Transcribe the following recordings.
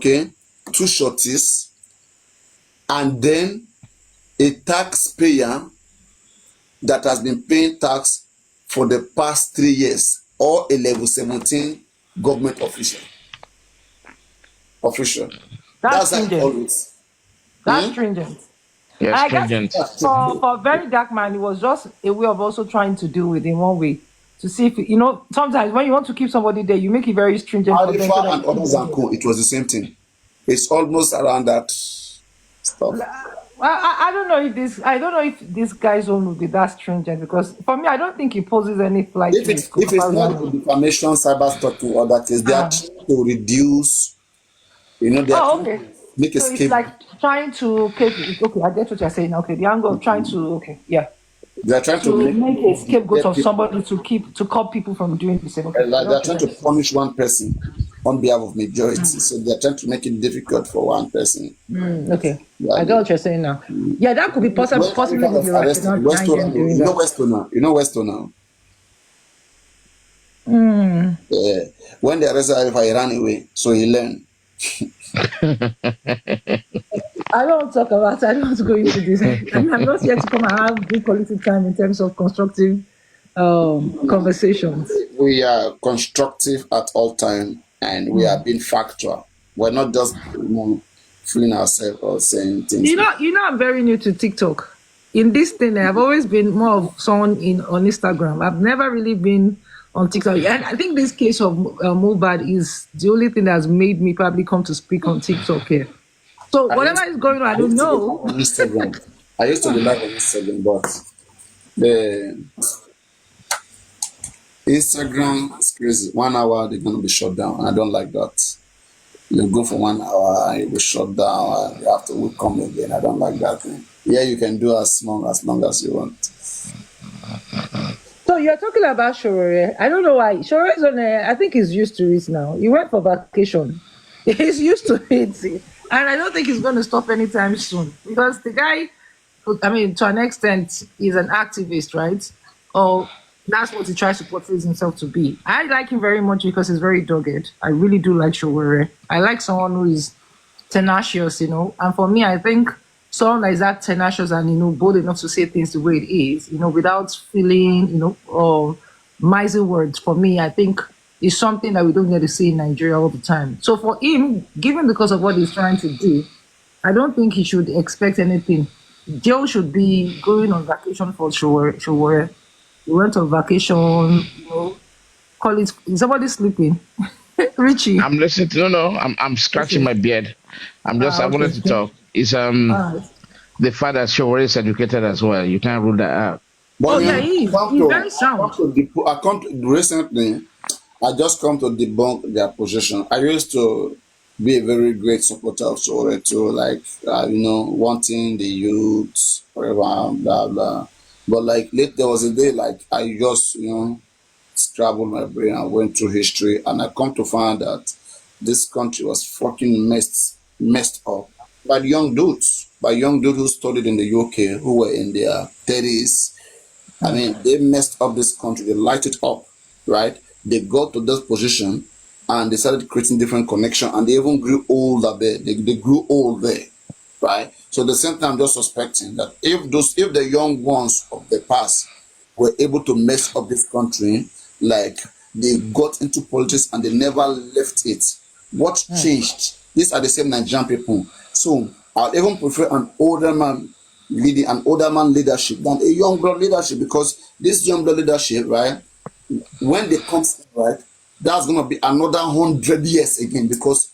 okay, 2 shorties, and then a taxpayer that has been paying tax for the past 3 years, or a level 17 government official. That's That's how it stringent. always. That's stringent. Yeah, I guess stringent. for very dark man, it was just a way of also trying to deal with in one way to see if sometimes when you want to keep somebody there, you make it very stringent for them so Arifa that and others and co, it was the same thing. It's almost around that stuff. I don't know if this guy's own will be that stringent, because for me I don't think he poses any flight If risk. it's not the defamation, cyber stalking, or that is, they are trying to reduce, they are trying Okay. to make a So it's scapegoat. like trying to okay, I get what you're saying. Okay, the angle of trying to They are trying to make a scapegoat of people, somebody to stop people from doing the same. Okay, like they are trying to punish one person on behalf of majority. So they are trying to make it difficult for one person. Okay, I get what you're saying now. Yeah, that could be possibly When be right. arrested, you know Westo now. When they arrested Arifa, he ran away, so he learned. I don't talk about. I don't want to go into this. I'm not here to come and have good quality time in terms of constructive conversations. We are constructive at all time, and we are being factual. We're not just fooling ourselves or saying things. You know, I'm very new to TikTok. In this thing, I've always been more of someone on Instagram. I've never really been on TikTok, and I think this case of Mohbad is the only thing that's made me probably come to speak on TikTok here. So whatever is going on, I don't know. On Instagram, I used to be live on Instagram, but the Instagram is crazy. 1 hour, they're gonna be shut down. I don't like that. You go for 1 hour, you will shut down, and after we come again. I don't like that thing. Yeah, you can do as long as you want. So you're talking about Shore. I don't know why. Shore is on I think he's used to it now. He went for vacation. He's used to it. And I don't think he's going to stop anytime soon. Because the guy, I mean, to an extent, is an activist, right? Or that's what he tries to portray himself to be. I like him very much because he's very dogged. I really do like Shore. I like someone who is tenacious, And for me, I think someone that is that tenacious and, bold enough to say things the way it is, without feeling, or miserly words, for me, I think is something that we don't get to see in Nigeria all the time. So for him, given because of what he's trying to do, I don't think he should expect anything. Joe should be going on vacation for sure. He went on vacation, call it, is somebody sleeping? Richie. I'm listening to, no, I'm scratching my beard. I wanted to talk. It's the fact that Showore is educated as well. You can't rule that out. But he's very sound. Recently, I just come to debunk their position. I used to be a very great supporter of Showore too, like wanting the youths, whatever, blah blah. But there was a day I just scrabbled my brain and went through history, and I come to find that this country was fucking messed up by young dudes who studied in the UK, who were in their 30s. I mean, they messed up this country. They lighted it up, right? They got to this position and they started creating different connections, and they even grew older there. They grew old there, right? So at the same time, I'm just suspecting that if the young ones of the past were able to mess up this country, they got into politics and they never left it, what changed? These are the same Nigerian people. So I'll even prefer an older man leadership than a young blood leadership, because this young blood leadership, right, when they come, right, that's gonna be another 100 years again, because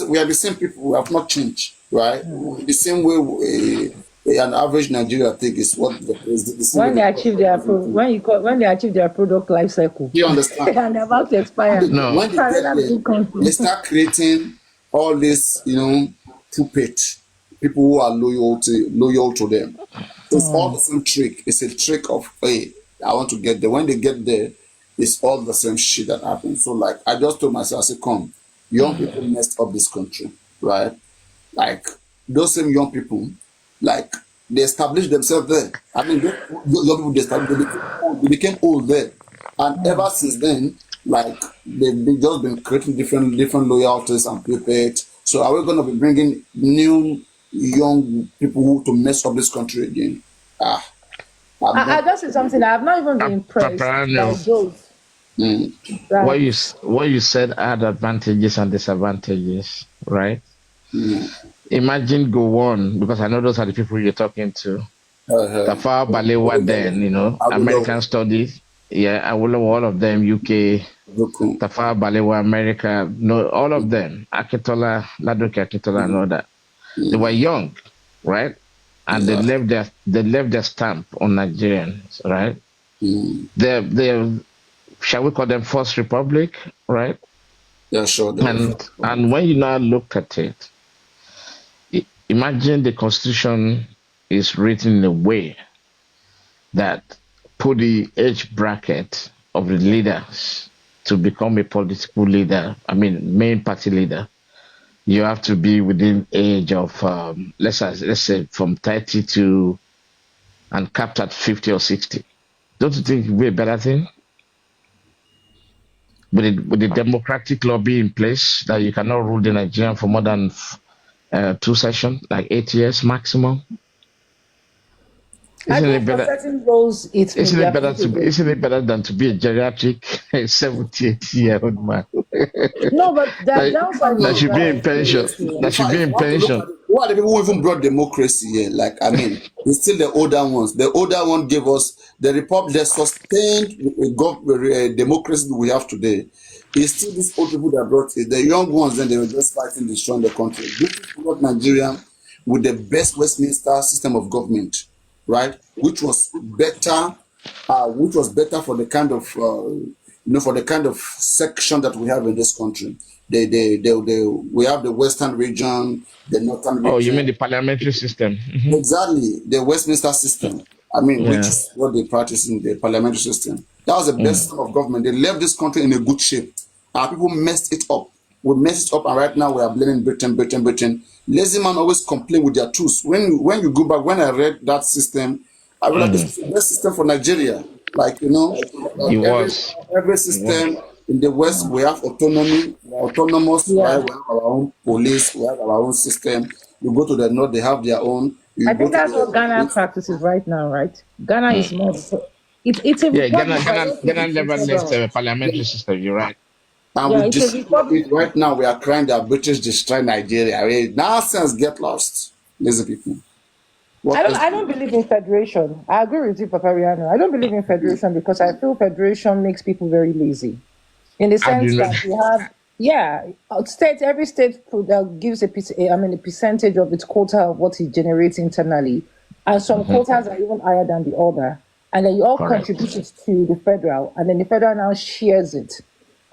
we are the same people. We have not changed, right? The same way an average Nigerian think is what the president. When they achieve their product life cycle, you understand? And they're about to expire. No. When they start creating all this, puppet people who are loyal to them. It's all the same trick. It's a trick of, hey, I want to get there. When they get there, it's all the same shit that happens. So I just told myself, I said, come, young people messed up this country, right? Those same young people, they established themselves there. I mean, young people, they became old there. And ever since then, they've just been creating different loyalties and puppets. So are we going to be bringing new young people to mess up this country again? Ah, I'm I not. just say something. I have not even been impressed by Paparano, those Mm, that. what you said had advantages and disadvantages, right? mm, Imagine go on, because I know those are the people you're talking to. Tafawa Balewa then, I will American studies. Yeah, I will know all of them, UK, love. Tafawa Balewa, America, no, all of them. Akitola, Ladoke Akitola and all that. They were young, right? And Yeah. they left their stamp on Nigerians, right? Mm, They shall we call them First Republic, right? yeah, sure. They were. And when you now look at it, imagine the constitution is written in a way that put the age bracket of the leaders to become a political leader, I mean main party leader, you have to be within age of let's say from 30 to and capped at 50 or 60. Don't you think it would be a better thing? With the democratic lobby in place that you cannot rule the Nigerian for more than two sessions, like 8 years maximum. I Isn't it think for better? certain roles it may be applicable. Isn't it better than to be a geriatric 70, 80-year-old man No, but there are that, downsides that to should be that in pension? too. In That should fact, be if you in want to look at pension. it, who are the people who even brought democracy here? Like, I mean, it's still the older ones. The older one gave us the republic, the sustained democracy we have today. It's still these old people that brought it. The young ones, then they were just fighting, destroying the country. British brought Nigeria with the best Westminster system of government, right? Which was better for the kind of for the kind of section that we have in this country. We have the western region, the northern Oh, you region. mean the parliamentary system? Exactly, the Westminster system. I mean, which Yeah. is what they practice in the parliamentary system. That was the best Mm. system of government. They left this country in a good shape. Our people messed it up. We messed it up, and right now we are blaming Britain, Britain, Britain. Lazy man always complain with their tools. When you go back, when I read that system, I realized this Mm. is the best system for Nigeria. Like It like was. every It was. system in the West, we have autonomy, we are autonomous, right? Yeah. We have our own police, we have our own system. You go to the north, they have their own. You I go think to that's what the Ghana east, practices right now, right? Ghana is Mm. more. It's a Yeah, republic, but I don't think Ghana it's a never left federal. a parliamentary system. You're right. and Yeah, we it's a destroy republic. it right now. We are crying that British destroy Nigeria. I mean, nonsense, get lost, lazy people. What else? I don't believe in federation. I agree with you, Papariano. I don't believe in federation because I feel federation makes people very lazy. In the How do you sense know? that you have, yeah, every state gives a percentage of its quota of what it generates internally, and some Mhm. quotas are even higher than the other, and then you all Correct. contribute it to the federal, and then the federal now shares it,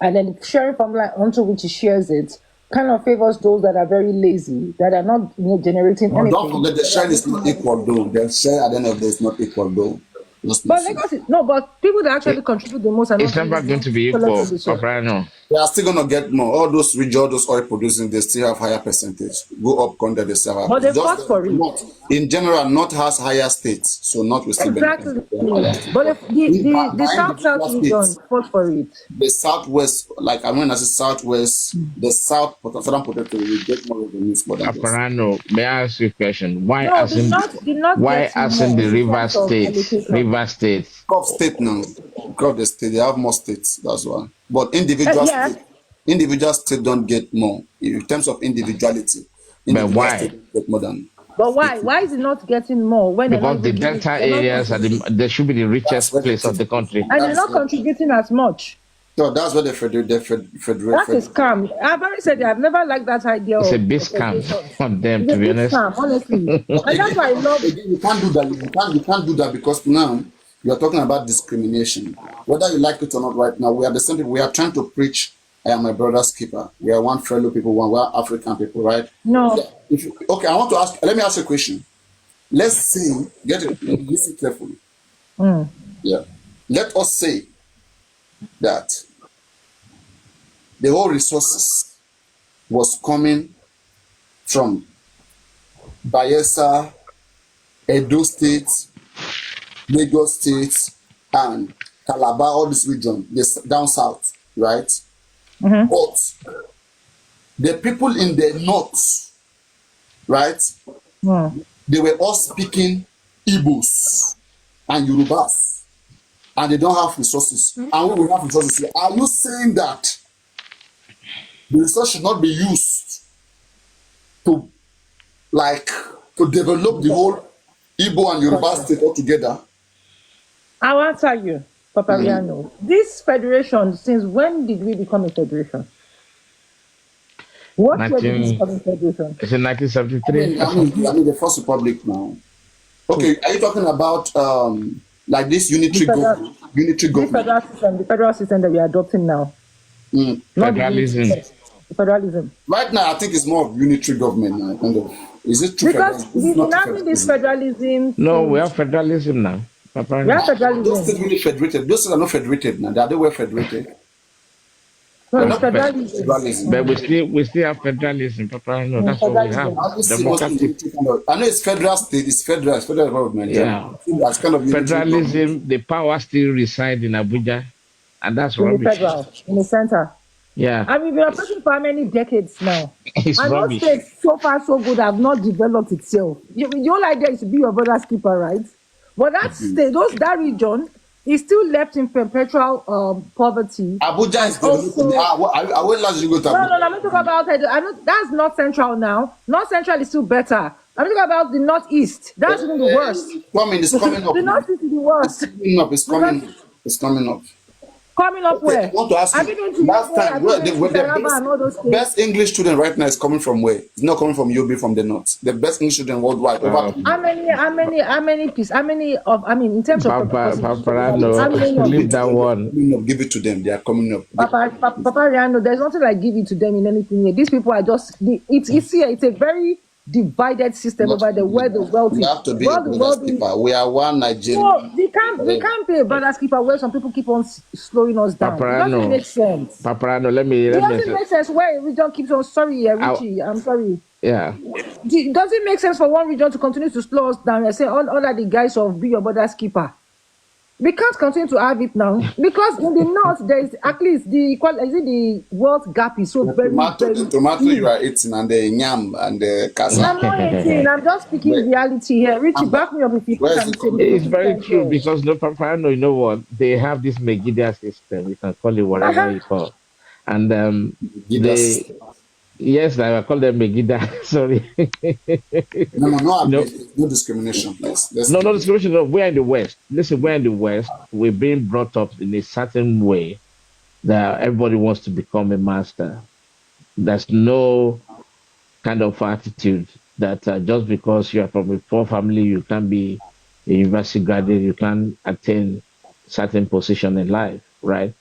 and then the sharing formula onto which it shares it kind of favors those that are very lazy, that are not generating No, don't anything. forget the share is not equal though. The share at the end of the day is not equal though. Let's not But forget. Lagos is no, but people that actually It, contribute the most are it's not never going to be equal, collecting the share. Paparano. They are still gonna get more. All those region, all those oil producing, they still have higher percentage. Go up under the still have. But they Just fought for the it. north. In general, north has higher states, so north will still benefit Exactly. from higher state. But But if the by South South individual region states, fought for it. the southwest, like I mean, as a southwest, the southern potato will get more revenues more than this. Paparano, may I ask you a question? No, the North Why gets hasn't more the in terms of allocation. River State, Of state now, because the state they have more states. That's why. But individual Yeah, state, individual state don't get more in terms of individuality. but Individual state why? don't get more than but why? state. Why is it not getting more when they're not Because the even giving? delta They're not areas contributing, they should be the That's richest where the place of the thing. country. and they're not contributing as much. So that's where the That is scam. I've already said that I've never liked that idea It's a big of scam federation. on them, It's to a be big honest. scam, honestly, and that's why I love. again, you can't do that. You can't do that because now you are talking about discrimination. Whether you like it or not, right now we are the same people. We are trying to preach. I am my brother's keeper. We are one fellow people. We are African people, right? Yeah. No, Okay, I want to ask. Let me ask you a question. Let's say, get it, listen carefully. Yeah. Let us say that the whole resources was coming from Bayelsa, Edo State, Lagos State, and Calabar, all this region, this down south, right? But the people in the north, right? Hmm. They were all speaking Igbos and Yorubas, and they don't have resources. And we will have resources here. Are you saying that the resource should not be used to like to develop the whole Igbo and Yoruba Okay. state altogether? I will answer you, Papariano. This federation, since when did we become a federation? What year did we 19, become a federation? is it I 1973 mean, or I mean, something? I mean the First Republic now. Cool. Okay, are you talking about like this The unitary federal, government? Unitary this government. federal system that we are adopting now, Mm. not the unity Federalism. system, the federalism. Right now, I think it's more of unitary government now. Kind of. Is it true Because federalism? This is we've not been true having this federalism. federalism No, we since have federalism now. we Papa, have Are those federalism. states really federated? Those states are not federated now. They were federated. No, They're it's not but federalism. federalism. but we still have federalism. Papa, no, that's what we have. Federalism. I just see what's in Democratic. unitary kind of. I know it's federal state. It's federal government. Nigeria. Yeah. I think that's kind of unitary government. Federalism, the power still reside in Abuja, and that's In the rubbish. federal, in the center. Yeah, And we've been operating for how many decades now? it's And those rubbish. states, so far so good, have not developed itself. The whole idea is to be your brother's keeper, right? But that state, that region is still left in perpetual poverty. Abuja And is developing. also, I will largely go to no, Abuja. I'm not talking about it. That's not central now. North central is still better. I'm talking about the northeast. That's even the worst. It's coming up The now. northeast is the worst. It's Because coming up. It's coming up. coming up Okay, I where? want to ask Have you. you been to Last Yobe? time, Have you been to where the Taraba and all those states? best English student right now is coming from where? It's not coming from UB from the north. The best English student worldwide. Over Um, I mean, in terms of Papa, percentage, no, how many of leave it? that one. coming up. Give it to them. They are coming up. Papa Riano, there's nothing like give it to them in anything here. These people are just, it's here, it's a very divided system Not over there where the wealth we is. have to be a Well, the brother's world is, keeper. We are one no, Nigerian. we can't be a brother's keeper where some people keep on slowing us down. It Papa, doesn't no, make sense. Papa, no. It Let me doesn't say, make sense where a region keeps on, sorry, I, Richie, I'm sorry. yeah, Does it make sense for one region to continue to slow us down and say under the guise of be your brother's keeper? We can't continue to have it now because in the north there is at least the wealth gap is so very The very tomato you huge. are eating and the yam and the I'm cassava. not hating. I'm just speaking Where, reality here. Richie, and back me up if you where think is I'm it saying coming the it's from? very 50% true here. because no, Papa, no, you know what? They have this Megiddo system. You can call it whatever Uh-huh. you call, and Give us they yes, I will call them Megiddo. Sorry, no, no, no you know, abuse, no discrimination, please. Let's no, keep no it. discrimination. No, we're in the West. Listen, we're in the West. We're being brought up in a certain way that everybody wants to become a master. There's no kind of attitude that just because you are from a poor family, you can be a university graduate, you can attain certain position in life, right?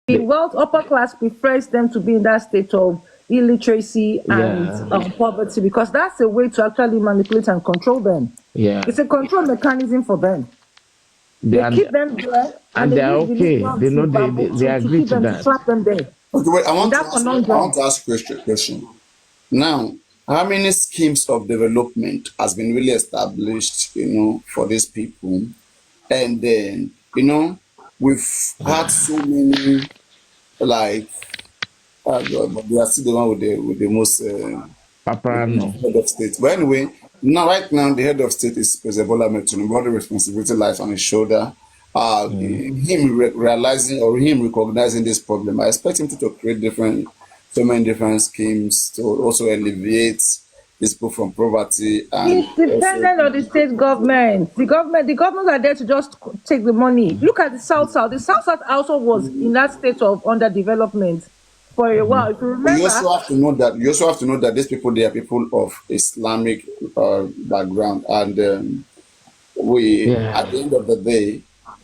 The The- wealth upper class prefers them to be in that state of illiteracy and yeah, poverty because that's a way to actually manipulate and control them. yeah. It's a control mechanism for them. They, They keep them there and and they they're use okay. religion They know they to agree keep to them, to that. trap them there Okay, wait. in that I conundrum. want to ask you a question. Now, how many schemes of development has been really established, for these people? And then, we've had so many like, God, but they are still the one with the most Papa, no. head of state. But anyway, now right now the head of state is President Bola Ahmed Tinubu. All the responsibility lies on his shoulder. Mm. Him realizing or him recognizing this problem, I expect him to create so many different schemes to also alleviate these people from poverty and It's also. dependent on the state government. The governments are there to just take the money. Look at the South South. The South South also was in that state of underdevelopment for a while. If you You remember, also have to know that these people, they are people of Islamic background, and we at Yeah. the end of the day,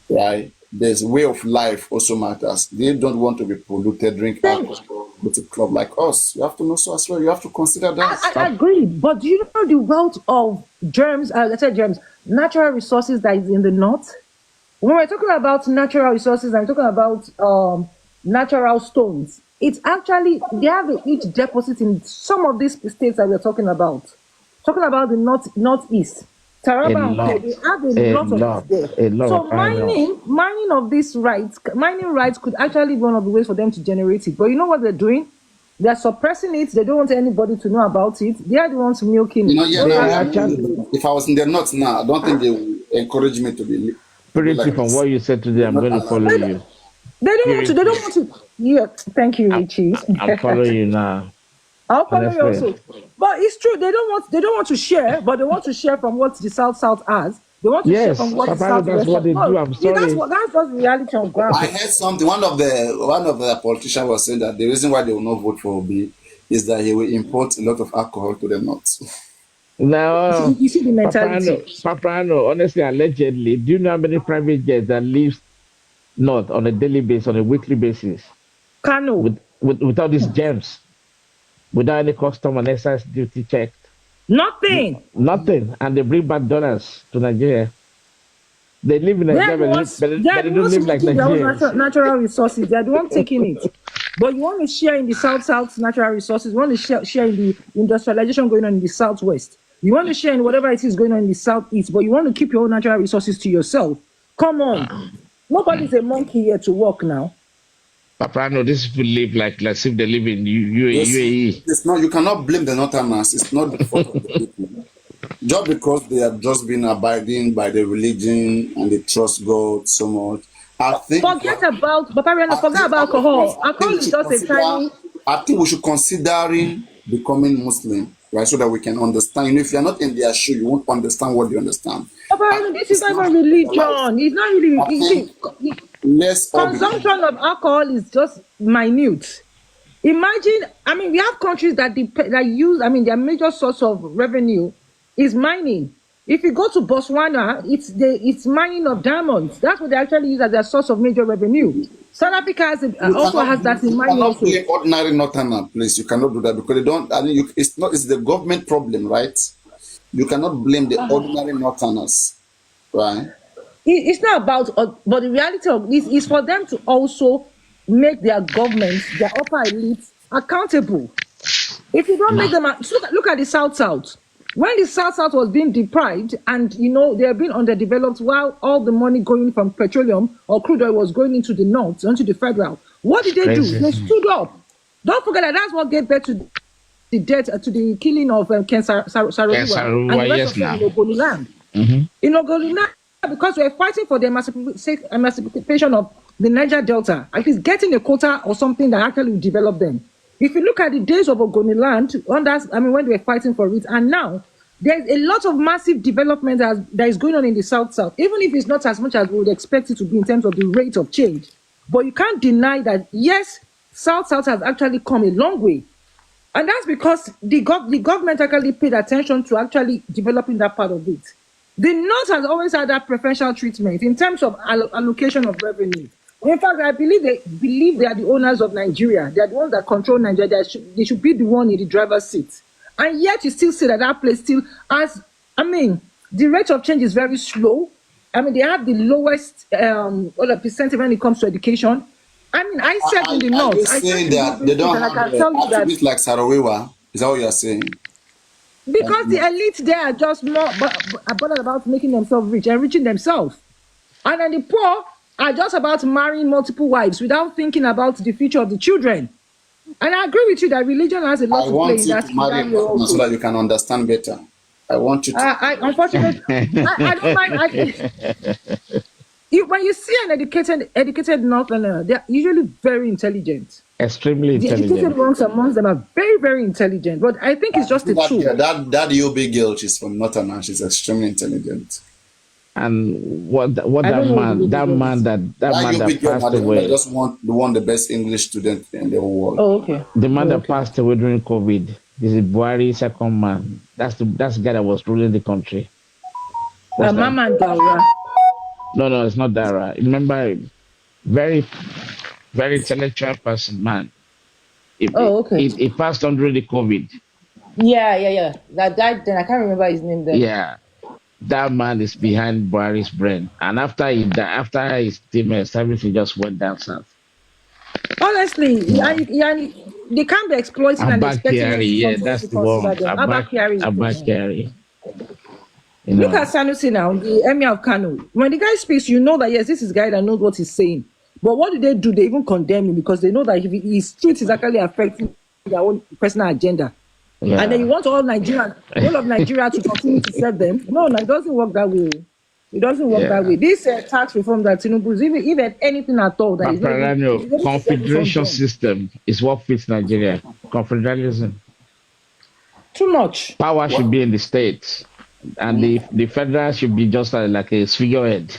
right? There's way of life also matters. They don't want to be polluted, drink same. alcohol, go to club like us. You have to know so as well. You have to consider that. I Pap- agree, but do you know the wealth of germs? Let's say germs, natural resources that is in the north. When we're talking about natural resources, I'm talking about natural stones. It's actually they have a huge deposit in some of these states that we're talking about. Talking about the northeast. A Taraba and Co. lot, They have a a lot of it lot, there. a lot So of iron. mining of these rights, mining rights could actually be one of the ways for them to generate it. But you know what they're doing? They're suppressing it. They don't want anybody to know about it. They are the ones milking You know, it. yeah, Those now They we are are the milking actually, it. ones. But if I was in the north now, I don't think they will encourage me to be like purity from this. what you said They today, will I'm not going to allow follow me. They you. don't, they don't want to. They don't Purity. want to. Yeah, thank you, I'm, Richie. I'm following you now. I'll follow you Honestly. also. But it's true. They don't want to share, but they want to share from what the South has. They want to share from Yes, what the Papa, that's Southwest what has. they do. No, I'm see, sorry. that's just the reality on ground. I heard something. One of the politicians was saying that the reason why they will not vote for Obi is that he will import a lot of alcohol to the north. Now, You see the mentality. Paprano, honestly, allegedly, do you know how many private jets that leaves north on a daily basis, on a weekly basis, Kano, without these gems, without any custom and excise duty checked? nothing. Nothing. And they bring back dollars to Nigeria. They live in Nigeria, They are but they the don't ones live like making their own Nigerians. natural resources. They are the one taking it. But you want to share in the South natural resources. You want to share in the industrialization going on in the Southwest. You want to share in whatever it is going on in the Southeast. But you want to keep your own natural resources to yourself. Come on. Nobody's a monkey here to work now. Paprano, these people live like as if they live in Yes, UAE. it's not. You cannot blame the northerners. It's not the fault of the people. Just because they have just been abiding by the religion and they trust God so much. I think Forget about Papariano, forget about alcohol. I think Alcohol we is should just a consider. tiny. I think we should considering becoming Muslim, right, so that we can understand. You know, if you're not in their shoe, you won't understand what they understand. Papariano, this is It's not not even your life. religion. It's not really. I You think see, let's all become. consumption of alcohol is just minute. Imagine, I mean, we have countries that use, I mean, their major source of revenue is mining. If you go to Botswana, it's mining of diamonds. That's what they actually use as their source of major revenue. South Africa also has that in You mining cannot also. blame ordinary northerner, please. You cannot do that because they don't. I mean, it's not. It's the government problem, right? You cannot blame the ordinary northerners, right? It's not about, but the reality of this is for them to also make their governments, their upper elites, accountable. If you don't make Nah, them, look at the South. When the South was being deprived and they are being underdeveloped while all the money going from petroleum or crude oil was going into the North, into the federal, what did it's they do? crazy. They stood up. Don't forget that that's what gave birth to the death, to the killing of Ken Yes, Saro-Wiwa and the rest yes of them in now. Ogoni land. Hmm. In Ogoni land, because we're fighting for the emancipation of the Niger Delta, at least getting a quota or something that actually will develop them. If you look at the days of Ogoni land, when they were fighting for it, and now there's a lot of massive development that is going on in the South, even if it's not as much as we would expect it to be in terms of the rate of change. But you can't deny that, yes, South has actually come a long way. And that's because the government actually paid attention to actually developing that part of it. The North has always had that preferential treatment in terms of allocation of revenue. In fact, I believe they are the owners of Nigeria. They are the ones that control Nigeria. They should be the one in the driver's seat. And yet you still see that place still has, I mean, the rate of change is very slow. I mean, they have the lowest percentage when it comes to education. I mean, I served in the Are you North. I served saying in the that northern they state, don't and I have can tell you that attributes like Sarawewa? Is that what you're saying? because the elite there are just more bothered about making themselves rich, enriching themselves. And then the poor are just about marrying multiple wives without thinking about the future of the children. And I agree with you that religion has a lot I to play want in you that to marry a role northerner so also. that you can understand better. I want you to. I unfortunately, I don't mind. When you see an educated northerner, they're usually very intelligent. Extremely The educated intelligent. ones amongst them are very, very intelligent. But I think it's just a That tool. girl, that UB girl, she's from northern. She's extremely intelligent. And what I don't that know who the man, lady is. that That man UB that girl, now passed the one that away, just won the best English student in the whole world. Oh, okay. the man Oh, that okay. passed away during COVID, this is Buhari second man. That's the guy that was ruling the country. What's that? Mama Daura. No, it's not Dara. Remember, very very intellectual person, man. Oh, okay. It passed on during the COVID. Yeah. That died then. I can't remember his name then. Yeah, that man is behind Buhari's brain. And after he died, after his team everything just went down south. Honestly, they can't be exploiting and expecting us Abakari, to yeah, continue that's to the consider one. them. Abakari is the name. Abakari. You Look know. at Sanusi now, the Emir of Kano. When the guy speaks, you know that yes, this is a guy that knows what he's saying. But what do? They even condemn him because they know that if his truth is actually affecting their own personal agenda. And then you Yeah. want all Nigeria, all of Nigeria to continue to serve them. No, no, it doesn't work that way. It doesn't work that Yeah. way. This tax reform that Tinubu is even anything at all that is not even if Paparano, it's able to get it from confederation them. system is what fits Nigeria. Confederalism. Too much. Power should What? be in the states, and the federal should be just like a figurehead.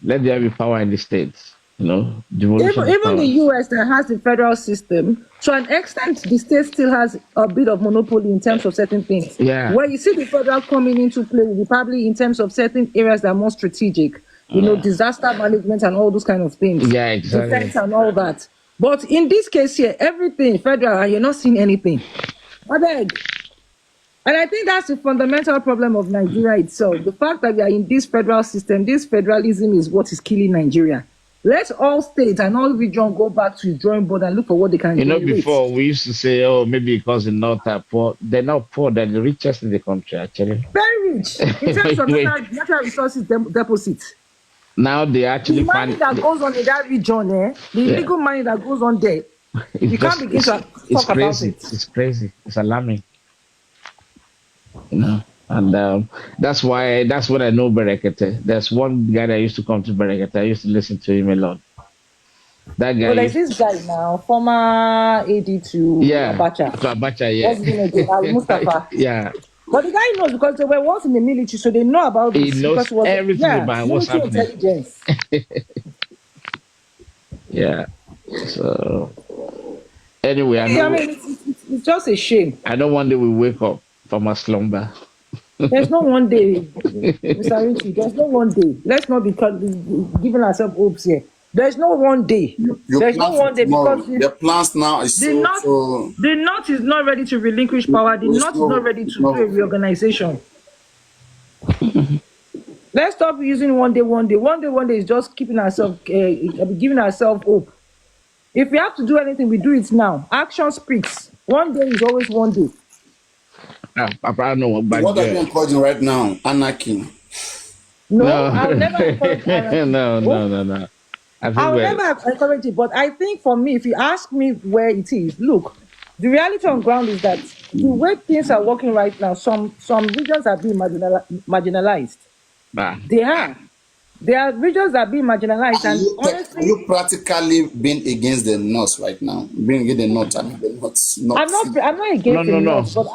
Let there be power in the states. You know, devolution of Even the powers. US that has the federal system, to an extent, the state still has a bit of monopoly in terms of certain things. Yeah. Where you see the federal coming into play, probably in terms of certain areas that are more strategic, Yeah. disaster management and all those kind of things, Yeah. Exactly. defense and all that. But in this case here, everything federal, and you're not seeing anything. I beg. And I think that's the fundamental problem of Nigeria itself. The fact that we are in this federal system, this federalism is what is killing Nigeria. Let all states and all regions go back to the drawing board and look for what they can You know, generate. before we used to say, oh, maybe because the North are poor. They're not poor, they're the richest in the country, actually. Very rich in terms of natural resources deposits. Now they The actually money find, that goes on in that region, the yeah, illegal money that goes on there, it's you can't just, begin to it's talk about crazy. it. It's crazy. It's alarming, you know. And that's when I know Berekete. There's one guy that used to come to Berekete. I used to listen to him a lot. That guy But there's used, this guy now, former AD to yeah, Abacha. to Abacha, What's his name again? Al yeah, Mustafa. yeah. But the guy knows because they were once in the military, so they know about He this because knows it was everything about what's military happening. intelligence. Yeah. So anyway, I mean, it's just a shame. I know one day we wake up from our slumber. There's no one day, Mr. Rinchi, there's no one day. Let's not be giving ourselves hopes here. There's no one day. You There's no plan for one day tomorrow. because The plans now is the North, so. the North is not ready to relinquish power. The It's North is not no, ready it's to do a no. reorganization. Let's stop using one day, one day. One day is just keeping ourselves, giving ourselves hope. If we have to do anything, we do it now. Action speaks. One day is always one day. Papa, I know what What are bad. you encouraging right now? Anarchy. No, No, I'll never encourage anarchy. no, Oh, no, no, no. I think I'll we're never encourage it. But I think for me, if you ask me where it is, look, the reality on ground is that the way things are working right now, some regions are being marginalized. ah, They are. There are regions that are being marginalized, Are and you, are honestly, you practically being against the North right now? Being against the North, I mean the North, not. I'm not no, against the no, no. North, but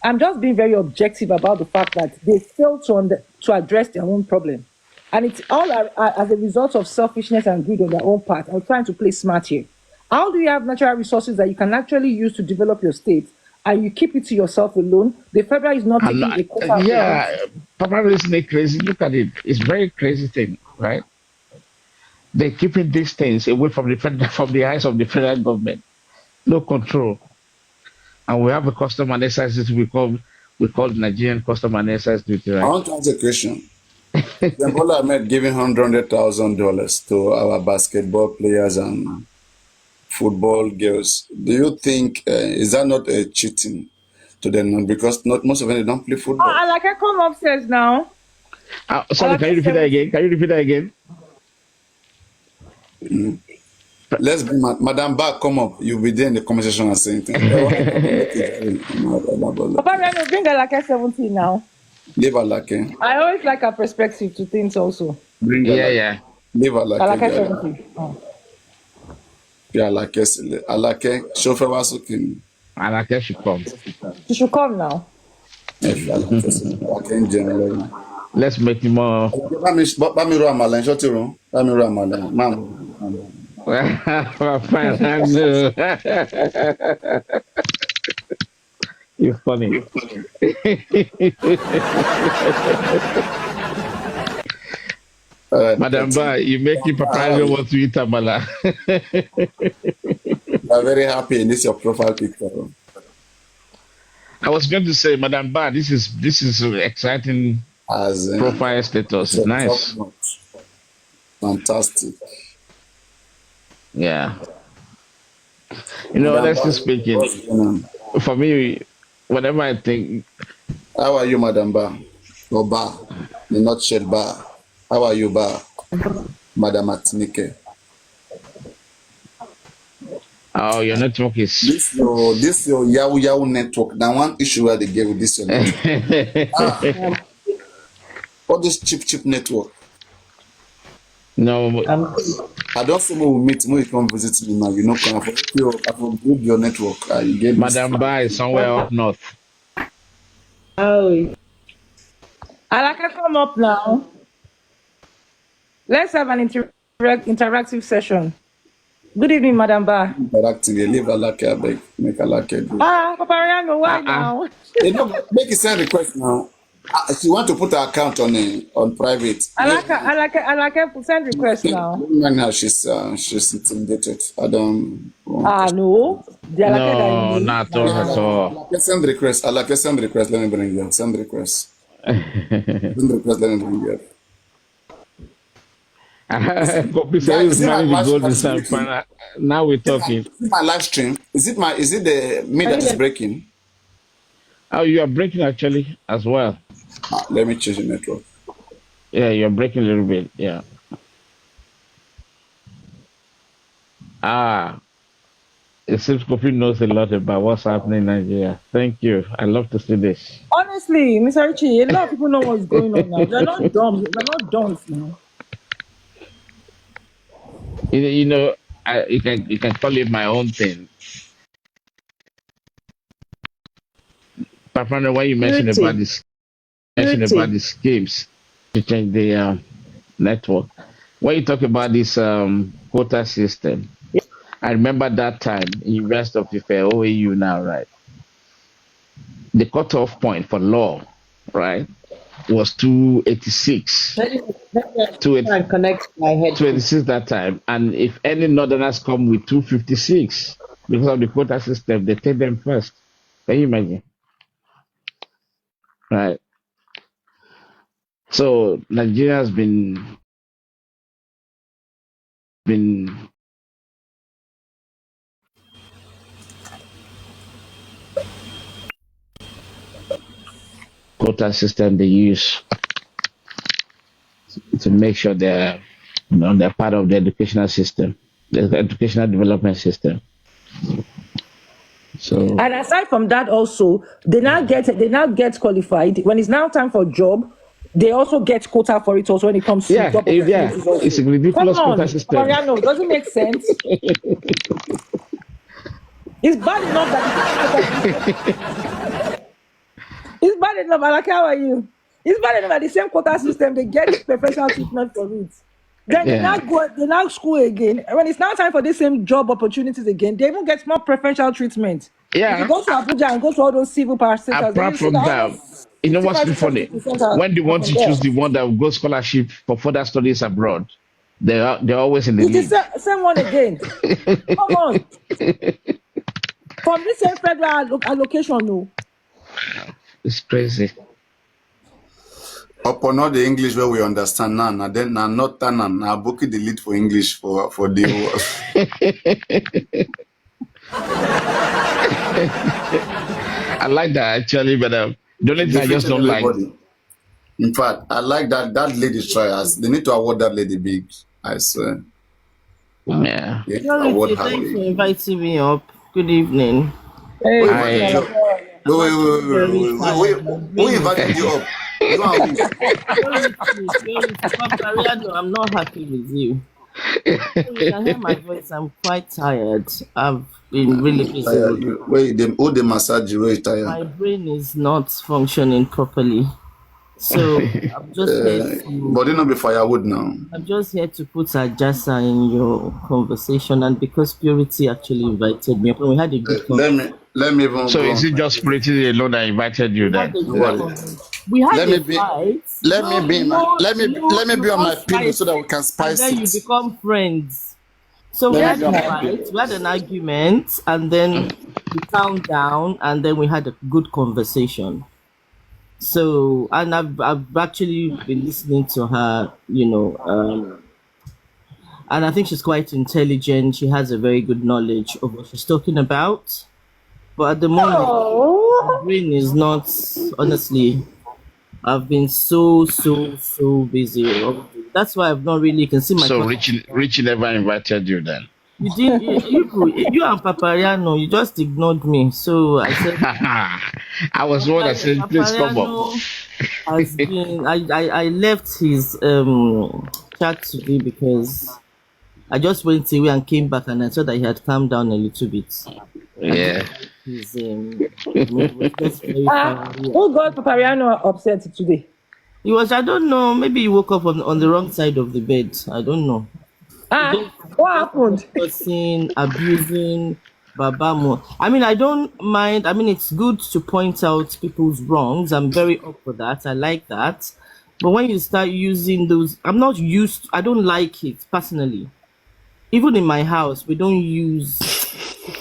I'm just being very objective about the fact that they fail to address their own problem, and it's all as a result of selfishness and greed on their own part. I'm trying to play smart here. How do you have natural resources that you can actually use to develop your state, and you keep it to yourself alone? The federal is not I'm taking not, a quota of yeah, it. Papa isn't it crazy? Look at it. It's very crazy thing, right? They're keeping these things away from from the eyes of the federal government. No control. And we have a custom and excise duty we call Nigerian custom and excise duty, I right? want to ask a question. Bola Ahmed giving $100,000 to our basketball players and football girls. Do you think is that not a cheating to them? Because not most of them don't play Oh, football. I like I come upstairs now. I Sorry, like can I you repeat that 70. again? Can you repeat that again? Let's bring Madam back. Come up. You'll be there in the conversation and saying things. Papa Reno, bring a like I 70 now. Leave her like I always like a perspective to things also. bring her Yeah, like yeah. leave her like Alake 70. Oh. yeah like alake chauffeur was okay. And I guess you come. You should come now. If alake in general. Let's make it more. Bá mi ro àmàlà ṣó ti rò bá mi ro àmàlà máa. Fine, I know. You're funny. Madam Ba, you make it Papa don't want to eat amala. You are very happy in this your profile picture. I was going to say, Madam Ba, this is exciting As profile status. it's It's a top nice. notch. Fantastic. Yeah. You know, Madam honestly Ba, speaking, what's going on? for me, whenever I think How are you, Madam Ba? Or Ba? The nutshell Ba. How are you, Ba? Madam Atinike. Oh, your network is. This your Yahoo Yahoo network. Now one issue where they get with this your network. Ah, Um, all this cheap network. No, I'm I don't say we will meet when you come visit me now. You know, come I forgive your network. You get this. Madam Ba is somewhere up north. oh, And I can come up now. Let's have an interactive session. Good evening, Madam Ba. Interacting. They leave Alake, I beg. Make Alake do. Ah, Papariano, why Uh-uh. now? They don't make a send request now. She want to put her account on private. I like send request now. Right now she's intimidated. I don't want to. Ah, no. The Alake that you No, know. not Yeah, at all. Alake send request. Alake send request. Let me bring you. Send request. Send request. Let me bring you. Copy Guys, says is it my manage the live golden stream sun. breaking? Now we're talking. Is it my live stream? Is it the me are that you is there? breaking? Oh, you are breaking actually as well. Let me change the network. Yeah, you're breaking a little bit. Yeah. Ah, it seems Kofi knows a lot about what's happening in Nigeria. Thank you. I love to see this. Honestly, Mr. Richie, a lot of people know what's going on now. They're not dumb. We're not dumb now. You know, you can call it my own thing. But from when you Purity, mention about purity. the schemes to change the network. When you talk about this quota system, I remember that time in West of Ife, OAU now, right? The cutoff point for law, right, was 286. Try and connect my headphone. 286 that time. And if any northerners come with 256 because of the quota system, they take them first. Can you imagine? Right. So Nigeria has been quota system they use to make sure they're part of the educational system, the educational development system. So And aside from that, also they now get qualified. When it's now time for job, they also get quota for it also when it comes to yeah, job opportunities it's also. a Come ridiculous quota on, system. Mariano, doesn't make sense. It's bad enough that the same quota it's bad enough. I like how are you? It's bad enough that the same quota system they get professional treatment for it. Then Yeah, they now school again. And when it's now time for the same job opportunities again, they even get more preferential treatment. If you yeah. go to Abuja and go to all those civil parastatals, then Apart you see that from that, almost you know what's 55 really to funny? 70% When they are want from to there. choose the one that will go scholarship for further studies abroad, they're always in the It is lead. the same one again. Come on. From this same federal allocation, no. It's crazy. Upon all the English where we understand now, and then now not and now booking the lead for English for the I like that actually, but the only thing I just defeated don't like, everybody. In fact, I like that lady's trials. They need to award that lady big. I swear. yeah. They need to award Purity, her thanks for big. inviting me up. Good evening. Hey, Who good evening, invited you I up? Alaka. I'm Wait, actually very tired. My who brain is invited you up? You and who? Purity, Papariano, I'm not happy with you. You can hear my voice. I'm quite tired. I've been really busy Tire with you. Wait, them who they massage you? Where you tire? my brain is not functioning properly. So But it not be firewood now. I'm just here to put a jasa in your conversation, and because Purity actually invited me up and we had a good conversation. Let me even so go is on it my just Pretty alone that invited you We had then? a good let, conversation. We had let me a be fight. let me be in my let me You be on my first pillow fight so that we can and spice then you it. become friends. So we Let me had be a on Okay. my fight, pillow. we had an argument, and then we calmed down, and then we had a good conversation. So, and I've actually been listening to her, and I think she's quite intelligent. She has a very good knowledge of what she's talking about. But at the moment, Oh. My brain is not, honestly. I've been so busy. That's why I've not really, you can see my So contact. Richie never invited you then. You didn't, you and Papariano, you just ignored me. So I said, I was the one that said, please come up. Papariano has been, I left his chat today because I just went away and came back and I saw that he had calmed down a little bit. I Yeah. think his mood was just very far away. Who got Papariano upset today? He was, I don't know, maybe he woke up on the wrong side of the bed. I don't know. What happened? Cursing, abusing, babamo. I mean, I don't mind. I mean, it's good to point out people's wrongs. I'm very up for that. I like that. But when you start using those, I'm not used. I don't like it personally. Even in my house, we don't use.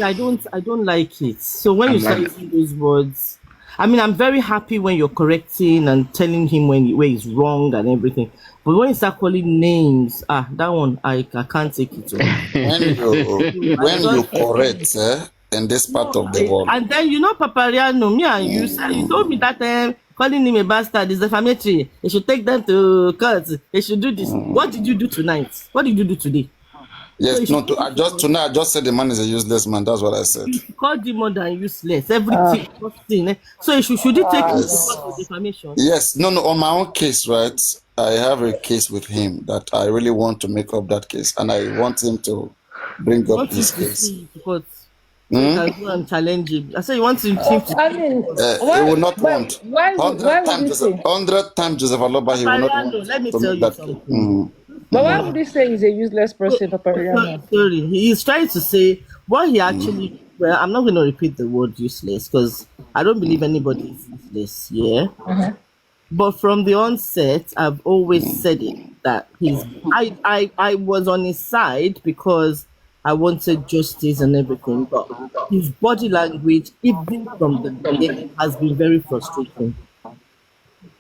I don't like it. So when you I'm start like, using those words, I mean, I'm very happy when you're correcting and telling him where he's wrong and everything. But when you start calling names, that one I can't take it. When you correct in this part of the world, And then Papariano, me and you said you told me that calling him a bastard is defamatory. They should take them to court. They should do this. What did you do tonight? What did you do today? yes, So no, I just said the man is a useless man. That's what I said. you called him more than useless. Everything, nothing. So should he take you to Yes. court for defamation? Yes, no, on my own case, right? I have a case with him that I really want to make up that case, and I want him to bring up Want him his to case. see you to court. So you can go and challenge him. I said you want him to. I mean, He will not want. why would you say? 100 times Joseph Aloba, he will not Papariano, want let me to tell make you that. something. But why would you say he's a useless person, Papariano? Sorry, he's trying to say what he actually. Well, I'm not going to repeat the word useless because I don't believe anybody is useless. Yeah, but from the onset, I've always said it that I was on his side because I wanted justice and everything, but his body language, even from the beginning, has been very frustrating.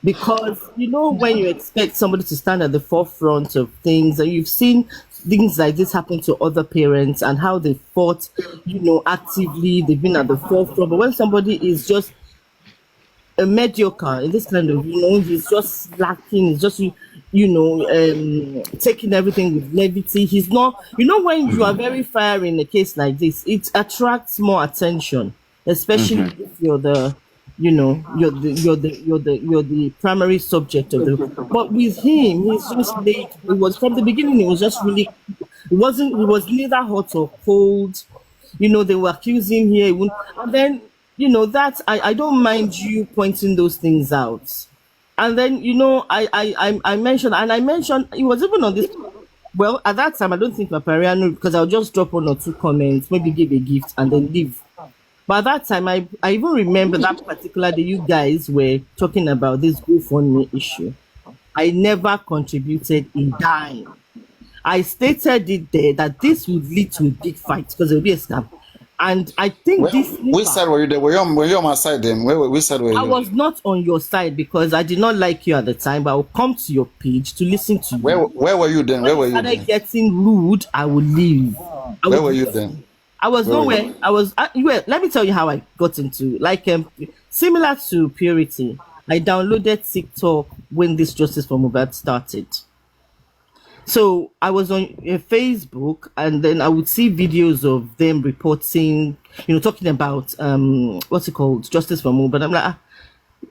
Because when you expect somebody to stand at the forefront of things, and you've seen things like this happen to other parents and how they fought, actively, they've been at the forefront. But when somebody is just a mediocre in this kind of, he's just slacking, he's just, taking everything with levity. He's not, when you are very fiery in a case like this, it attracts more attention, especially if you're the, you're the primary subject of the. But with him, he's just laid. It was from the beginning. It was just really. It wasn't. It was neither hot or cold. They were accusing here, and then that I don't mind you pointing those things out. And then I mentioned, it was even on this. Well, at that time, I don't think Papariano, because I'll just drop one or two comments, maybe give a gift and then leave. But at that time, I even remember that particular day you guys were talking about this GoFundMe issue. I never contributed a dime. I stated it there that this would lead to a big fight because it would be a scam. And I think Which side were you there? Were you on my side then? Which side were you? I was not on your side because I did not like you at the time, but I will come to your page to listen to you. Where were you then? Where were you When I then? started getting rude, I would leave. Where were you then? I was nowhere. I was. Let me tell you how I got into similar to Purity. I downloaded TikTok when this Justice for Mohbad started. So I was on Facebook, and then I would see videos of them reporting, talking about what's it called, Justice for Mohbad. I'm like,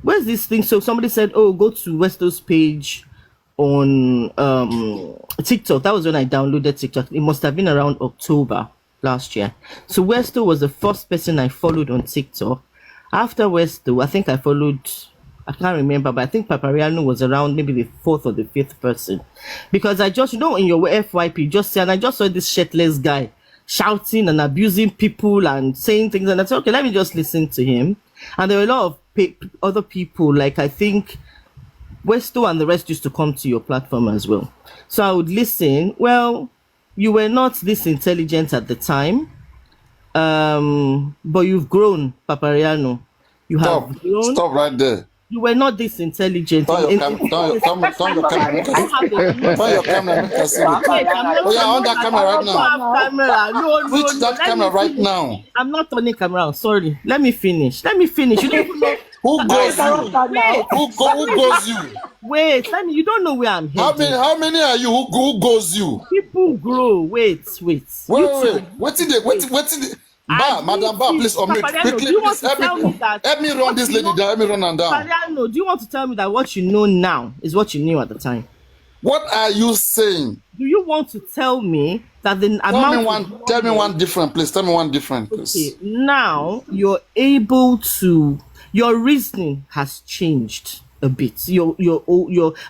where's this thing? So somebody said, oh, go to Westo's page on TikTok. That was when I downloaded TikTok. It must have been around October last year. So Westo was the first person I followed on TikTok. After Westo, I think I followed, I can't remember, but I think Papariano was around maybe the fourth or the fifth person. Because I just, in your FYP, just say, and I just saw this shirtless guy shouting and abusing people and saying things. And I said, okay, let me just listen to him. And there were a lot of other people, like I think Westo and the rest used to come to your platform as well. So I would listen. Well, you were not this intelligent at the time, but you've grown, Papariano. You have grown. Stop right there. You were not this intelligent. Turn your camera. Turn your camera. You don't have a Turn your camera. Make us see the Wait, camera. I'm not Oh yeah, on that camera right I don't now. have camera. No, no, Switch no. that Let camera me right finish. now. I'm not turning camera on. Sorry. Let me finish. You don't even know. Who goes you? Wait. Who goes you? Wait. You don't know where I'm heading. How many are you? Who goes you? People grow. Wait. You Wait. Wait till the Ba, Madam Ba, please unmute. Papariano, Quickly, do you want please to tell me that? help me run this lady down. Help me run her down. Papariano, do you want to tell me that what you know now is what you knew at the time? What are you saying? Do you want to tell me that the amount? Tell me one different, please. Tell me one different, Okay, please. now you're able to. Your reasoning has changed a bit.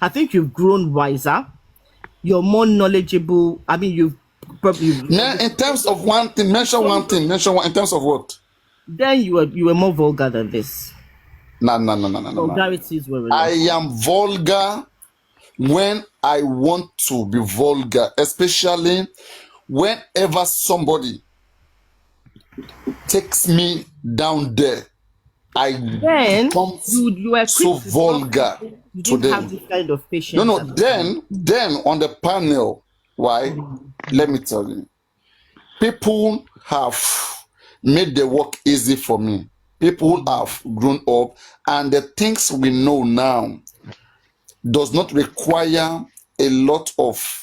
I think you've grown wiser. You're more knowledgeable. I mean, you've probably. Now, in terms of one thing, mention one thing. Mention one. In terms of what? Then you were more vulgar than this. No. Vulgarities were. I am vulgar when I want to be vulgar, especially whenever somebody takes me down there. I Then become you were so quick to vulgar You to didn't have them. this kind of patience. No. Then on the panel, why? Let me tell you, people have made the work easy for me. People have grown up, and the things we know now does not require a lot of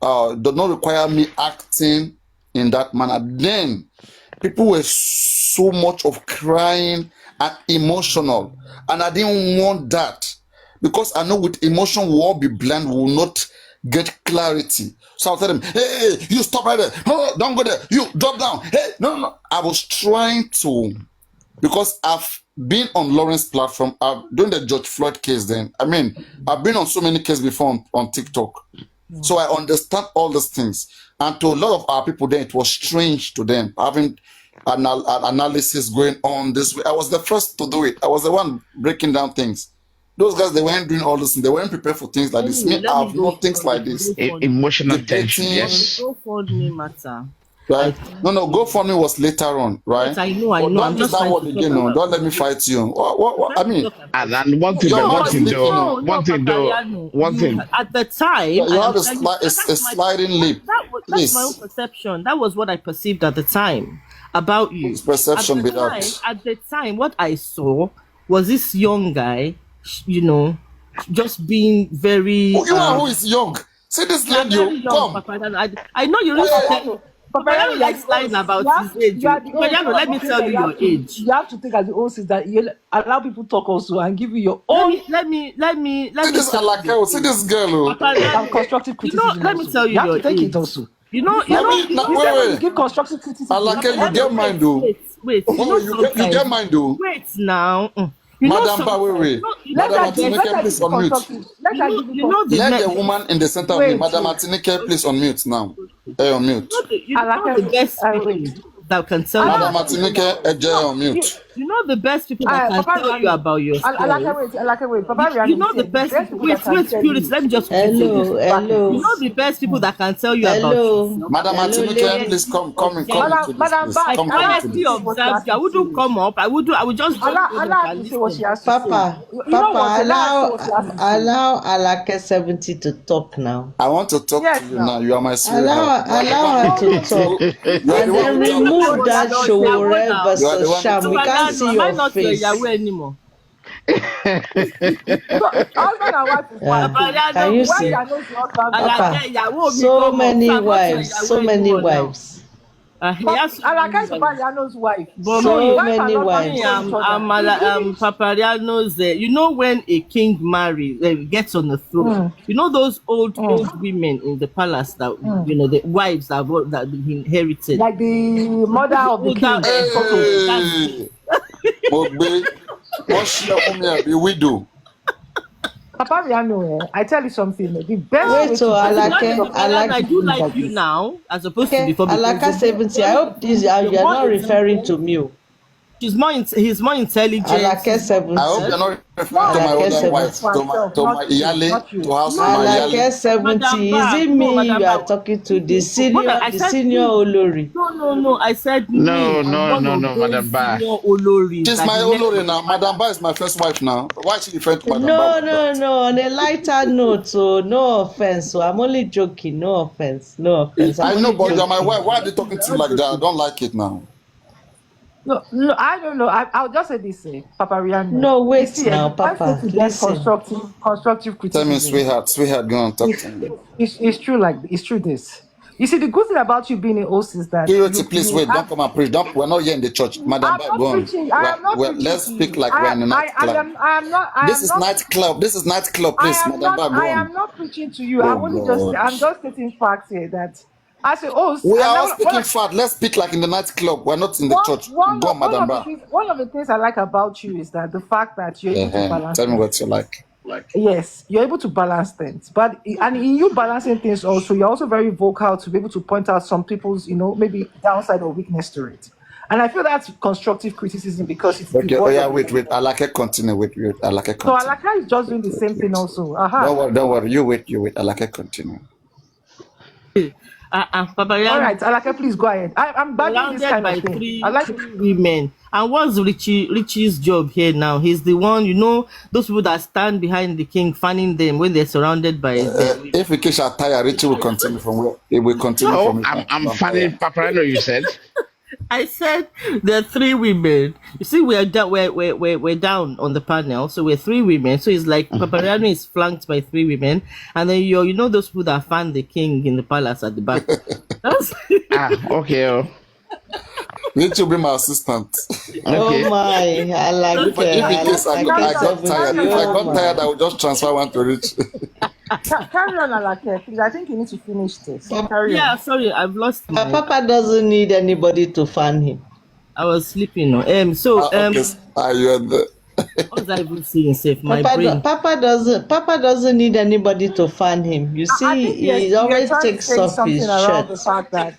does not require me acting in that manner. Then people were so much of crying and emotional, and I didn't want that, because I know with emotion we'll all be blind, we will not get clarity. So I'll tell them, hey, you stop right there, no, don't go there, you drop down, hey, no. I was trying to, because I've been on Lawrence platform, I've done the George Floyd case. Then I've been on so many cases before on TikTok, so I understand all these things. And to a lot of our people, then it was strange to them having an analysis going on this way. I was the first to do it. I was the one breaking down things. Those guys, they weren't doing all this. They weren't prepared for things like this. Me, I have not things like this. Emotional tension, Debating. yes. Go for me matter. Right? No. GoFundMe was later on, right? Yes, I know. But I'm don't use just that word again. No, don't let me fight you. What I mean, And one thing, You're one not thing sleeping, though, no. one thing though, one thing. At the time, you I am have a telling you, sliding lip. that's my own Please. perception. That was what I perceived at the time about you. Whose perception be that? At the time, what I saw was this young guy, just being very. You are who is young. See this you are lady, very young, come. Papa. I know you used to tell. Papayano likes lying about his age. Papayano, let me tell you your age. You have to take as the old sister. You allow people talk also and give you your Let own me See this Alake, see this girl. Oh. and constructive criticism. let me also. tell you You have your to take age. it also. You know, When you wait. give constructive criticism, Alake, you you have get to- mine, though. Wait. You get mine, though. Wait now. You know Madam Ba, wait. Let Madam her give Atinike, please unmute. constructive. Let her give You know the Let ne- the woman in the center of me, Madam Atinike, please unmute now. Unmute. you know the best people that can tell you. Madam Atinike, unmute. You know the best people that can tell you about yourself. wait. Papa, You know the best people. Wait, Spirit. Let me just Hello. You know the best people that can tell you about yourself. Madam Atinike, please come into this. Madam Please. Ba, Come Honestly into this. observed, I wouldn't come up. I would just Allow her to say what she has to Papa, say. You know what? allow Alake 70 to talk now. I want to talk Yes, to you now. now. You are my sweetheart. Allow her to talk. You are And the then one who remove that Showore You are the one versus who Sham. We can't see Am I your not your face. Yahweh anymore? Husband and wife is one thing. Can you When see? you are not your husband, Papa, so many wives, so many wives. Alaka is Papariano's wife. So Wife many and husband wives. know each other. Papariano's. You know when a king marries, gets on the throne. You know those old women in the palace that the wives that inherited. Like the mother of the king. Hey, Mogbe, what's your woman be widow? Papariano, I tell you something. The best Wait way till to Alake, I do like Alake, you now, as opposed to okay, before. Alaka 70. I hope you are not referring to me. He's more intelligent. Alake He's more I hope 70. you're intelligent. not referring to my Alake other 70. wife, For myself, to my not you, Iyale, not you. to house to No, my no, no. Alake Iyale. 70. Madam Is Bar. it No, me you Madam are Bar. talking to? The Hold on. senior, I the said senior me. Olori. No, no, no. I said me. No, I'm no, one no, of no, those Madam Ba. senior Oloris She's that my he met Olori with the now. Madam father. Ba is my first wife now. Why is she referring to Madam Ba No, like no, that? no. On a lighter note, so no offense. So I'm only joking. No offense. No offense. I'm I know, only but you're my joking. wife. Why are they talking to you like that? I don't like it now. No, no, I don't know. I'll just say this, Papa Rihanna. No, You wait see, now, the best way Papa. to get Listen. constructive Tell me, criticism sweetheart, go and talk is to me. it's true. Like it's true. This. You see, the good thing about you being a host is that Purity, please you wait. Don't have. come and preach. Don't. We're not here in the church. Madam I'm Ba, not go on. preaching. I am not preaching Let's to speak you. like we're in a nightclub. I am not. I This am is not. nightclub. This is nightclub, I please. am Madam not. Ba, I go on. am not preaching to you. Oh, I'm only just. God. I'm just stating facts here that as a host, We and are all now speaking fat. Let's speak like in the nightclub. We're not in the church. Go on, Madam Ba. one of the things I like about you is that the fact that you're able to balance Tell me things. what you like. Yes, you're able to balance things, but and in you balancing things also, you're also very vocal to be able to point out some people's, maybe downside or weakness to it. And I feel that's constructive criticism because it's Okay. Oh devoid yeah. of Wait. I emotion. like it. Continue. Wait. I like it. So Continue. Alaka is just doing the Wait. same thing also. Don't Aha. worry. Don't worry. You wait. I like it. Continue. Papa All Rihanna right, Alaka, please go ahead. I'm bagging this surrounded kind by of thing. I three like. three women. And what's Richie's job here now? He's the one, those people that stand behind the king, fanning them when they're surrounded by their women. If Ikesh are tired, Richie will continue from where he will continue No, from his I'm from tired. fanning Paparano, you said. I said there are three women. You see, we're down on the panel, so we're three women. So it's like Papariano is flanked by three women, and then those people that fan the king in the palace at the back. That's Okay. Richie will be my assistant. Oh Okay. my. If in case I Alake got tired, if I 70. Oh got tired, I my. will just transfer one to Rich. Carry on, Alaka, please. I think you need to finish this. Carry yeah. on. Sorry, I've lost my. Papa doesn't need anybody to fan him. I was sleeping. No. So Okay, you are the. what was I even saying? Safe my brain. Papa doesn't need anybody to fan him. You I see, think you're, he you're always trying to takes say off something his around the shirt. fact that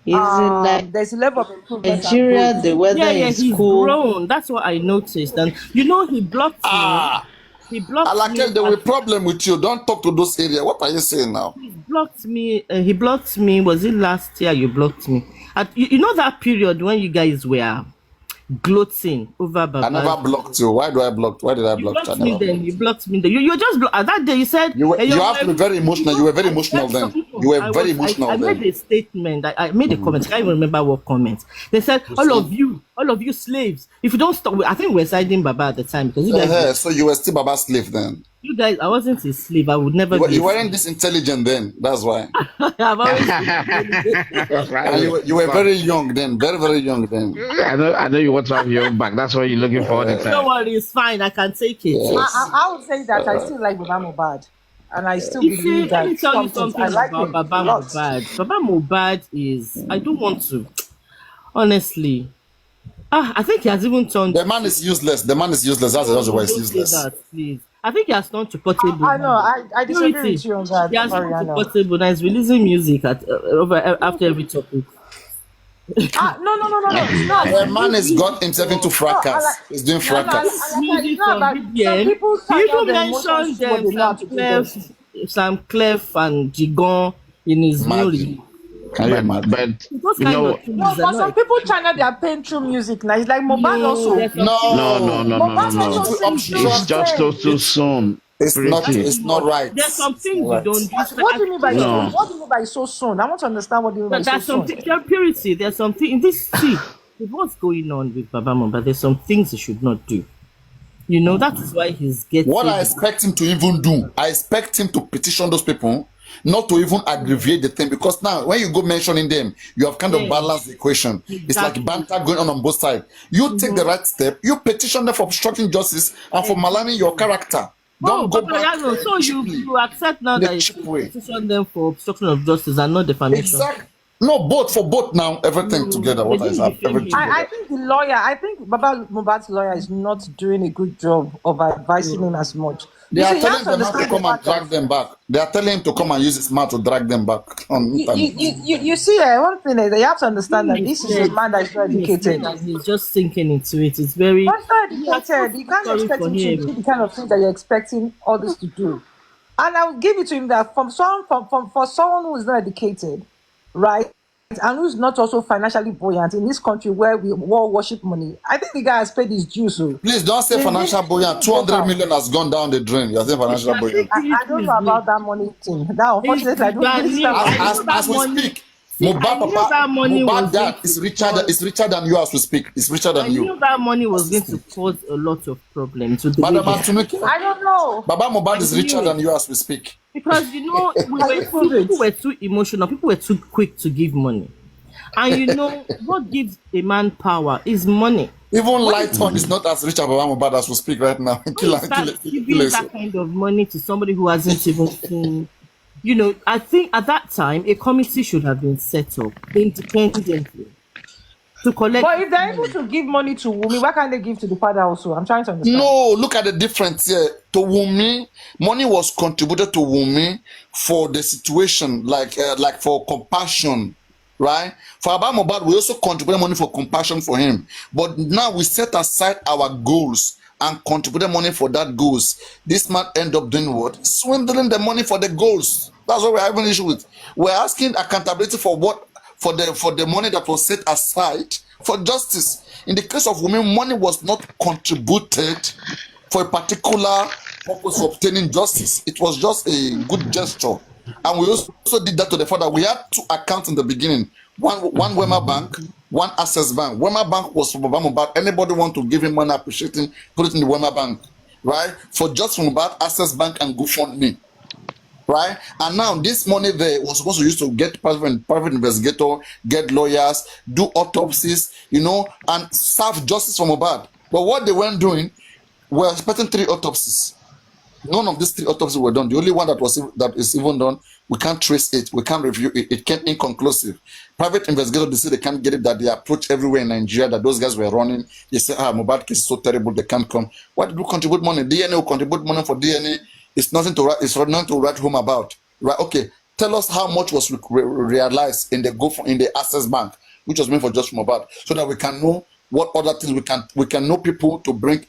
He's in there's a level of improvement and Nigeria, growth. the weather Yeah, is he's cool. grown. That's what I noticed. And he blocked me. Ah, He I blocked like me. there will problem with you. Don't talk to those areas. What are you saying now? He blocked me. He blocked me. Was it last year you blocked me? You know that period when you guys were gloating over I never Baba. blocked you. Why do I block? Why did I You block you? I blocked me never then. blocked You you. blocked me then. You were just that day. You said You have to be very you emotional. know, You were very I emotional said then. something. You were I very was. I emotional made then. a statement. I made a comment. I can't even remember what comment. They said You all of you slaves. If you don't stop, I think we're siding Baba at the time because you guys. so you were still Baba's slave then. You guys, I wasn't a slave. I would never be You a weren't slave. this intelligent then. That's why. I've always been intelligent. And you were very young then. Very, very young then. I know you want to have your own back. That's what you're looking for all the Don't time. worry, it's fine. I can take it. Yes. I would say that I still like Baba Mohbad, and I still You see, believe let me that tell you some things I something like about him Baba a lot. Mohbad. Baba Mohbad is, I don't want to, honestly. I think he has even turned. The man is useless. The man is useless. That's why he's Don't say useless. that, please. I think he has turned to portable. I know. I disagree Purity. with you on that, He has turned to Mariano. portable. Now he's releasing music after every topic. No. It's not The about man has got himself into no. I fracas. like. He's doing He has I fracas. released like it's music not from about some BBN. people He channel even their emotions mentioned to what they know how to do best. Sam Clef and Jigon in his new release. Imagine. Can you imagine? But Those you kind know, of things No, are but not some people channel their pain through music. Now it's like Mohbad no, also. there's some things No, Mohbad it's also no. to sings through It's his obstruct. just pain. too It's soon. that's Pretty. it's too not much. right. There's some It's not things you right. don't do. It's like What do you mean by so? No. What do you mean by so soon? I want to understand what do you mean by so there's soon. something purity. There's something in this see with what's going on with Baba Mohbad. There's some things he should not do. That is why he's getting. What I expect him to even do, I expect him to petition those people, not to even aggravate the thing. Because now, when you go mentioning them, you have kind of Yes, balanced the equation. It's like exactly. banter going on both sides. You take the right step, you petition them for obstructing justice and for maligning your character. Oh, Don't go Papa back Yano, so cheaply, you accept now in a that you cheap should way. petition them for obstruction of justice and not defamation. Exactly. No, both for both now, everything together. They What I didn't have, defame everything him. I together. think the lawyer, I think Baba Mohbad's lawyer is not doing a good job of advising him as much. They You are see, you have telling to the man to understand the come and fact that drag them back. They are telling him to come and use his mouth to drag them back on internet. you see, one thing is that you have to understand that Being this is a misled, man that is not being misled, educated. and he's just sinking into it. It's very. But he's not Yeah, I feel educated. You so can't sorry expect for him to him. do the kind of things that you're expecting others to do. And I'll give it to him that for someone who is not educated, right, and who's not also financially buoyant in this country where we all worship money, I think the guy has paid his dues. So Please don't say he financial buoyant. didn't go 200 far. million has gone down the drain. You are saying financial I think buoyant. I Purity don't is know good. about that money thing. That unfortunately I don't I understand knew. As, about I money. as, knew that as we money. speak, See, I Mohbad knew Papa, that money Mohbad was going dad to is richer, cause. is richer than you as we speak. It's richer I than you knew that money as was we going to speak. cause a lot of problems with the way Madam he. Antunuke, I don't know. Baba Mohbad I is knew richer it than you as we speak. because we Can were you too. prove it? People were too emotional. People were too quick to give money, and what gives a man power is money. Even When you Light On is not as rich as Baba Mohbad as we speak right now. when you start giving that kind of money to somebody who hasn't even seen, I think at that time a committee should have been set up independently to collect But if they're able money. to give money to Wumi, why can't they give to the father also? I'm trying to understand. No, look at the difference here. To Wumi, money was contributed to Wumi for the situation, like for compassion, right? For Abba Mohbad, we also contributed money for compassion for him. But now we set aside our goals and contributed money for that goals. This man end up doing what? Swindling the money for the goals. That's what we're having an issue with. We're asking accountability for what? For the money that was set aside for justice. In the case of women, money was not contributed for a particular purpose of obtaining justice. It was just a good gesture. And we also did that to the father. We had two accounts in the beginning. One Wema Bank, one Access Bank. Wema Bank was for Baba Mohbad. Anybody want to give him money, appreciating, put it in the Wema Bank, right? For just Mohbad, Access Bank and GoFundMe, right? And now this money there was supposed to use to get private investigator, get lawyers, do autopsies, and serve justice for Mohbad. But what they weren't doing, we're expecting 3 autopsies. None of these 3 autopsies were done. The only one that is even done, we can't trace it, we can't review it, it came inconclusive. Private investigators, they say they can't get it, that they approach everywhere in Nigeria, that those guys were running. They say, Mohbad case is so terrible, they can't come. Why did we contribute money? DNA will contribute money for DNA. It's nothing to write home about. Right? Okay. Tell us how much was realized in the Access Bank, which was meant for just Mohbad, so that we can know what other things we can know people to bring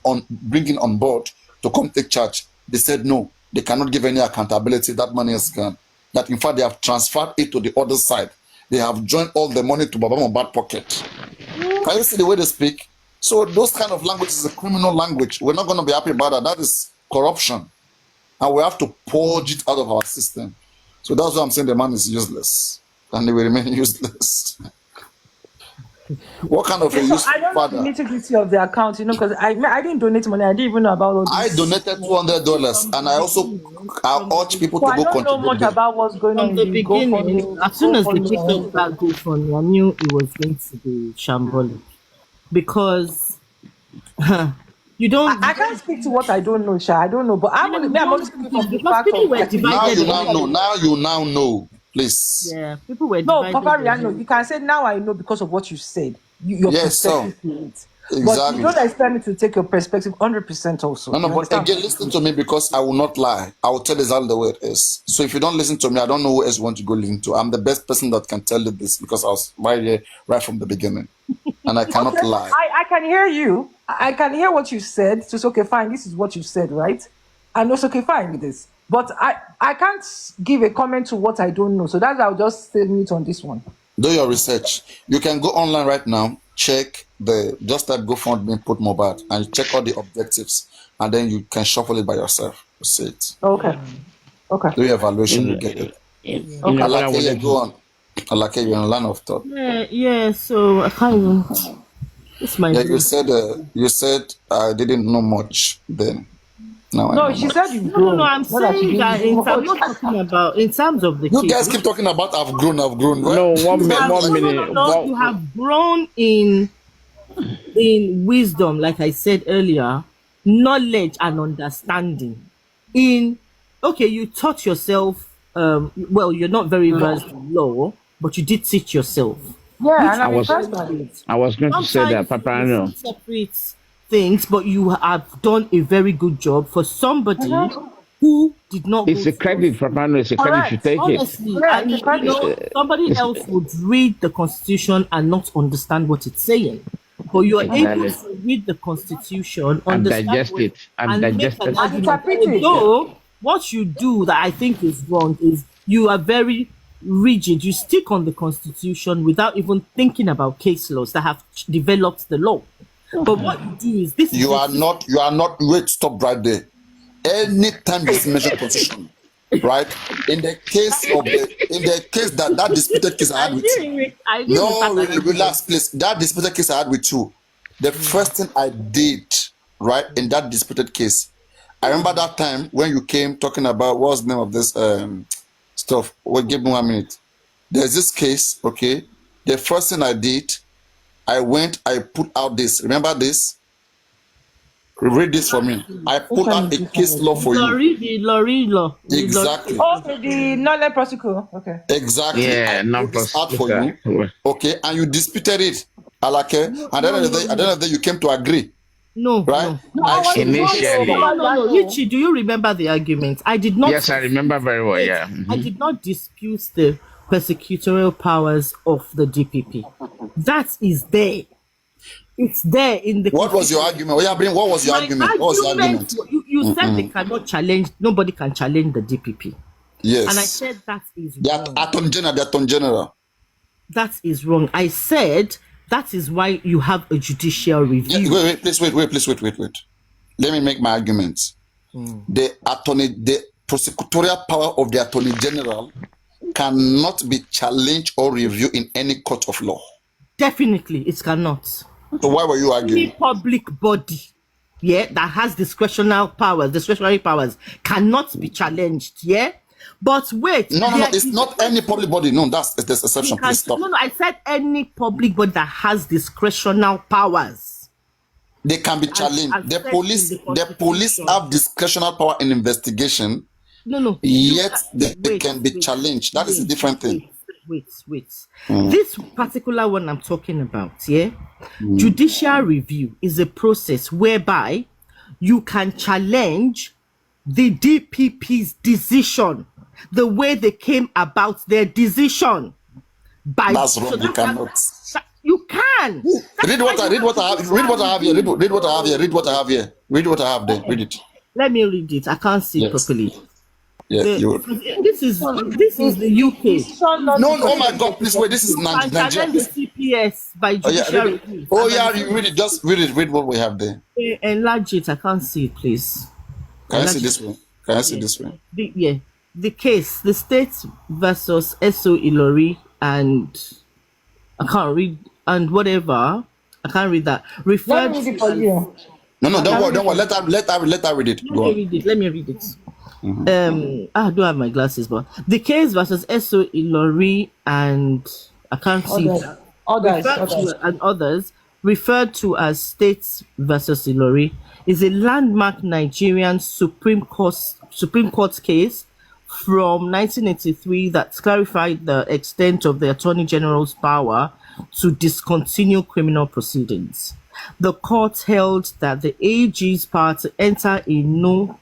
in on board to come take charge. They said no, they cannot give any accountability. That money is gone. That in fact they have transferred it to the other side. They have joined all the money to Baba Mohbad pocket. Can you see the way they speak? So those kind of language is a criminal language. We're not going to be happy about that. That is corruption. And we have to purge it out of our system. So that's why I'm saying the man is useless. And he will remain useless. What kind of a So useful I don't know the father? nitty-gritty of the account, because I didn't donate money. I didn't even know about all I this. donated $200, and I urge people So to I go don't know contribute much there. about what's going on From in the the beginning, GoFundMe, as soon as they GoFundMe kicked and off that everything. GoFundMe, I knew it was going to be shambolic because you don't. I can't speak to what I don't know, Sha. I don't know, but Yeah, you I'm only don't speaking speak from the because fact people of were like Now divided you on now know. it. Now you now know. Please. Yeah, people were no, divided Papa on Rihanna, it. you can say now I know because of what you said, your Yes, sir. perspective to it. But you Exactly. don't expect me to take your perspective 100% also. No, no, You but understand? again, listen to me, because I will not lie. I will tell exactly the way it is. So if you don't listen to me, I don't know who else you want to go listen to. I'm the best person that can tell you this, because I was right here, right from the beginning. And I cannot Okay, lie. I can hear you. I can hear what you said. So it's okay, fine. This is what you said, right? And it's okay, fine with this. But I can't give a comment to what I don't know. So that's why I'll just stay mute on this one. Do your research. You can go online right now, check just type GoFundMe, put Mohbad, and check all the objectives. And then you can shuffle it by yourself. You see it. Okay. Okay. Do your evaluation, you You get it. Okay. what I Alake, yeah, wanted go to on. Alake, you're in a line of thought. Yeah. So I can't even. It's my Yeah, brain. you said I didn't know much then. Now I No, know she much. said you've No. grown. I'm Not that she saying didn't that do I'm much. not talking about in terms of the You case. guys keep talking about I've grown, right? no You guys one like, minute. No. You have grown in wisdom, like I said earlier, knowledge and understanding. You taught yourself. Well, you're not very versed in law, but you did teach yourself, Yeah, which and I I'm is was impressed very by it. good. I was going to say that, Sometimes Papa. it I may know. seem separate things, but you have done a very good job for somebody who did not go It's a to law credit, school. Papa. No, it's a credit. You Correct. take it. Honestly, Yeah, I it's a mean, you credit. know, somebody It's, else would read the Constitution and not understand what it's saying. But you are able exactly. to read the Constitution, And understand digest what, it. And and make digest an it. And argument. interpret it. Although what you do that I think is wrong is you are very rigid. You stick on the Constitution without even thinking about case laws that have developed the law. But what you do is this is You the are system. not, wait, stop right there. Anytime you mention constitution, right? In the case that disputed case I had with you. I didn't No, start an argument. relax, please. That disputed case I had with you. The first thing I did, right, in that disputed case, I remember that time when you came talking about what's the name of this stuff. Well, give me 1 minute. There's this case, okay. The first thing I did, I put out this. Remember this? Read this for me. I put out a case law for you. Lorry law. Exactly. Okay, the non prosecutor. Okay. Exactly. Yeah, I non put this out for you. Okay, and you disputed it. Alake. And then at the end of the day, you came to agree. No, Right? no. I was Initially. No. Richie, do you remember the argument? I did not. Yes, I remember very well. Wait, Yeah. I did not dispute the persecutorial powers of the DPP. That is there. It's there in the. What was your argument? What was your My argument? What was your argument? You said they cannot challenge. Nobody can challenge the DPP. Yes. And I said that is the wrong. Attorney General. That is wrong. I said that is why you have a judicial review. Yeah, wait, please wait. Let me make my argument. The prosecutorial power of the Attorney General cannot be challenged or reviewed in any court of law. Definitely, it cannot. So why were you arguing? Any public body, yeah, that has discretionary powers cannot be challenged, yeah. But wait, No, it's not any public body. No, that's exception. Please stop. No, I said any public body that has discretionary powers. They can be challenged. as The said police in the Constitution. have discretionary power in investigation. No. Yet they can be challenged. That is a different thing. Wait. This particular one I'm talking about, yeah? Judicial review is a process whereby you can challenge the DPP's decision, the way they came about their decision. That's wrong. You cannot. You can. Read what I have here. Read what I have here. Read what I have there. Read it. Let me read it. I can't see properly. Yeah, This is the UK. No, oh my God, please wait. This is Nigeria. Challenge the CPS by judicial review. You read it. Just read it. Read what we have there. Enlarge it. I can't see it, please. Can I see this one? The case, the state versus SO Ilori, and I can't read, and whatever. I can't read that. Let me read it for you. No, don't worry. Let her read it. Let me read it. I don't have my glasses, but the case versus SO Ilori and I can't see that. Others referred to as States versus Ilori is a landmark Nigerian Supreme Court case from 1983 that clarified the extent of the Attorney General's power to discontinue criminal proceedings. The court held that the AG's power to enter no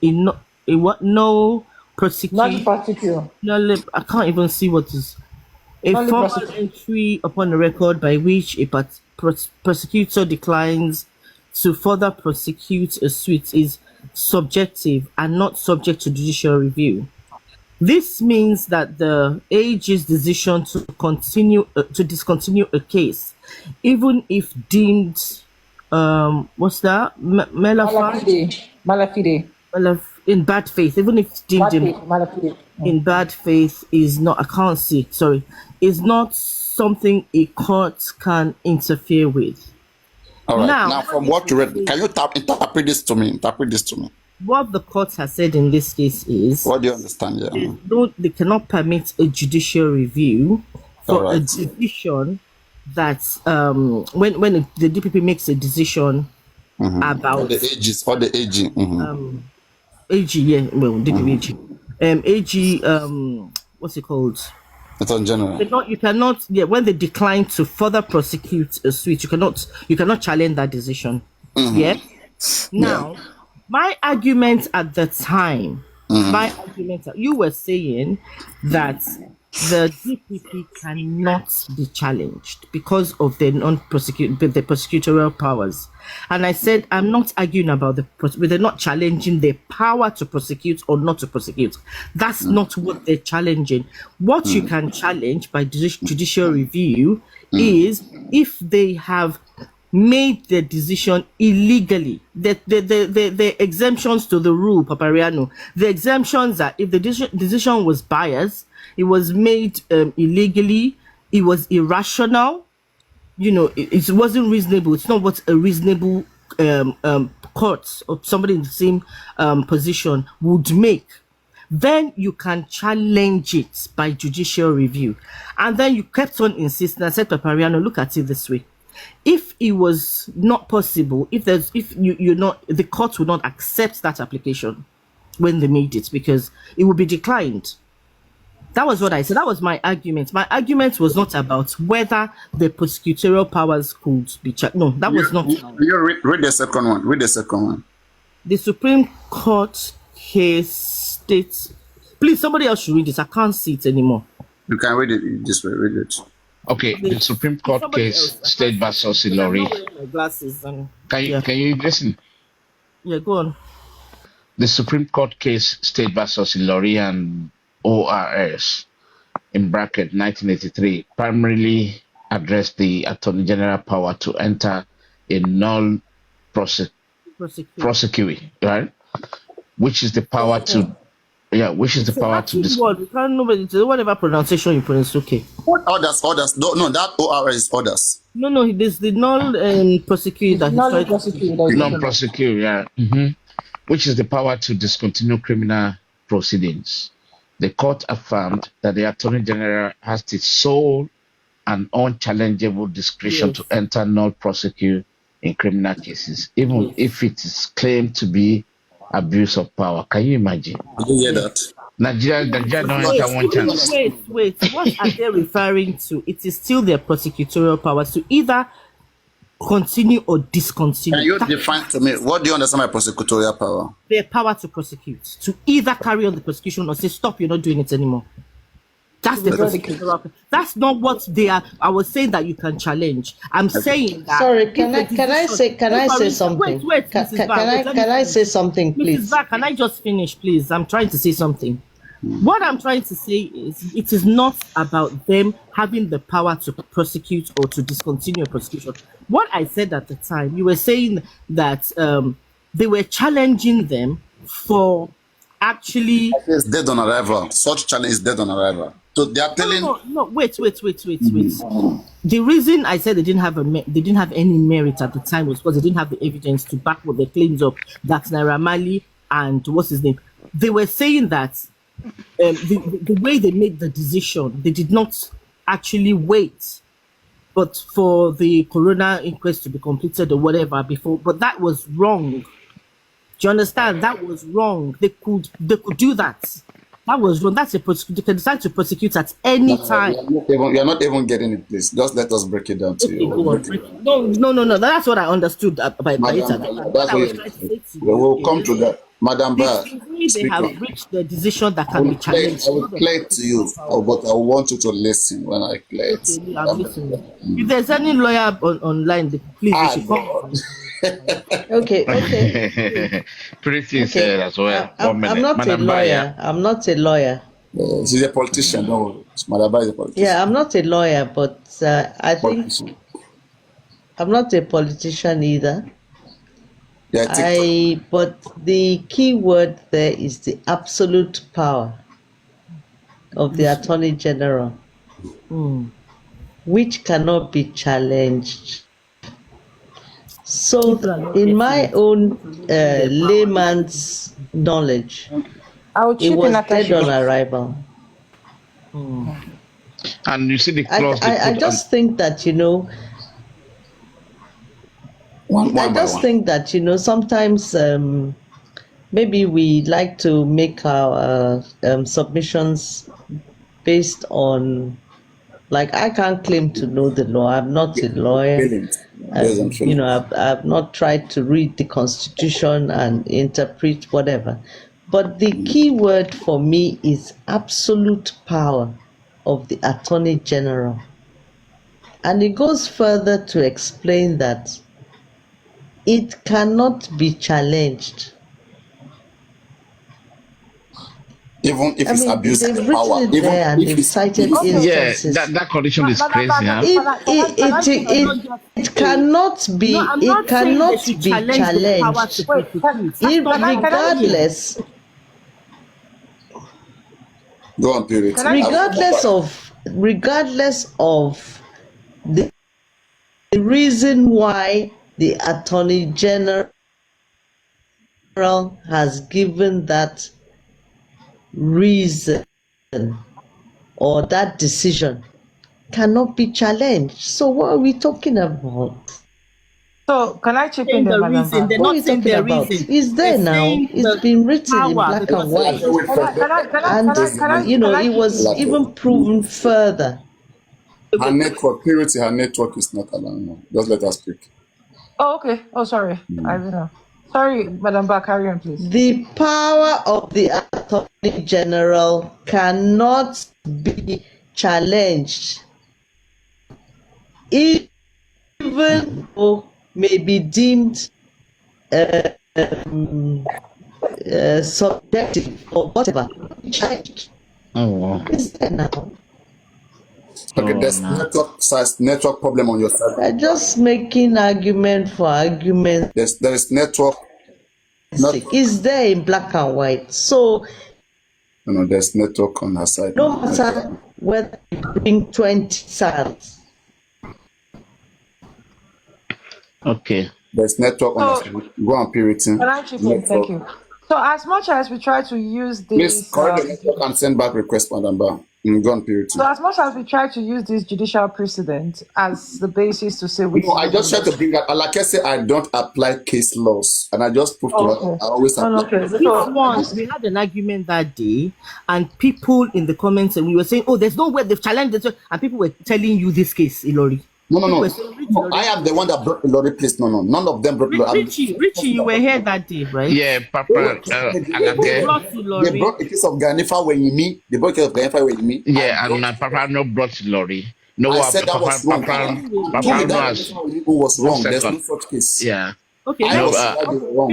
prosecution. I can't even see what is a formal entry upon a record by which a prosecutor declines to further prosecute a suit is subjective and not subject to judicial review. This means that the AG's decision to discontinue a case, even if deemed malafide in bad faith, even if deemed in bad faith, is not. I can't see. Sorry, is not something a court can interfere with. All right. Now from what you read, can you interpret this to me? What the court has said in this case is, what do you understand? Yeah. They cannot permit a judicial review for a decision that when the DPP makes a decision about the AG. AG, yeah, well, DPP AG, what's it called? Attorney General. You cannot, when they decline to further prosecute a suit, you cannot challenge that decision. Yeah. Now, my argument at the time Mm-hmm. My argument, you were saying that the DPP cannot be challenged because of the the prosecutorial powers. And I said, I'm not arguing about they're not challenging their power to prosecute or not to prosecute. That's not what they're challenging. What you can challenge by judicial review is if they have made the decision illegally. The exemptions to the rule, Papariano, the exemptions are if the decision was biased, it was made illegally, it was irrational, it wasn't reasonable. It's not what a reasonable court or somebody in the same position would make. Then you can challenge it by judicial review. And then you kept on insisting. I said, Papariano, look at it this way. If it was not possible, if you're not, the court would not accept that application when they made it because it would be declined. That was what I said. That was my argument. My argument was not about whether the prosecutorial powers could be checked. No, that was not. You read the second one. Read the second one. The Supreme Court case states. Please, somebody else should read this. I can't see it anymore. You can read it this way. Read it. Okay, the Supreme Court case, State versus Ilori. My glasses and, Can you listen? Yeah, go on. The Supreme Court case, State versus Ilori and ORS, in bracket 1983, primarily addressed the Attorney General power to enter a null prosecute, right? Which is the power to. Yeah, which is the power to word. We can't know whatever pronunciation you pronounce. Okay. What orders? No, that ORS is orders. No, there's the null prosecutor. Non-prosecute, yeah. Mm-hmm. Which is the power to discontinue criminal proceedings. The court affirmed that the Attorney General has the sole and unchallengeable discretion to enter null prosecute in criminal cases, even if it is claimed to be abuse of power. Can you imagine? Did you hear that? Nigeria don't enter one chance. Wait. What are they referring to? It is still their prosecutorial powers to either continue or discontinue. Can you define to me what do you understand by prosecutorial power? Their power to prosecute, to either carry on the prosecution or say stop, you're not doing it anymore. That's the prosecutorial. That's not what they are. I was saying that you can challenge. I'm saying that. Sorry, can I say something? Wait, can I say something, please? Mrs. Can I just finish, please? I'm trying to say something. What I'm trying to say is it is not about them having the power to prosecute or to discontinue prosecution. What I said at the time, you were saying that they were challenging them for actually. It's dead on arrival. Such challenge is dead on arrival. So they are telling. No. Wait. The reason I said they didn't have any merit at the time was because they didn't have the evidence to back what the claims of that Naira Marley and what's his name. They were saying that the way they made the decision, they did not actually wait, but for the coroner inquest to be completed or whatever before. But that was wrong. Do you understand? That was wrong. They could do that. That was wrong. That's they can decide to prosecute at any time. You're not even getting it, please. Just let us break it down to you. No. That's what I understood by it. We'll come to that. Madam Bar, they have reached the decision that can be challenged. I will play it to you, but I want you to listen when I play it. Okay, I'm listening. If there's any lawyer online, please you should come. Okay. Pretty said as well. I'm not a lawyer. I'm not a lawyer. She's a politician. No, Madam Bar is a politician. Yeah, I'm not a lawyer, but I think I'm not a politician either. Yeah, but the key word there is the absolute power of the Attorney General, which cannot be challenged. So, in my own layman's knowledge, it was dead on arrival. And you see the clause. I just think that, think that, sometimes maybe we like to make our submissions based on, like, I can't claim to know the law. I'm not a lawyer. I've not tried to read the Constitution and interpret whatever. But the key word for me is absolute power of the Attorney General. And it goes further to explain that it cannot be challenged. Even if I it's mean, abusing they've the written power, it even there and if they've it's cited abusing. Okay. Yeah, instances. that condition is Madam crazy, Baka, huh? It cannot No, be, I'm it not saying they cannot should be challenge the power to challenged wait, prosecute. That's not what I'm saying. regardless Go on, can Purity. I I will come back. regardless of the reason why the Attorney General has given that reason or that decision cannot be challenged. So what are we talking about? so can I chip in Saying there, the Madam reason. They're Baka? What are not you saying talking the about? reason. It's They're there now. saying It's the been written in power, black the and I say white. wait Can first. I can I can I And can I There's can I the can I it chip was in? even proven further. her network. Purity, her network is not allowing her. Just let her speak. Oh, okay. Oh, sorry. I don't know. Sorry, Madam Baka, carry on, please. The power of the Attorney General cannot be challenged, even though may be deemed subjective or whatever. Challenged. Oh, wow. It's there now. Okay, Oh, there's no. network problem on your side. They're just making argument for argument's There is network. Not sake. It's there in black and white. So there's network on her side. no matter whether you bring 20 sides, Okay. There's network on her So side. Go on, Purity. can I chip in? Thank Network. you. So as much as we try to use Please this, correct the network and send back request, Madam Ba. Go on, Purity. so as much as we try to use this judicial precedent as the basis to say which No, is I just try to bring that. Like I say, I don't apply case laws, and I just prove to oh, her okay. I always Oh, no, apply. okay. this So one, this we had an argument that day, and people in the comments, and we were saying, "Oh, there's no way they've challenged it," and people were telling you this case, Ilori. No, no, People no. were saying, "Read No, I Ilori's am the one case." that brought the lorry, please. No, no, none of them brought the lorry. I'm the first Richie, person you that were brought here the that day, right? Yeah, They Papa, were they People were brought they Ilori. brought a case of Ganifa when me. They brought a case of Ganifa when me. I yeah, and brought Papa no brought lorry. No, I said that was wrong. Prove Papa me no that has Ganifa when was 1 wrong. There's second. no such case. Yeah. Okay, I No, let's was right, they were wrong.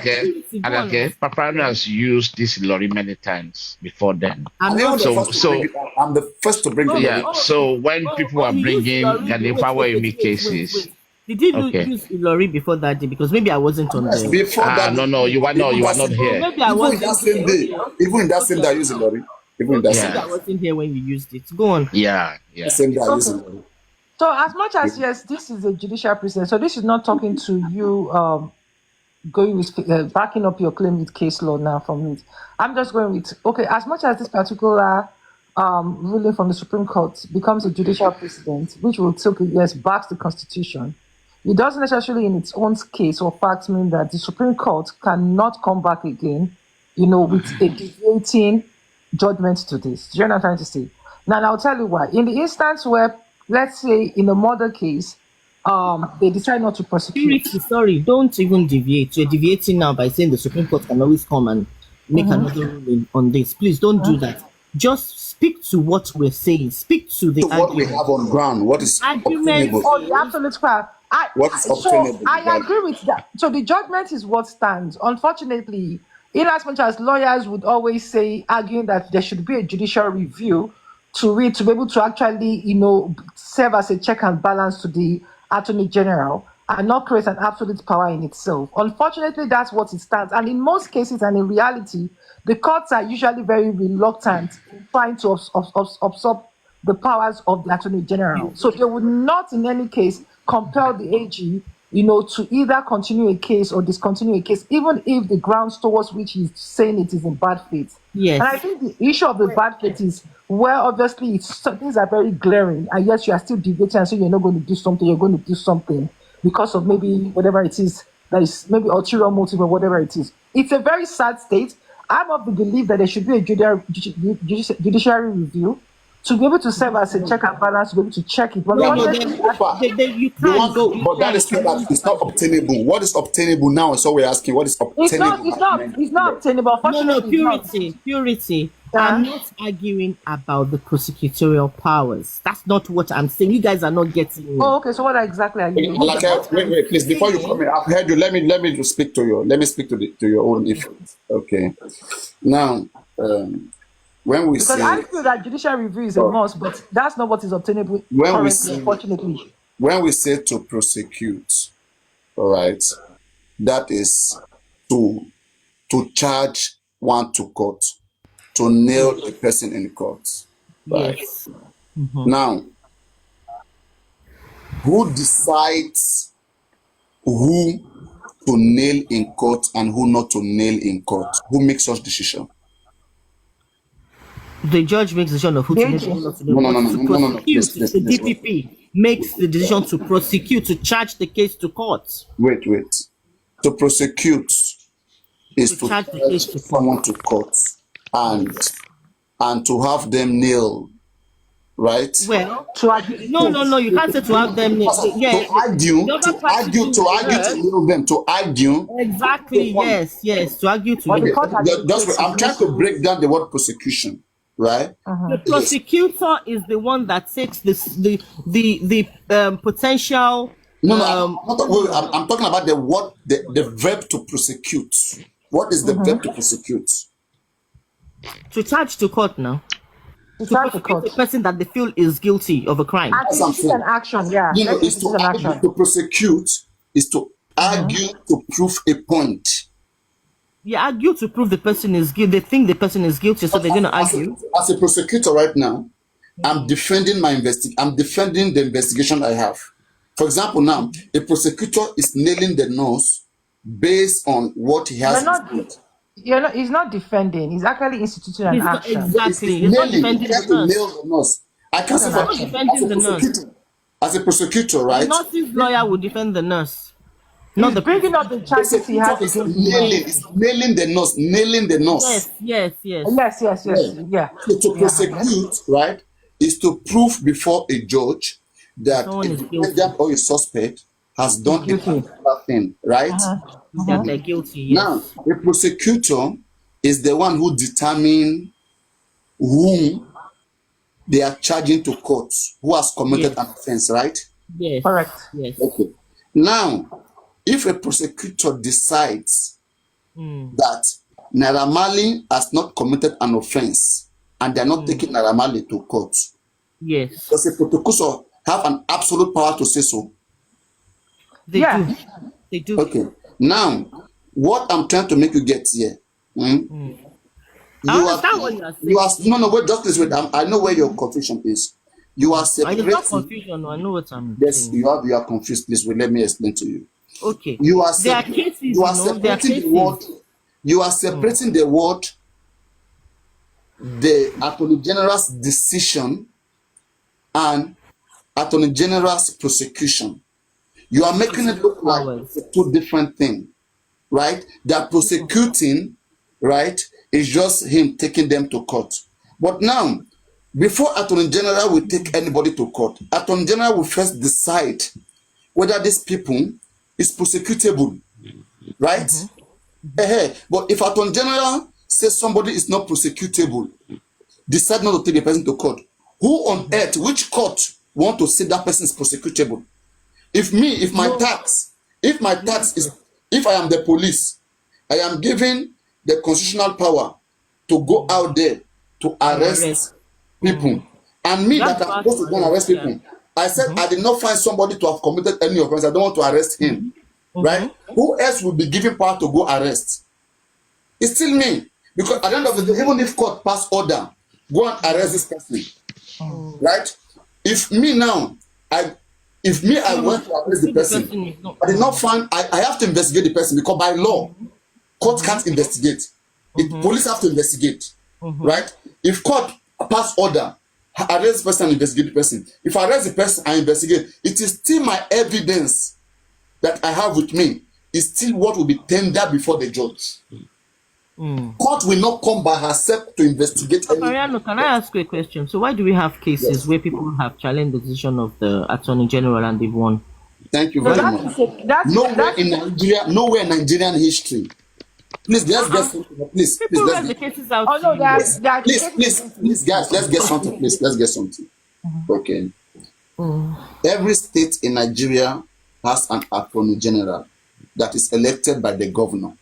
purity, go on. Papa no has used this lorry many times before then. I'm I'm even not. the So, first to bring so it up. I'm the first to bring the Oh, yeah. lorry. oh, So when people are he used bringing Ilori. Ganifa cases, Did he okay. use Ilori before that day? Because maybe I wasn't on Yes, the. before that, No, even you are that not same, Oh, here. maybe I even in that wasn't there. same day, even in that same day, I used the lorry. Even in that Maybe same Yeah, I day, wasn't here when you used it. Go on. yeah, that yeah. same day I used the okay. lorry. So as much as yes, this is a judicial precedent. So this is not talking to you going with backing up your claim with case law now from it. I'm just going with okay, as much as this particular ruling from the Supreme Court becomes a judicial precedent, which will take yes backs the constitution, it doesn't necessarily in its own case or fact mean that the Supreme Court cannot come back again, with a deviating judgment to this. Do you know what I'm trying to say? Now I'll tell you why. In the instance where, let's say in a murder case, they decide not to prosecute. Purity, sorry, don't even deviate. You're deviating now by saying the Supreme Court can always come and make another ruling on this. Please don't do that. Just speak to what we're saying. Speak to the So what we argument. have on ground, what The is argument obtainable, Oh, the is absolute power. what is So obtainable, I right? agree with that. So the judgment is what stands. Unfortunately, in as much as lawyers would always say, arguing that there should be a judicial review to be able to actually, serve as a check and balance to the attorney general and not create an absolute power in itself. Unfortunately, that's what it stands. And in most cases and in reality, the courts are usually very reluctant in trying to absorb the powers of the Attorney General. So they would not in any case compel the AG, to either continue a case or discontinue a case, even if the grounds towards which he's saying it is in bad faith. And I yes. think the issue of the bad faith is where obviously things are very glaring, and yet you are still debating and saying you're not going to do something, you're going to do something because of maybe whatever it is that is maybe ulterior motive or whatever it is. It's a very sad state. I'm of the belief that there should be a judiciary review to be able to serve as a check and balance, to be able to check it. But No, Yeah, no, but unfortunately, then so far, you you can't want, go. You but that can't. is not that it's not obtainable. What is obtainable now is what we're asking. What is it's not, obtainable it's by not, it's not men? obtainable. No, no, Unfortunately, it's not. purity, purity. I'm Uh, not arguing about the prosecutorial powers. That's not what I'm saying. You guys are not getting me. oh, okay. So what exactly are you Like, talking about? What wait, I'm wait, please. Before you come saying, in, I've heard you. Let me just speak to you. Let me speak to your own Okay. effort. Okay. Now, when we Because say I feel that judicial review is a oh, must, but that's not what is obtainable when we currently, say unfortunately. when we say to prosecute, all right, that is to charge one to court, to nail a person in court, right? yes. Now, who decides who to nail in court and who not to nail in court? Who makes such decision? The judge makes the decision of who to name and who DG. not to No, name, no, but no, no, to no, no, no, no. Please, prosecute, it's please, the please. Wait, DPP makes the decision to prosecute, to charge the case to court, wait. To prosecute is to to charge the charge case to court. someone to court and Yes. to have them nailed, right? Well, To no, no, adjudicate. no. You can't say to No, have no, them. to Yeah, argue, the other to party argue, too to will be argue, to heard. nail them, to argue. Exactly. Yes, yes. To argue to But the Okay, you. court just wait. adjudicates I'm is trying also. to break down the word prosecution, right? The Yes. prosecutor is the one that takes the potential. No, no, Um, I'm not. Wait, I'm talking about the what the verb to prosecute. What is the verb to prosecute? to charge to court now. To To charge the prosecute court. a person that they feel is guilty of a crime. And That's to what I'm initiate an saying. action, yeah. You know, Let's say is to to initiate an argue, action. to prosecute is to argue to prove a point. You argue to prove the person is guilty. They think the person is guilty, so they're going to argue. As a prosecutor right now, I'm defending I'm defending the investigation I have. For example, now a prosecutor is nailing the nose based on what he You're has. not, he's not defending, he's actually instituting an He's not action. It's exactly. He's not nailing. He's defending the trying to nail nurse. the nose. I can It's say an He's for not action. as defending a the nurse. prosecutor, The right? nurse's lawyer will defend the nurse, not He's the bringing up the prosecutor. charges he Prosecutor has is against the nurse. nailing, is nailing the nose, nailing the nose. Yes, yes, yes. Yes, yes, Yeah. yes, yeah. So to Yeah, yes. prosecute, right, is to prove before a judge that a Someone is guilty. defendant or a suspect has He's done a guilty. particular thing, right? That they're guilty. Now, Yes. a prosecutor is the one who determines whom they are charging to court, who has committed Yes. an offense, right? Yes. Correct. Yes. Okay. Now, if a prosecutor decides that Naira Marley has not committed an offense and they are not taking Naira Marley to court, Yes. does a prosecutor have an absolute power to say so? They Yeah. do. They do. Okay. Now, what I'm trying to make you get here, I you are, understand what you are saying. you are, no, no, wait, just please wait. I know where your confusion is. You are It's not separating. confusion. No, I know what I'm Yes, saying. you are confused. Please wait, let me explain to you. Okay. You are There are cases, you are there are separating the cases. word. You are separating the word, the Attorney General's decision and Attorney General's prosecution. You are making it look like Powers. two different things, right? They are prosecuting, right? It's just him taking them to court. But now, before Attorney General will take anybody to court, Attorney General will first decide whether these people is prosecutable, right? But if Attorney General says somebody is not prosecutable, decide not to take the person to court, who on earth, which court want to say that person is prosecutable? If my tax is, if I am the police, I am given the constitutional power to go out there to arrest people. And me That's that I'm bad supposed to go and arrest yeah. people, I said I did not find somebody to have committed any offense. I don't want to arrest him. Right? Who else will be given power to go arrest? It's still me. Because at the end of the day, even if court pass order, go and arrest this person. Right? If me now, I went to arrest the person, I did not find, I have to investigate the person because by law, court can't investigate. Police have to investigate. Right? If court pass order, arrest the person and investigate the person. If I arrest the person and investigate, it is still my evidence that I have with me. Is still what will be tendered before the judge. Court will not come by herself to investigate So, any. Mariano, can I ask you a question? So, why do we have cases Yes. where people have challenged the decision of the Attorney General and they've won? Thank you No, very that much. is a, Nowhere that's in Nigeria, nowhere in Nigerian history. Please, let's get something. Please, People let's read the get. cases out oh to no, you. there are the cases against Please, guys, let's get something. Please, let's get something. Okay. Every state in Nigeria has an attorney general that is elected by the governor.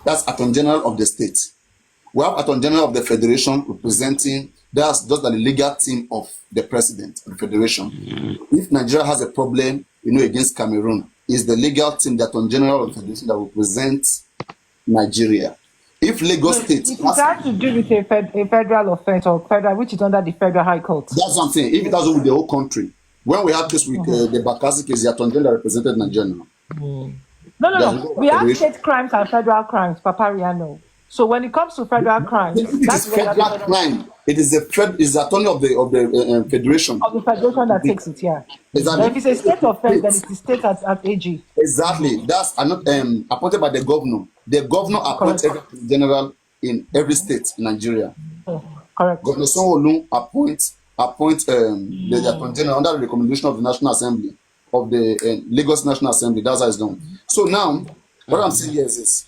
That's attorney general of the state. We have attorney general of the federation representing. That's just the legal team of the president of the federation. If Nigeria has a problem, against Cameroon, is the legal team, the attorney general of the federation that represents Nigeria. If Lagos State it has, has to do with a federal offense or federal, which is under the federal high court. that's something. If it has to do with the whole country, when we have case with the Bakassi case, the attorney general represented Nigeria. No. We have state crimes and federal crimes, Papariano. So when it comes to federal crimes, If it is federal crime, it is the attorney of the federation. Of the federation that takes it, yeah. Exactly. Then if it's a state offense, then it's the state at AG. Exactly. That's appointed by the governor. The governor appoints every general in every state in Nigeria. Correct. Governor Sanwo-Olu appoints the attorney general under the recommendation of the National Assembly of the Lagos National Assembly. That's how it's done. So now, what I'm saying here is this.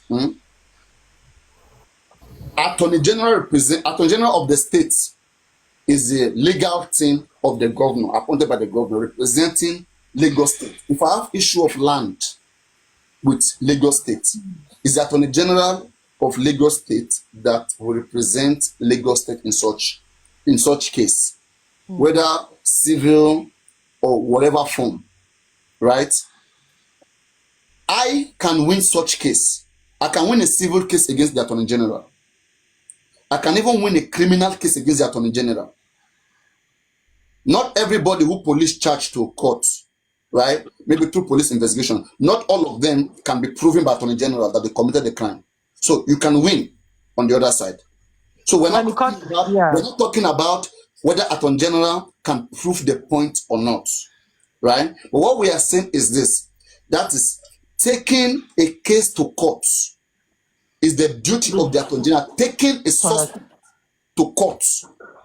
Attorney General of the state is the legal team of the governor, appointed by the governor, representing Lagos State. If I have issue of land with Lagos State, is the Attorney General of Lagos State that will represent Lagos State in such case, whether civil or whatever form, right? I can win such case. I can win a civil case against the Attorney General. I can even win a criminal case against the Attorney General. Not everybody who police charge to court, right? Maybe through police investigation, not all of them can be proven by Attorney General that they committed the crime. So you can win on the other side. So we're not talking about whether Attorney General can prove the point or not, right? But what we are saying is this: that is taking a case to court is the duty of the Attorney General. Taking a suspect to court,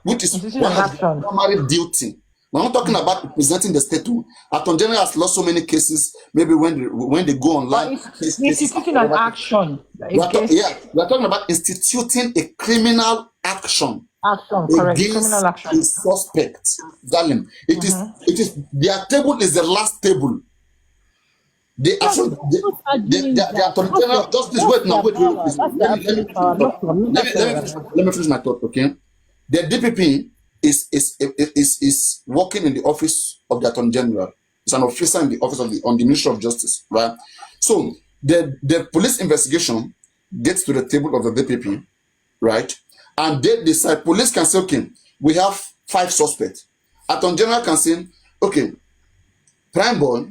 which is one of the primary duty. We're not talking about representing the state. Attorney General has lost so many cases. Maybe when they go online, instituting an action. We're talking about instituting a criminal action. Criminal action. A suspect. Darling, it is their table is the last table. The Attorney General, just please wait now. Let me finish my thought, okay? The DPP is working in the office of the Attorney General. It's an officer in the office of the Ministry of Justice, right? So the police investigation gets to the table of the DPP, right? And they decide. Police can say, okay, we have 5 suspects. Attorney General can say, okay, Prime Boy,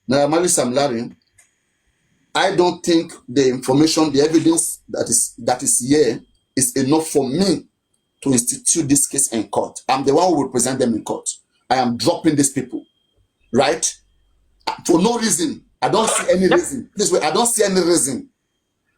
Naramali Samlari, I don't think the information, the evidence that is here is enough for me to institute this case in court. I'm the one who will present them in court. I am dropping these people, right? For no reason. I don't see any reason. This way, I don't see any reason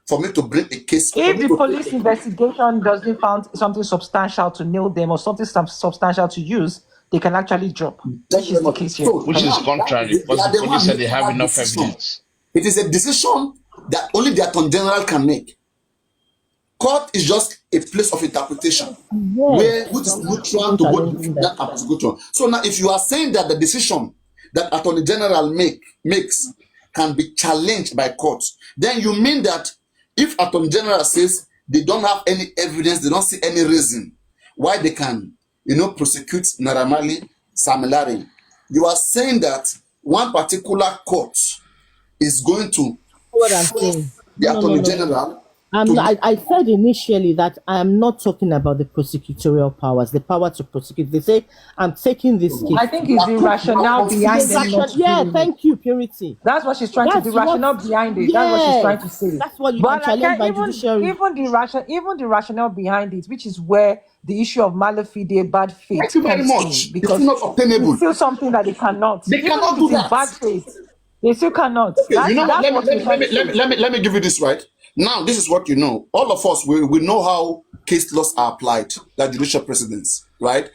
for me to bring a case. If the police investigation doesn't find something substantial to nail them or something substantial to use, they can actually drop. Which is the case here. Which is contrary, because the police said they have enough evidence. It is a decision that only the Attorney General can make. Court is just a place of interpretation, which is neutral to what that happens to go to. So now, if you are saying that the decision that Attorney General makes can be challenged by courts, then you mean that if Attorney General says they don't have any evidence, they don't see any reason why they can, prosecute Naramali Samilari, you are saying that one particular court is going to What I'm saying. the Attorney General. I said initially that I am not talking about the prosecutorial powers, the power to prosecute. They say, I'm taking this case. I think it's the rationale behind it. Thank you, Purity. That's what she's trying to do. The rationale behind it. That's what she's trying to say. That's what you can challenge by judiciary. Even the rationale behind it, which is where the issue of malafide, bad faith. Thank you very much. Because it's not obtainable. It's still something that they cannot. They cannot do that. Bad faith. They still cannot. Okay, you know what? That's what we're trying to say. Let me give you this right. Now, this is what you know. All of us, we know how case laws are applied, like judicial precedents, right?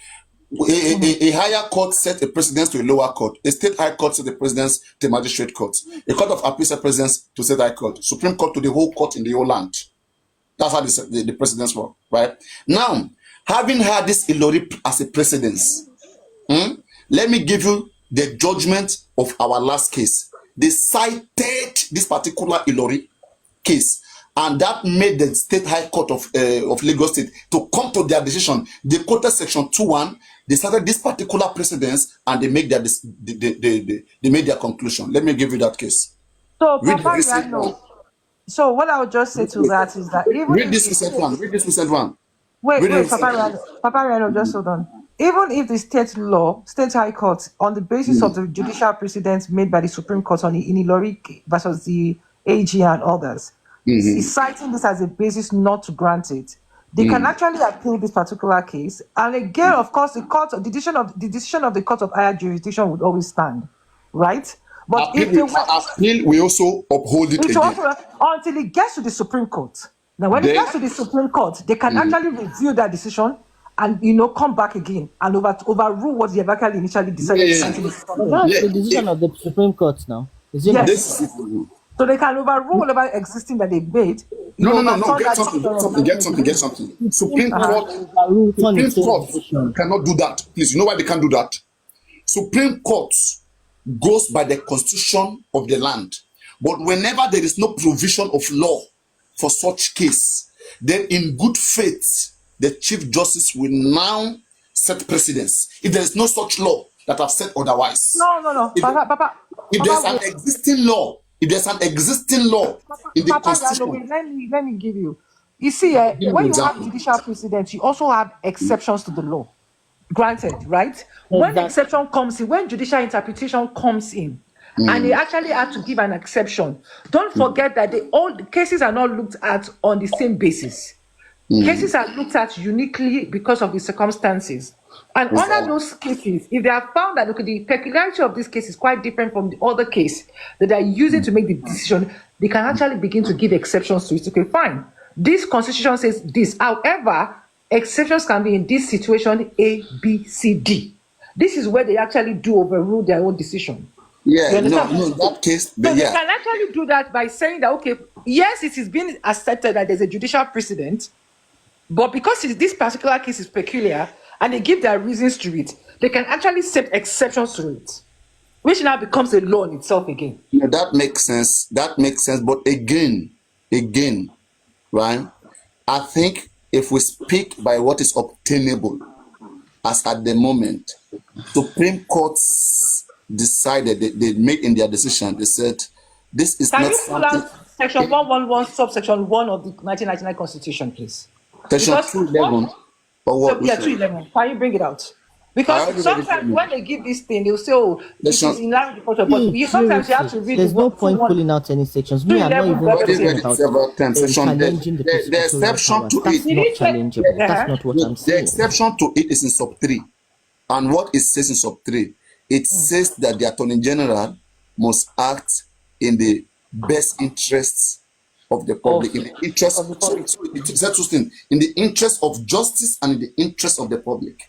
A higher court set a precedence to a lower court. A state high court set a precedence to a magistrate court. A court of appeal set precedence to state high court. Supreme Court to the whole court in the whole land. That's how the precedents work, right? Now, having had this Ilori as a precedence, let me give you the judgment of our last case. They cited this particular Ilori case, and that made the State High Court of Lagos State to come to their decision. They quoted Section 2:1. They started this particular precedence, and they make their they made their conclusion. Let me give you that case. So, Read the Papa recent one. Yano, so what I would just say to that is that even Read if this the recent state, one. Read this recent one. wait, Read the wait, recent one. Papa Rano, just hold on. Even if the state law, state high court, on the basis of the judicial precedents made by the Supreme Court on the Inilori versus the AG and others, is citing this as a basis not to grant it, they can actually appeal this particular case. And again, of course, the decision of the court of higher jurisdiction would always stand, right? But if they were, Appeal, we also uphold it it again. also until it gets to the Supreme Court. Now, when it Then, gets to the Supreme Court, they can actually review that decision and come back again and overrule what they have actually initially decided. Yeah. Until it's But done. that's yeah, the decision of the Supreme Court now. Is it not? Yes. this is So they can overrule whatever existing that they made. no. overturn Get that something. decision of- Get something. Supreme Court Court. overrule on Supreme its own Court decision. cannot do that. Please, you know why they can't do that? Supreme Court goes by the constitution of the land. But whenever there is no provision of law for such case, then in good faith, the Chief Justice will now set precedence. If there is no such law that have said otherwise. No. If, Papa, if there's Papa, an existing law, in the Papa, constitution, wait, let me give you. You see, give me an when you have example. judicial precedents, you also have exceptions to the law. Granted, right? When Exactly. exception comes in, when judicial interpretation comes in, and they actually have to give an exception, don't forget that all the cases are not looked at on the same basis. Cases are looked at uniquely because of the circumstances. And under those cases, if they have found that the peculiarity of this case is quite different from the other case that they are using to make the decision, they can actually begin to give exceptions to it. Okay, fine. This constitution says this. However, exceptions can be in this situation A, B, C, D. This is where they actually do overrule their own decision. Yeah, You understand? no, that case, So they yeah. can actually do that by saying that, okay, yes, it is being accepted that there's a judicial precedent, but because this particular case is peculiar and they give their reasons to it, they can actually set exceptions to it, which now becomes a law in itself again. Yeah, that makes sense. But again, right? I think if we speak by what is obtainable, as at the moment, Supreme Courts decided, they made in their decision, they said, this is Can not you pull something. out section 111, subsection 1 of the 1999 Constitution, please? Section Because 211 or what? So, yeah, 211. Can you bring it out? I Because already read it sometimes for you. when they give this thing, they'll say, oh, this Section- is in line with the culture. But sometimes you have to read There's the no point pulling out any sections. We are not 211 even I've already talking read it about several times. Section, challenging the the exception to That's it. Did not you say- challengeable. That's not what I'm The saying. exception to it is in sub 3. And what it says in sub 3, it says that the Attorney General must act in the best interests of the public, in the interest of the public. so it says two things, in the interest of justice and in the interest of the public.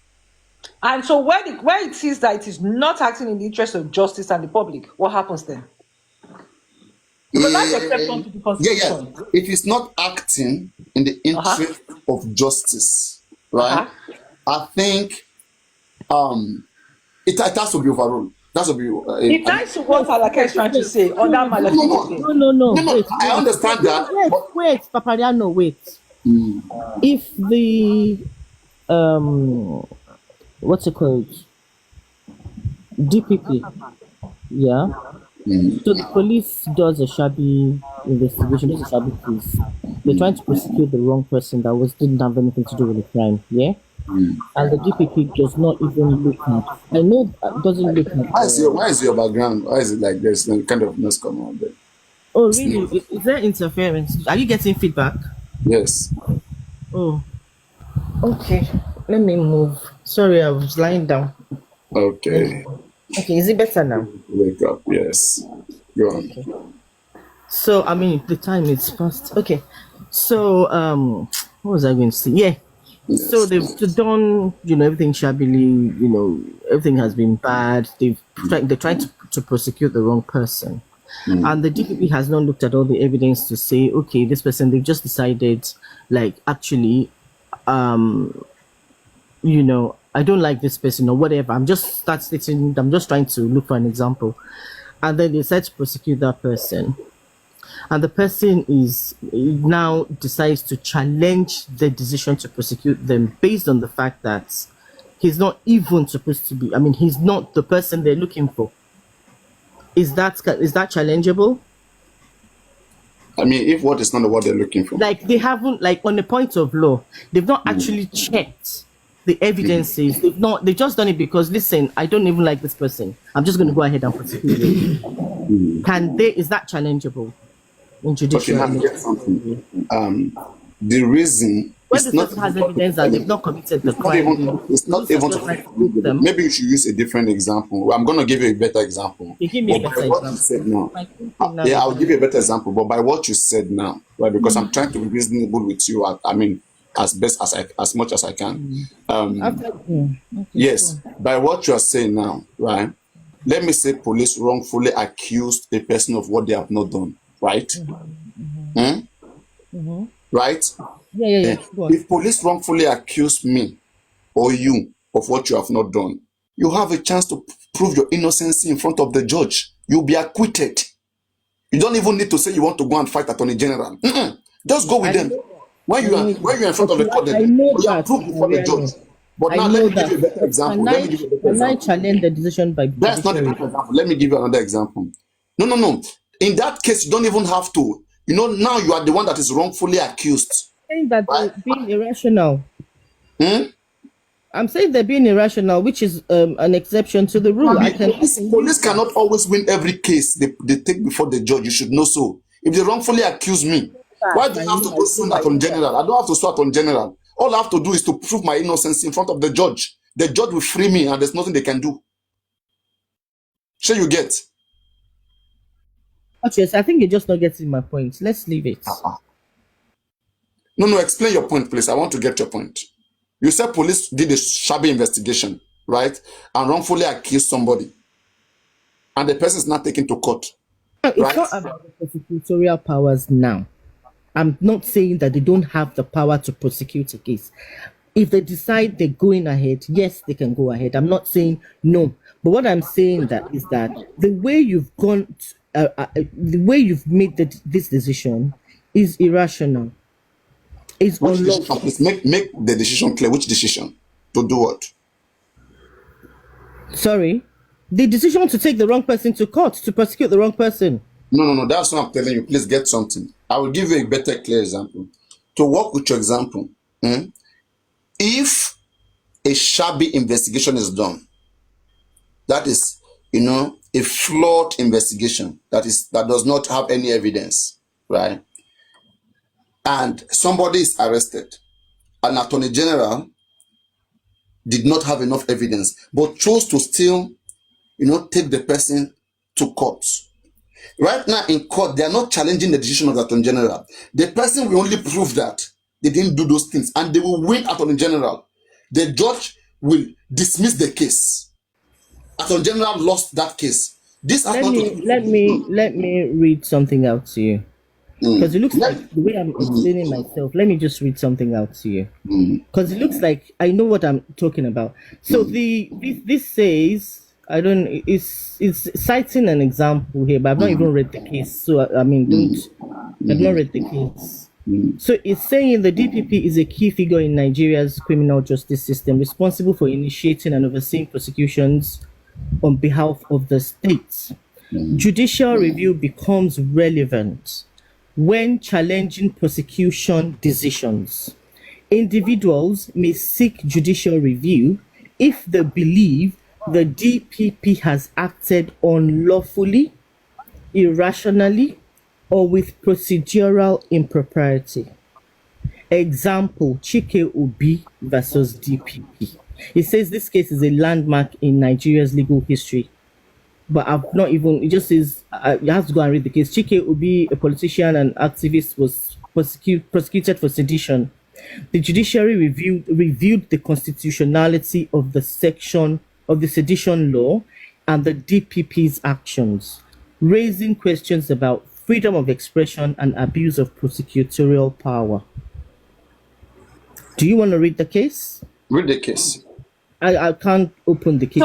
And so when it sees that it is not acting in the interest of justice and the public, what happens then? Because that's the exception to the Constitution. Yeah. If it's not acting in the interest of justice, right? I think it has to be overruled. That's to be. It ties to what Alaka is trying to say on that Malaki. No. No, Wait, I understand that. but- Wait, Papariano, wait. If the what's it called? DPP, yeah. So the police does a shabby investigation, does a shabby case. They're trying to prosecute the wrong person that didn't have anything to do with the crime, yeah. And the DPP does not even look at. I know it doesn't look at. Why is your background? Why is it like there's no kind of noise coming on there? Oh, really? Is there interference? Are you getting feedback? Yes. Oh, okay. Let me move. Sorry, I was lying down. Okay. Okay, is it better now? Wake up. Yes. Go on. Okay. So I mean the time is fast. Okay. So what was I going to say? Yeah. So Yes. they've done, everything shabbily, everything has been bad. They're trying to prosecute the wrong person. Mm. And the DPP has not looked at all the evidence to say, okay, this person, they've just decided, like, actually, I don't like this person or whatever. I'm just trying to look for an example. And then they decide to prosecute that person. And the person is now decides to challenge the decision to prosecute them based on the fact that he's not even supposed to be, I mean, he's not the person they're looking for. Is that challengeable? I mean, if what is not what they're looking for. Like they haven't, like, on the point of law, they've not actually checked the evidences. They've just done it because, listen, I don't even like this person, I'm just going to go ahead and prosecute him. Is that challengeable in Okay, now judicial? get something. The reason When it's this not person has evidence that they've not committed the crime, the it's not police are even just trying to prove them. maybe you should use a different example. Well, I'm gonna give you a better example. You give me a But by better what you example. said now, My thinking now yeah, is I'll that give you a better example. But by what you said now, right? Because I'm trying to be reasonable with you. I mean, as much as I can. after okay, Yes, so by what you are saying now, right? Let me say police wrongfully accused a person of what they have not done, right? Hmm? Right? yeah. Eh, Go on. if police wrongfully accuse me or you of what you have not done, you have a chance to prove your innocency in front of the judge. You'll be acquitted. You don't even need to say you want to go and fight attorney general. Just go with I them. know When I you are know when that. you're in front of Okay, the court, I then know you are that, proved before the judge. Mariano. But I now let know me give that. you a better But example. Let me give you a better can I example. challenge the decision by That's not a judiciary? better example. Let me give you another example. No, no, no. In that case, you don't even have to. Now you are the one that is wrongfully accused, Saying that right? they're being irrational. Hmm? I'm saying they're being irrational, which is an exception to the I rule. I mean, can police use that. cannot always win every case they take before the judge. You should know so. If they wrongfully accuse me, why do I I have to know go soon at on general? I don't have to sue on general. All I have to do is to prove my innocence in front of the judge. The judge will free me, and there's nothing they can do. Sure, you get? Okay, so I think you're just not getting my point. Let's leave it. No, no. Explain your point, please. I want to get your point. You said police did a shabby investigation, right, and wrongfully accused somebody, and the person is not taken to court, Now, it's right? not about the prosecutorial powers now. I'm not saying that they don't have the power to prosecute a case. If they decide they're going ahead, yes, they can go ahead. I'm not saying no. But what I'm saying that is that the way you've the way you've made this decision is irrational. Is Which decision, unlawful. please? Make the decision clear. Which decision? To do what? Sorry. The decision to take the wrong person to court to prosecute the wrong person. No, no, no. That's what I'm telling you. Please get something. I will give you a better, clear example. To work with your example, if a shabby investigation is done, that is, a flawed investigation that does not have any evidence, right? And somebody is arrested, an attorney general did not have enough evidence, but chose to still, take the person to court. Right now in court, they are not challenging the decision of the Attorney General. The person will only prove that they didn't do those things, and they will win Attorney General. The judge will dismiss the case. Attorney General lost that case. This has Let not to me do let me let me read something out to you. Because it looks like Let- the way I'm explaining myself, let me just read something out to you. Because it looks like I know what I'm talking about. So this says, I don't, it's citing an example here, but I've not even read the case. So I mean, don't, I've not read the case. So it's saying the DPP is a key figure in Nigeria's criminal justice system, responsible for initiating and overseeing prosecutions on behalf of the state. Judicial review becomes relevant when challenging prosecution decisions. Individuals may seek judicial review if they believe the DPP has acted unlawfully, irrationally, or with procedural impropriety. Example, Chike Obi versus DPP. It says this case is a landmark in Nigeria's legal history. but I've not even. It just says you have to go and read the case. Chike Obi, a politician and activist, was prosecuted for sedition. The judiciary reviewed the constitutionality of the section of the sedition law and the DPP's actions, raising questions about freedom of expression and abuse of prosecutorial power. Do you want to read the case? Read the case. I can't open the case.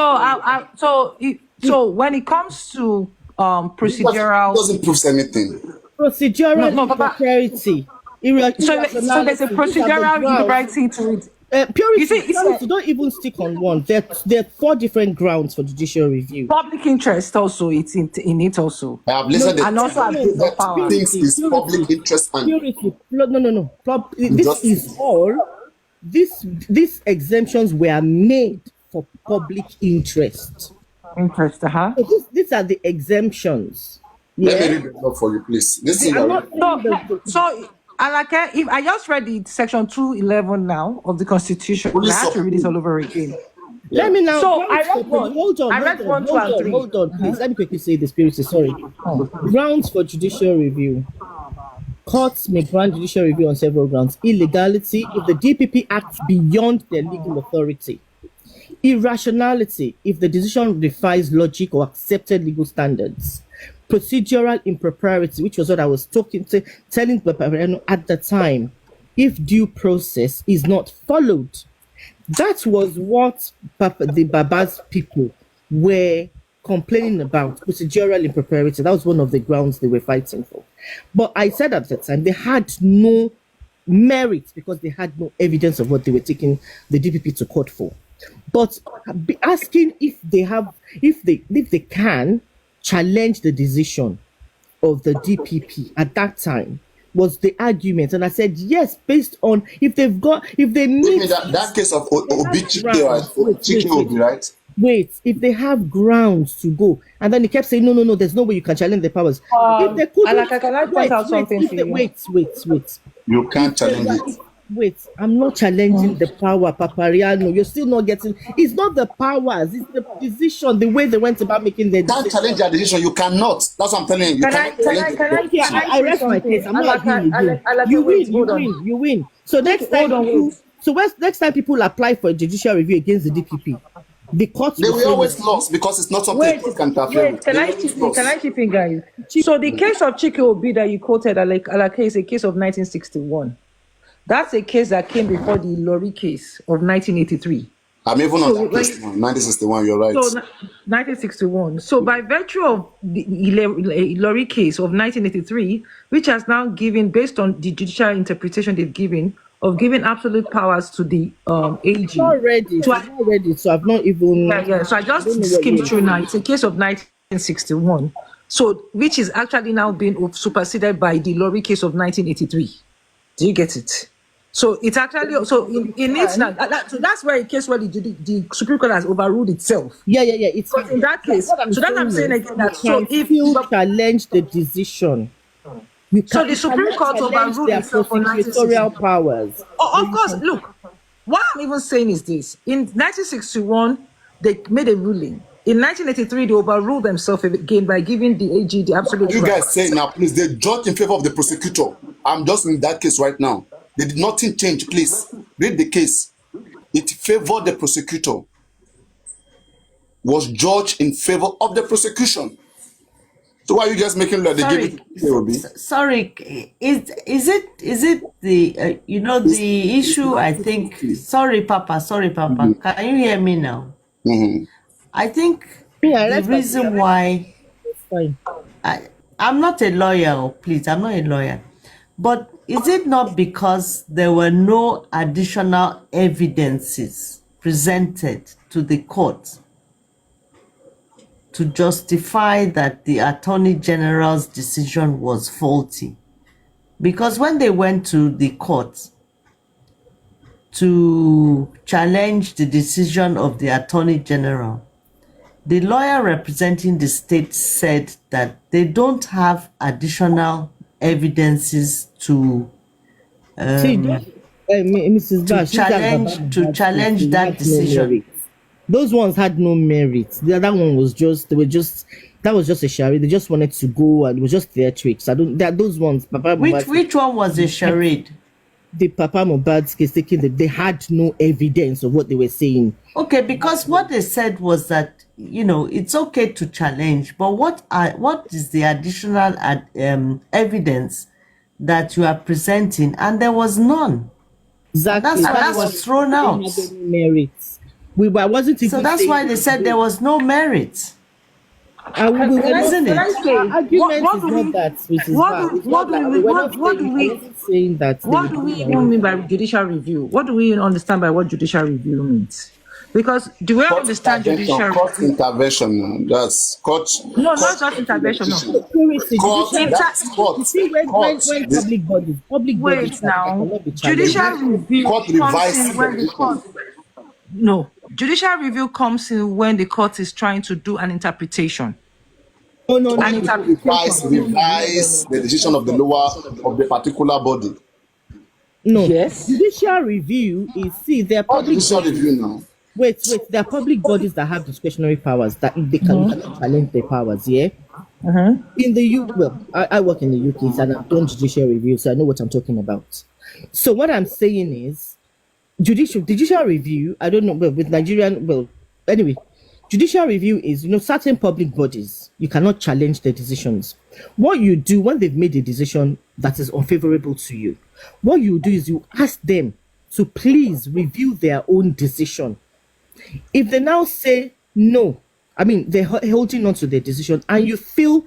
So when it comes to It procedural, doesn't prove anything. Procedural No, Papa. impropriety. So there's a procedural liberty to it. Purity, You see, purity, don't even stick on one. There are 4 different grounds for judicial review. public interest also, it's in it also. I have listened And also abuse of power. things is public interest and Purity, no. This Just- is all. These exemptions were made for public interest. Interest, So these are the exemptions. let me Yeah. read the law for you, please. This thing I'm are not So Alake, if I just read the section 211 now of the Constitution, Only I have to read it support. all over again. Let me now. So grounds I for read one. hold on, I read hold on, 1, 2, and 3. hold on, please. Let me quickly say this, Purity. Sorry. Grounds for judicial review. Courts may grant judicial review on several grounds. Illegality, if the DPP acts beyond their legal authority. Irrationality, if the decision defies logic or accepted legal standards. Procedural impropriety, which was what I was telling Papa at the time, if due process is not followed. That was what the Baba's people were complaining about, procedural impropriety. That was one of the grounds they were fighting for. But I said at the time they had no merit because they had no evidence of what they were taking the DPP to court for. But asking if they can challenge the decision of the DPP at that time was the argument, and I said yes, based on if they meet that case of Obi Chike, right? Wait, Chike Obi, right? wait, if they have grounds to go, and then he kept saying no, there's no way you can challenge the powers. If they couldn't, Alaka, can I point out something to you? Wait. You can't challenge it. Wait, I'm not challenging the power, Papariano. You're still not getting. It's not the powers, it's the decision, the way they went about making the You can't challenge their decision. You cannot. That's what I'm telling you. You cannot challenge it. Yeah, I rest my case. I'm not arguing with you. You win. So next time people apply for a judicial review against the DPP, the courts They will will say always no. lose because it's not something Wait, court can interfere with. can They I always chip in? lose. Can I chip in, guys? So the case of Chike Obi that you quoted, Alake, is a case of 1961. That's a case that came before the Lorry case of 1983. I'm even on So, that case now. 1961, you're right. So 1961. So by virtue of the Lorry case of 1983, which has now given, based on the judicial interpretation they've given, of giving absolute powers to the AG. Not ready. So Not ready. So I've not even. yeah. So I just don't know what skimmed you're through now. It's a case of 1961. So which is actually now being superseded by the Lorry case of 1983. Do you get it? So it's actually in it now. So that's where a case where the Supreme Court has overruled itself. Yeah. It's But in that case, so that's what I'm saying again. That so you if still challenge the decision. So the Supreme Court overruled their itself on prosecutorial 1961. powers. Of course, look, what I'm even saying is this. In 1961, they made a ruling. In 1983, they overruled themselves again by giving the AG the absolute You right. guys say now, please, they judge in favor of the prosecutor. I'm just in that case right now. They did nothing change, please. Read the case. It favored the prosecutor. Was judged in favor of the prosecution. So why are you guys making like they give it to Obi? Sorry, is it the the issue? I think. Sorry, Papa. Can you hear me now? Mm-hmm. I think Yeah, the that's reason why fine. I'm not a lawyer, please. I'm not a lawyer, but is it not because there were no additional evidences presented to the court to justify that the Attorney General's decision was faulty? Because when they went to the court to challenge the decision of the Attorney General, the lawyer representing the state said that they don't have additional evidences to See, Mrs. Bash, challenge that decision. Those ones had no merit. The other one was just, they were just, that was just a charade. They just wanted to go and it was just theatrics. I don't, that those ones, Papa Which Mohbad, which one was a charade? the Papa Mohbad's case taking, they had no evidence of what they were saying. Okay, because what they said was that it's okay to challenge, but what is the additional evidence that you are presenting? And there was none. Exactly. That's why That's it why was thrown they out. didn't have any merit. I wasn't So even that's saying why they said there was no merit, we were not, isn't Can I it? say our argument what is do not we that which is what bad. do It's not we that mean, we're not what do saying, I we wasn't saying that they what were do we doing even mean anything. by judicial review? What do we understand by what judicial review means? Because the way I Court understand intervention, judicial court review, intervention. That's court. no, Court not just making the intervention, no. decision. Purity, Court. judicial. Inter That's court. You see, when Court. The public bodies Wait that now. cannot be challenged. Judicial review court comes revised in the when the decision. court no. Judicial review comes in when the court is trying to do an interpretation. No, no, no, An When no, people interpretation. revise the decision of the lower of the particular body. no. Yes. Judicial review is, see, there are What public judicial bodies. review now? Wait. There are public bodies that have discretionary powers that if they can, you cannot challenge their powers. Yeah. In the well, I work in the UK, so and I've done judicial review, so I know what I'm talking about. So what I'm saying is, judicial review. I don't know, well, with Nigerian, well, anyway, judicial review is, certain public bodies you cannot challenge their decisions. What you do when they've made a decision that is unfavorable to you, what you do is you ask them to please review their own decision. If they now say no, I mean, they're holding on to their decision, and you feel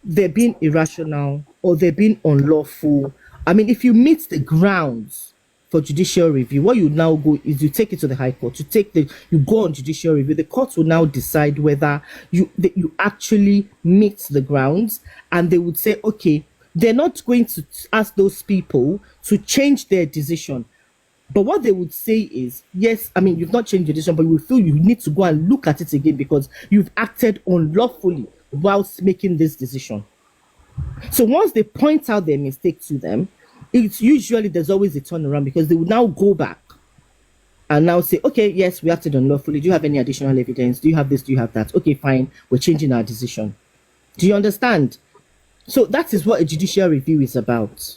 they're being irrational or they're being unlawful, I mean, if you meet the grounds for judicial review, what you now go is you take it to the High Court. You go on judicial review. The court will now decide whether you actually meet the grounds, and they would say, okay, they're not going to ask those people to change their decision. But what they would say is, yes, I mean, you've not changed your decision, but you feel you need to go and look at it again because you've acted unlawfully whilst making this decision. So once they point out their mistake to them, it's usually there's always a turnaround because they will now go back and now say, okay, yes, we acted unlawfully. Do you have any additional evidence? Do you have this? Do you have that? Okay, fine. We're changing our decision. Do you understand? So that is what a judicial review is about.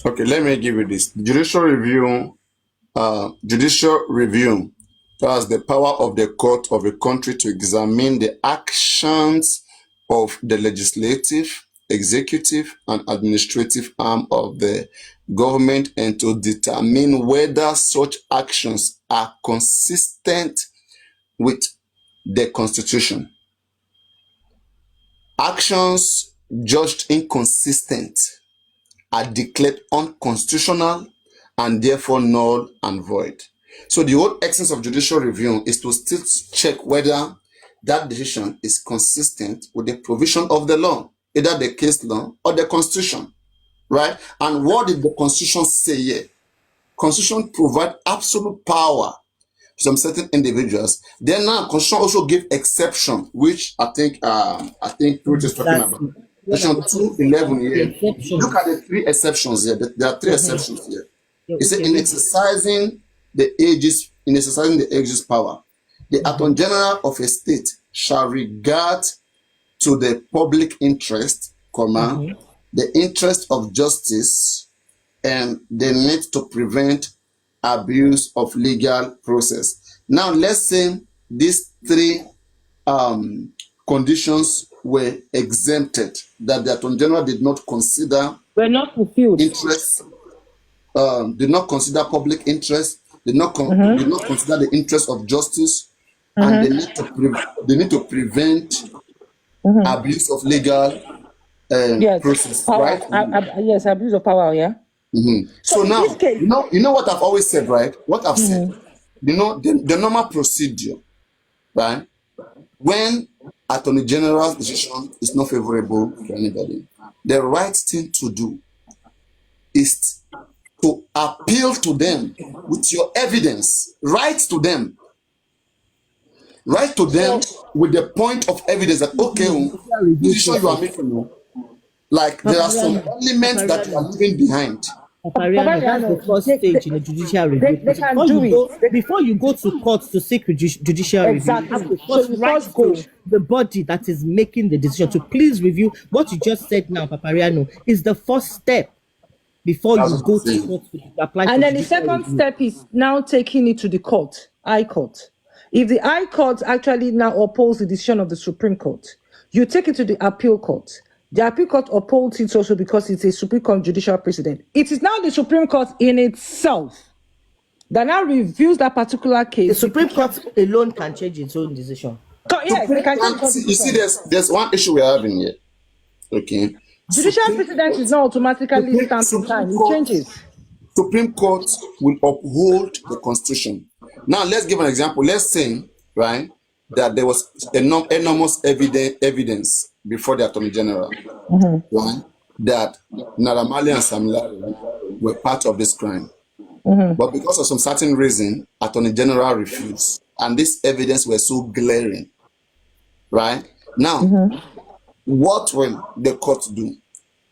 Okay, let me give you this. Judicial review has the power of the court of a country to examine the actions of the legislative, executive, and administrative arm of the government and to determine whether such actions are consistent with the Constitution. Actions judged inconsistent are declared unconstitutional and therefore null and void. So the whole essence of judicial review is to still check whether that decision is consistent with the provision of the law, either the case law or the Constitution, right? And what did the Constitution say here? Constitution provide absolute power to some certain individuals. Then now Constitution also give exception, which I think Ruth is talking about. Exactly. What I Section was saying 211 the here. Look at exceptions. the three exceptions here. There are three exceptions here. Yeah, It said okay, in read it. exercising the aegis power, the Attorney General of a state shall regard to the public interest, the interest of justice, and the need to prevent abuse of legal process. Now, let's say these three conditions were exempted, that the Attorney General did not consider We're not fulfilled. interest, did not consider public interest, did not consider the interest of justice, and they need to prevent abuse of legal Yes. process, Power. right? Yes, abuse of power, yeah. So In now, this case, you know what I've always said, right? What I've said, the normal procedure, right? When Attorney General's decision is not favorable to anybody, the right thing to do is to appeal to them with your evidence. Write to them with the point of evidence that, okay, Judicial review decision you are process. making, like there are some Papa elements that you are Rano, leaving behind. Papariano, that's the first stage in a judicial review They process. can do it. Before you go to court to seek judicial review, you have Exactly. to So first you write first to go. the body that is making the decision to please review what you just said now, Papariano, is the first step before That's you what I'm go to saying. court to apply for And then the judicial second review. step is now taking it to the court, High Court. If the High Court actually now opposes the decision of the Supreme Court, you take it to the Appeal Court. The Appeal Court opposes it also because it's a Supreme Court judicial precedent. It is now the Supreme Court in itself that now reviews that particular The case. Supreme Court alone can change its own decision. Yes, they can change You see, constitution. there's one issue we're having here. Okay, Judicial Supreme precedent Court, is not automatically stamped in Supreme time. It Court, changes. Supreme Court will uphold the Constitution. Now, let's give an example. Let's say, right, that there was enormous evidence before the Attorney General, right, that Naramali and Sam Larry were part of this crime. But because of some certain reason, Attorney General refused. And this evidence was so glaring, right? Now, what will the court do?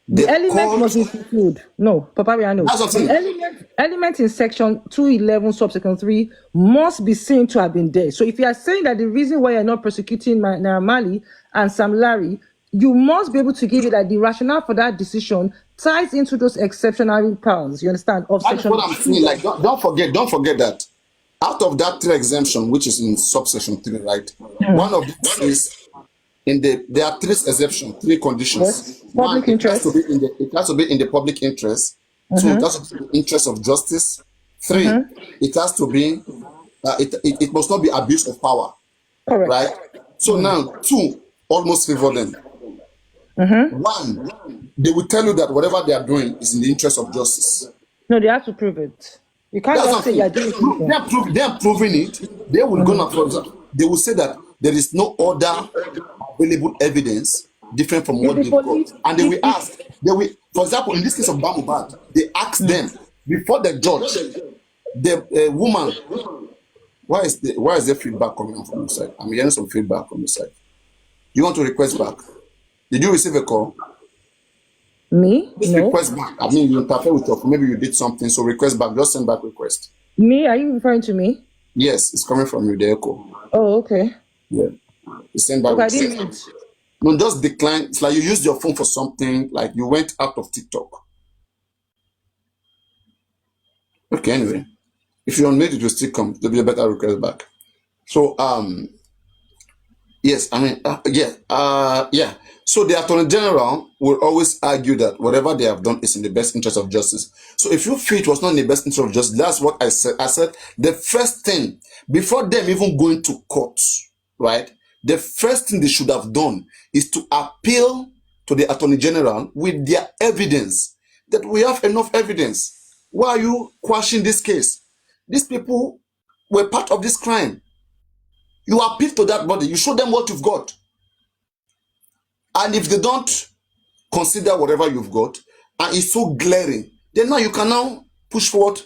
The element court, must be fulfilled. No, Papa, I know. that's what I'm The saying. element in section 211, subsection 3 must be seen to have been there. So if you are saying that the reason why you're not prosecuting Naramali and Sam Larry, you must be able to give it that the rationale for that decision ties into those exceptional powers, you understand, of That's section what I'm saying. Like, don't forget that out of that 3 exemption, which is in subsection 3, right? One of them is there are 3 exceptions, 3 conditions. Yes. One, Public interest. it has to be in the public interest. 2, it has to be in the interest of justice. 3, it has to be it must not be abuse of power. Correct. Right? So now 2 almost favor them. 1, they will tell you that whatever they are doing is in the interest of justice. No, they have to prove it. You can't That's just say you're doing it. they are proving it. They will go now. They will say that there is no other available evidence different from what they've got, and they will ask. They will, for example, in this case of Mohbad, they ask them before the judge, the woman, why is there feedback coming from your side? I'm hearing some feedback from your side. You want to request back? Did you receive a call? Me? Just No. request back. I mean, you interfere with your, maybe you did something, so request back. Just send back request. Me? Are you referring to me? Yes, it's coming from you, the echo. Oh, okay. Yeah. You send back Okay, I request. didn't. No, just decline. It's like you used your phone for something, like you went out of TikTok. Okay, anyway. If you're on mute, it will still come. There'll be a better request back. So, yes, I mean, yeah. So the Attorney General will always argue that whatever they have done is in the best interest of justice. So if you feel it was not in the best interest of justice, that's what I said. I said the first thing, before them even going to court, right? The first thing they should have done is to appeal to the Attorney General with their evidence, that we have enough evidence. Why are you quashing this case? These people were part of this crime. You appeal to that body. You show them what you've got. And if they don't consider whatever you've got, and it's so glaring, then now you can now push forward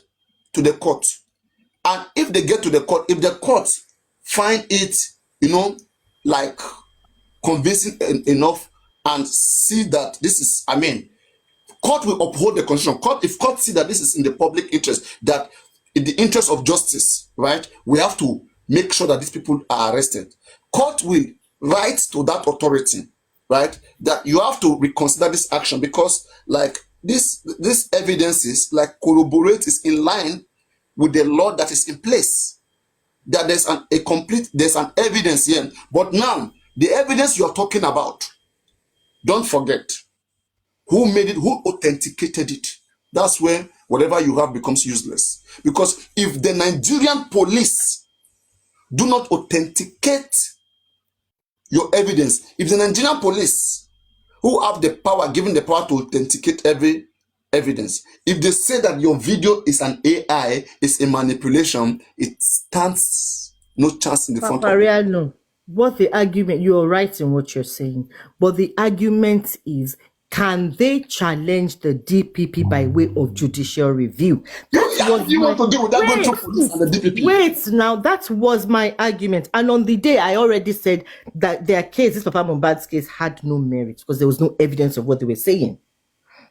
to the court. And if they get to the court, if the court find it, like convincing enough and see that this is, I mean, court will uphold the constitution. If court see that this is in the public interest, that in the interest of justice, right, we have to make sure that these people are arrested. Court will write to that authority, right, that you have to reconsider this action because, like, this evidences, like, corroborate is in line with the law that is in place. That there's an evidence here. But now, the evidence you're talking about, don't forget who made it, who authenticated it. That's where whatever you have becomes useless. Because if the Nigerian police do not authenticate your evidence, if the Nigerian police, who have the power, given the power to authenticate every evidence, if they say that your video is an AI, is a manipulation, it stands no chance in the front of it. No. What the argument, you're right in what you're saying, but the argument is, can they challenge the DPP by way of judicial review? What do you want to do with that going through police and the DPP? Wait, now that was my argument. And on the day, I already said that their case, this Papa Mohbad's case, had no merit because there was no evidence of what they were saying.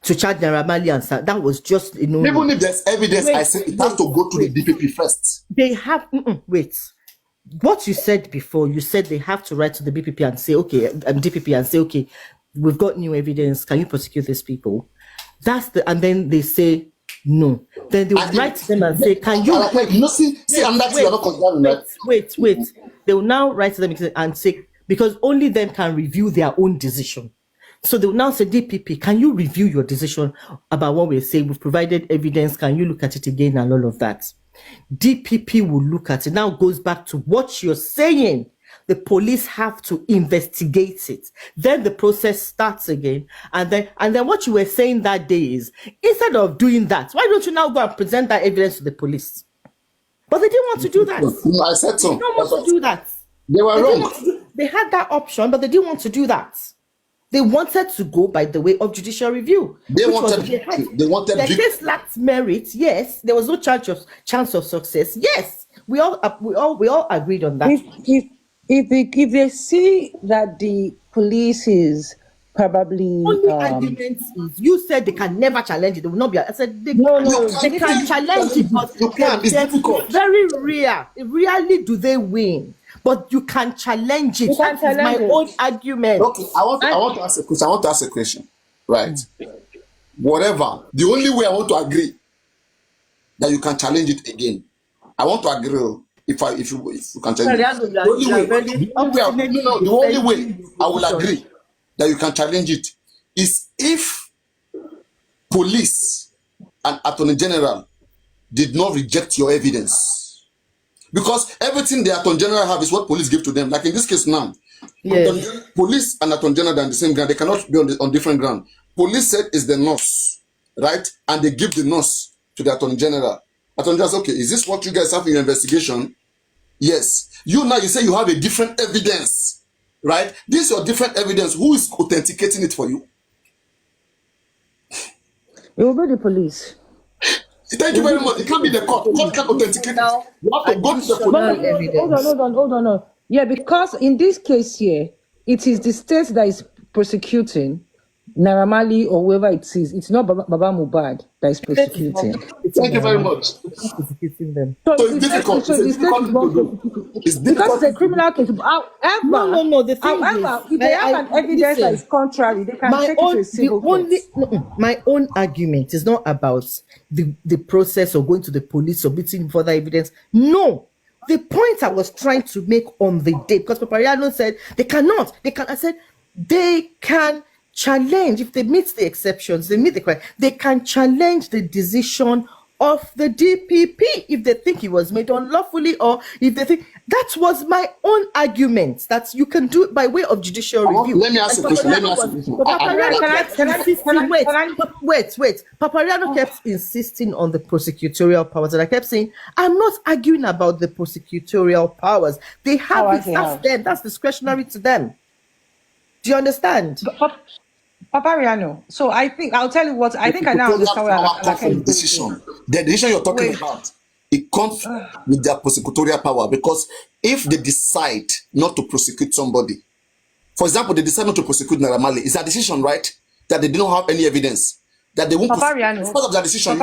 to charge Naira Marley and start. That was just, Even if there's evidence, I say it has to go to the DPP first. They have, wait. What you said before, you said they have to write to the BPP and say, okay, DPP and say, okay, we've got new evidence. Can you prosecute these people? And then they say no. Then they will write to them and say, can you? Wait. They will now write to them and say, because only them can review their own decision. So they will now say, DPP, can you review your decision about what we're saying? We've provided evidence. Can you look at it again and all of that? DPP will look at it. Now it goes back to what you're saying. The police have to investigate it. Then the process starts again. And then what you were saying that day is, instead of doing that, why don't you now go and present that evidence to the police? But they didn't want to do that. No, I said so. They don't want to do that. They were wrong. They had that option, but they didn't want to do that. They wanted to go by the way of judicial review. They wanted the case lacked merit. Yes, there was no chance of success. Yes, we all agreed on that. If they see that the police is probably only argument is, you said they can never challenge it. They will not be. I said they can challenge it, but it's difficult. It's very rare. Rarely do they win. But you can challenge it. That is my own argument. Okay, I want to ask a question. I want to ask a question. Right. Whatever. The only way I want to agree that you can challenge it again. I want to agree if you can challenge it. The only way I will agree that you can challenge it is if police and Attorney General did not reject your evidence. Because everything the Attorney General have is what police give to them. Like in this case now, police and Attorney General are on the same ground. They cannot be on different ground. Police said it's the nurse, right? And they give the nurse to the Attorney General. Attorney General says, okay, is this what you guys have in your investigation? Yes. You say you have a different evidence, right? This is your different evidence. Who is authenticating it for you? It will be the police. Thank you very much. It can't be the court. Court can authenticate it. You have to go to the police. Hold on. Yeah, because in this case here, it is the state that is prosecuting Naira Marley or whoever it is. It's not Baba Mohbad that is prosecuting. Thank you very much. Prosecuting them. So it's difficult. It's difficult. Because it's a criminal case. However, no. The thing if they have an evidence that is contrary, they can take it to a civil court. My own argument is not about the process of going to the police, submitting further evidence. No. The point I was trying to make on the day, because Papariano said they cannot. I said they can challenge, if they meet the exceptions, they can challenge the decision of the DPP if they think it was made unlawfully, or if they think that was my own argument that you can do it by way of judicial review. Let me ask a question. Wait. Papariano kept insisting on the prosecutorial powers, and I kept saying, I'm not arguing about the prosecutorial powers. They have it. That's them. That's discretionary to them. Do you understand? Papariano. So I think I'll tell you what I think I now understand what the decision. The decision you're talking about, it comes with their prosecutorial power, because if they decide not to prosecute somebody, for example, they decide not to prosecute Naira Marley, it's a decision, right? That they don't have any evidence. That they won't prosecute. It's part of their decision.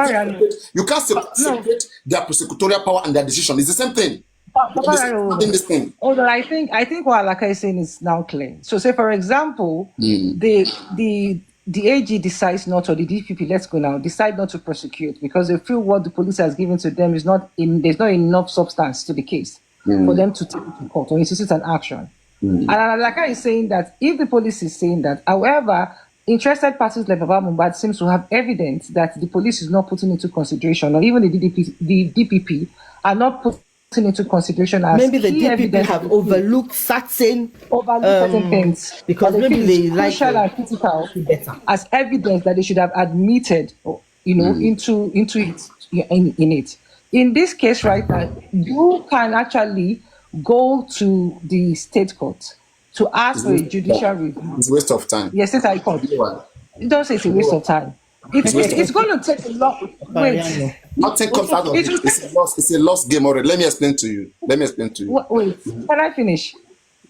You can't separate their prosecutorial power and their decision. It's the same thing. Although I think what Alaka is saying is now clear. So say for example, the AG decides not, or the DPP, let's go now, decide not to prosecute because they feel what the police has given to them is there's not enough substance to the case for them to take it to court or institute an action. And Alaka is saying that if the police is saying that, however, interested parties like Baba Mohbad seems to have evidence that the police is not putting into consideration, or even the DPP are not putting into consideration as maybe the DPP have overlooked certain things because maybe they like crucial and critical as evidence that they should have admitted, into it. In this case, right now, you can actually go to the state court to ask for a judicial review. It's a waste of time. Yes, I court. Don't say it's a waste of time. It's going to take a lot. Wait. Nothing comes out of it. It's a lost game already. Let me explain to you. Wait. Can I finish?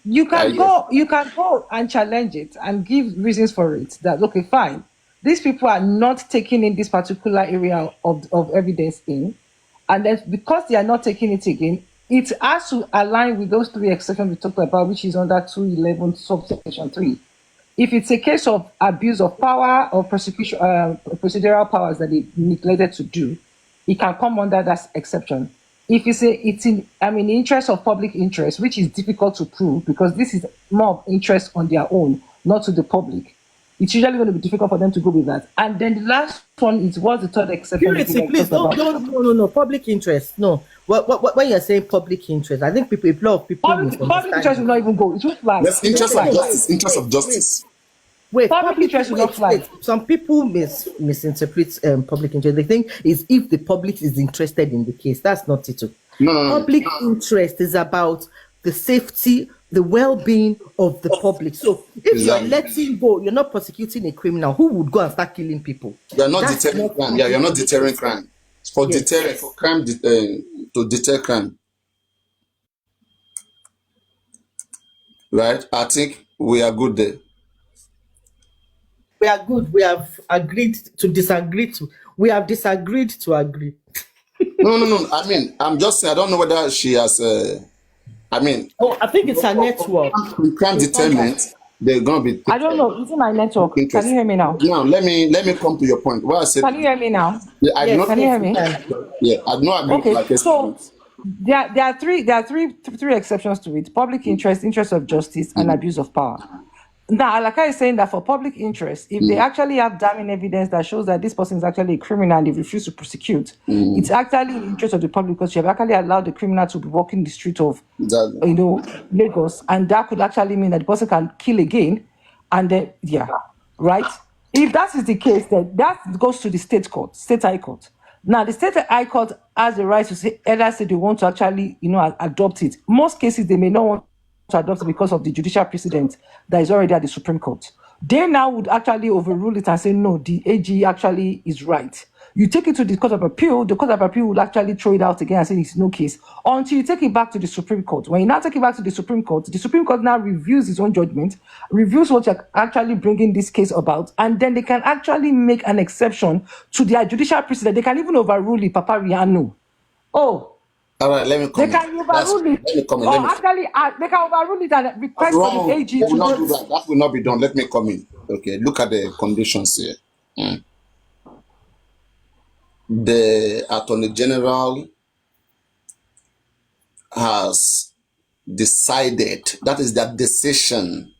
You can go and challenge it and give reasons for it. That okay, fine. these people are not taking in this particular area of evidence in, and then because they are not taking it again, it has to align with those three exceptions we talked about, which is under 211 subsection 3. If it's a case of abuse of power or prosecution, procedural powers that they neglected to do, it can come under that exception. If it's in, interest of public interest, which is difficult to prove because this is more of interest on their own, not to the public, it's usually going to be difficult for them to go with that. And then the last one is what's the third exception? Purity, please don't, no, public interest. No, when you're saying public interest, I think a lot of people public interest will not even go. It will fly. That's interest of justice. Interest of justice. Wait, public interest will not fly. Some people misinterpret public interest. They think is if the public is interested in the case. That's not it. No. Public interest is about the safety, the well-being of the public. So if you're letting go, you're not prosecuting a criminal who would go and start killing people. You're not deterring crime. Yeah, you're not deterring crime. For deterrent, for crime, to deter crime. Right? I think we are good there. We are good. We have agreed to disagree. We have disagreed to agree. No. I mean, I'm just saying, I don't know whether she has. I think it's her network. Crime deterrent. They're gonna be. I don't know. Is it my network? Can you hear me now? Now let me come to your point. What I said. Can you hear me now? Yeah, I yes, can you hear me? Yeah, I know. Okay. Like so there are three exceptions to it: public interest, interest of justice, and abuse of power. Now, like I was saying that for public interest, if they actually have damning evidence that shows that this person is actually a criminal and they refuse to prosecute, it's actually in the interest of the public because you have actually allowed the criminal to be walking the street of, Lagos, and that could actually mean that the person can kill again, and then right. If that is the case, then that goes to the state high court. Now, the state high court has the right to say either say they want to actually, adopt it. Most cases they may not want to adopt it because of the judicial precedent that is already at the Supreme Court. They now would actually overrule it and say, no, the AG actually is right. You take it to the Court of Appeal, the Court of Appeal will actually throw it out again and say it's no case until you take it back to the Supreme Court. When you now take it back to the Supreme Court now reviews its own judgment, reviews what you're actually bringing this case about, and then they can actually make an exception to their judicial precedent. They can even overrule it, Papa Riano. Oh, all right, let me come. They can overrule it. They can overrule it and request for the AG to not do that. That will not be done. Let me come in. Okay, look at the conditions here. The Attorney General has decided, that is their decision,